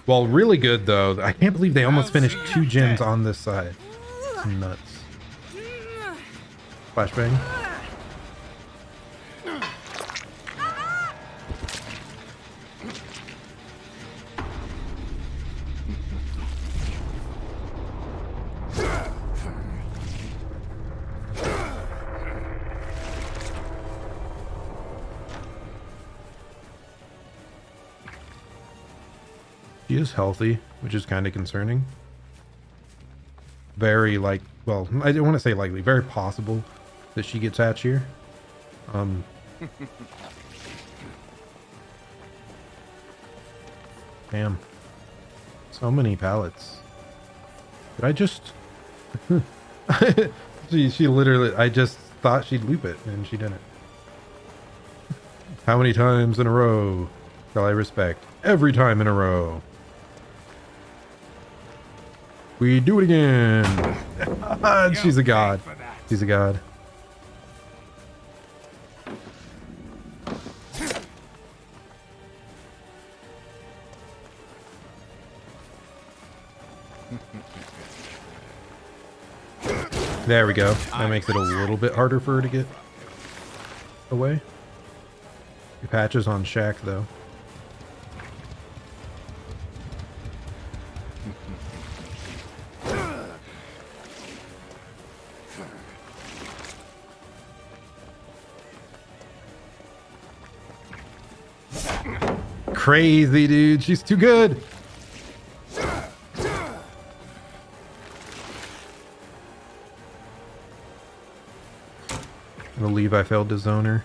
Well, really good, though. I can't believe they almost finished 2 gens on this side. It's nuts. Flashbang. She is healthy, which is kind of concerning. Very like, well, I don't want to say likely, very possible that she gets hatched here. Damn. So many pallets. Did I just... she literally... I just thought she'd loop it, and she didn't. How many times in a row shall I respect? Every time in a row. We do it again. She's a god. She's a god. There we go. That makes it a little bit harder for her to get away. He patches on Shaq though. Crazy, dude. She's too good. I believe I failed to zone her.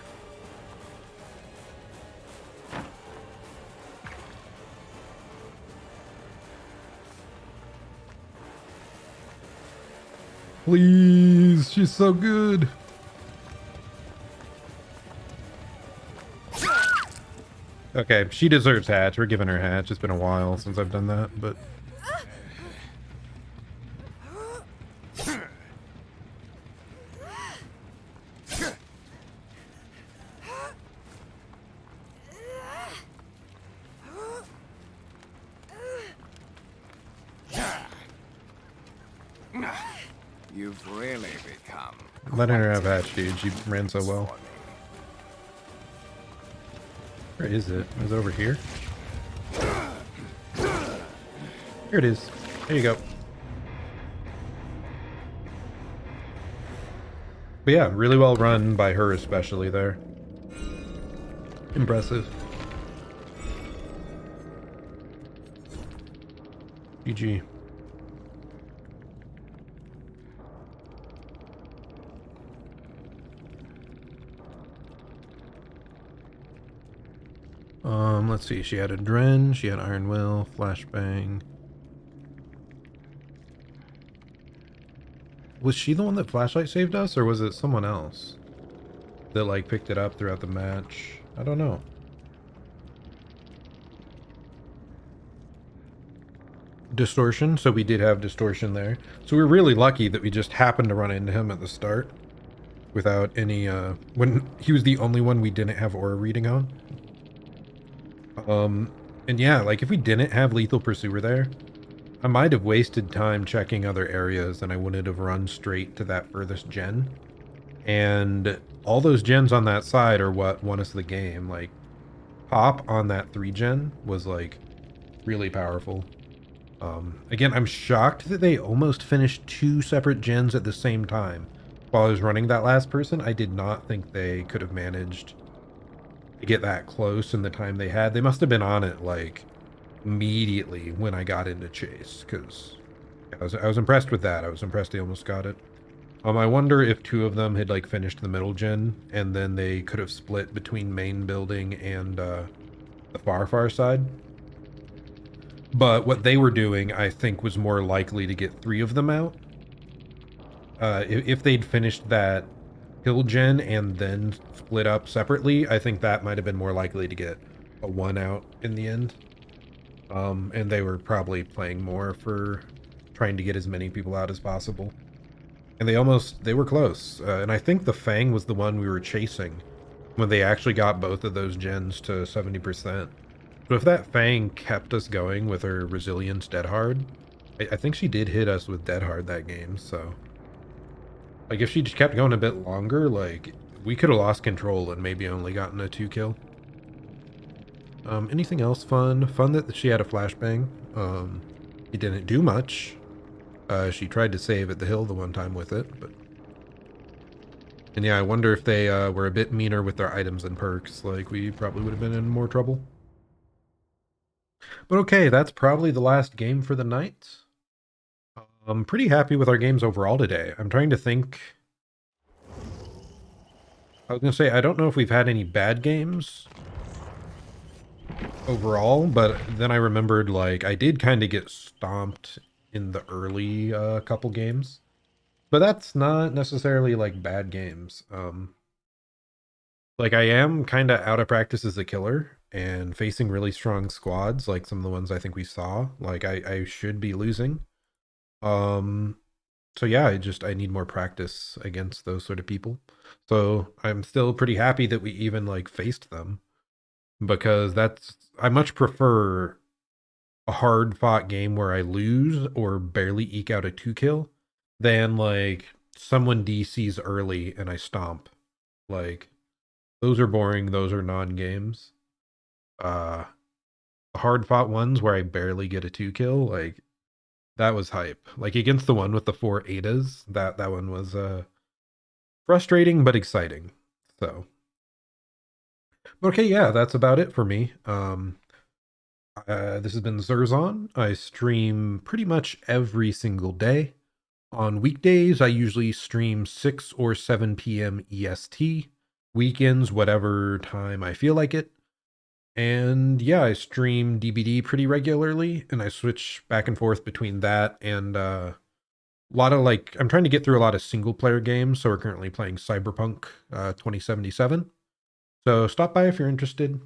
Please, she's so good. Okay, she deserves hatch. We're giving her hatch. It's been a while since I've done that, but... You've really become... letting her have hatch, dude. She ran so well. Where is it? Is it over here? Here it is. There you go. But yeah, really well run by her especially there. Impressive. GG. Let's see. She had a Dren, she had Iron Will, Flashbang. Was she the one that Flashlight saved us, or was it someone else that like picked it up throughout the match? I don't know. Distortion, so we did have Distortion there. So we were really lucky that we just happened to run into him at the start without any, when he was the only one we didn't have aura reading on. And yeah, like if we didn't have Lethal Pursuer there, I might have wasted time checking other areas and I wouldn't have run straight to that furthest gen. And all those gens on that side are what won us the game. Like, Pop on that 3 gen was like really powerful. Again, I'm shocked that they almost finished 2 separate gens at the same time. While I was running that last person, I did not think they could have managed to get that close in the time they had. They must have been on it like immediately when I got into chase, because I was impressed with that. I was impressed they almost got it. I wonder if 2 of them had like finished the middle gen and then they could have split between main building and the far side. But what they were doing, I think, was more likely to get 3 of them out. If they'd finished that hill gen and then split up separately, I think that might have been more likely to get a 1 out in the end. And they were probably playing more for trying to get as many people out as possible. And they were close. And I think the Fang was the one we were chasing when they actually got both of those gens to 70%. So if that Fang kept us going with her Resilience Dead Hard, I think she did hit us with Dead Hard that game, so... like, if she just kept going a bit longer, like, we could have lost control and maybe only gotten a 2 kill. Anything else fun? Fun that she had a flashbang. He didn't do much. She tried to save at the hill the one time with it, but... and yeah, I wonder if they were a bit meaner with their items and perks. Like, we probably would have been in more trouble. But okay, that's probably the last game for the night. I'm pretty happy with our games overall today. I'm trying to think. I was gonna say, I don't know if we've had any bad games overall, but then I remembered, like, I did kind of get stomped in the early couple games. But that's not necessarily, like, bad games. Like, I am kind of out of practice as a killer, and facing really strong squads, like some of the ones I think we saw, like, I should be losing. Um, so yeah, I need more practice against those sort of people. So I'm still pretty happy that we even, like, faced them, because I much prefer a hard fought game where I lose or barely eke out a 2 kill than, like, someone DCs early and I stomp. Like, those are boring, those are non-games. Uh hard fought ones where I barely get a 2 kill, like, that was hype. Like against the one with the 4 Adas, that one was frustrating but exciting. So, okay, yeah, that's about it for me. This has been Zerzon. I stream pretty much every single day. On weekdays, I usually stream 6 or 7 p.m. EST. Weekends, whatever time I feel like it. And yeah, I stream DBD pretty regularly, and I switch back and forth between that and a lot of, like, I'm trying to get through a lot of single player games, so we're currently playing Cyberpunk 2077. So stop by if you're interested.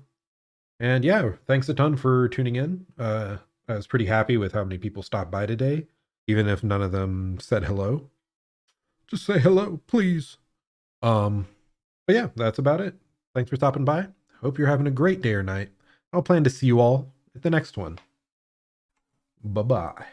And yeah, thanks a ton for tuning in. I was pretty happy with how many people stopped by today, even if none of them said hello. Just say hello, please. But yeah, that's about it. Thanks for stopping by. Hope you're having a great day or night. I'll plan to see you all at the next one. Bye-bye.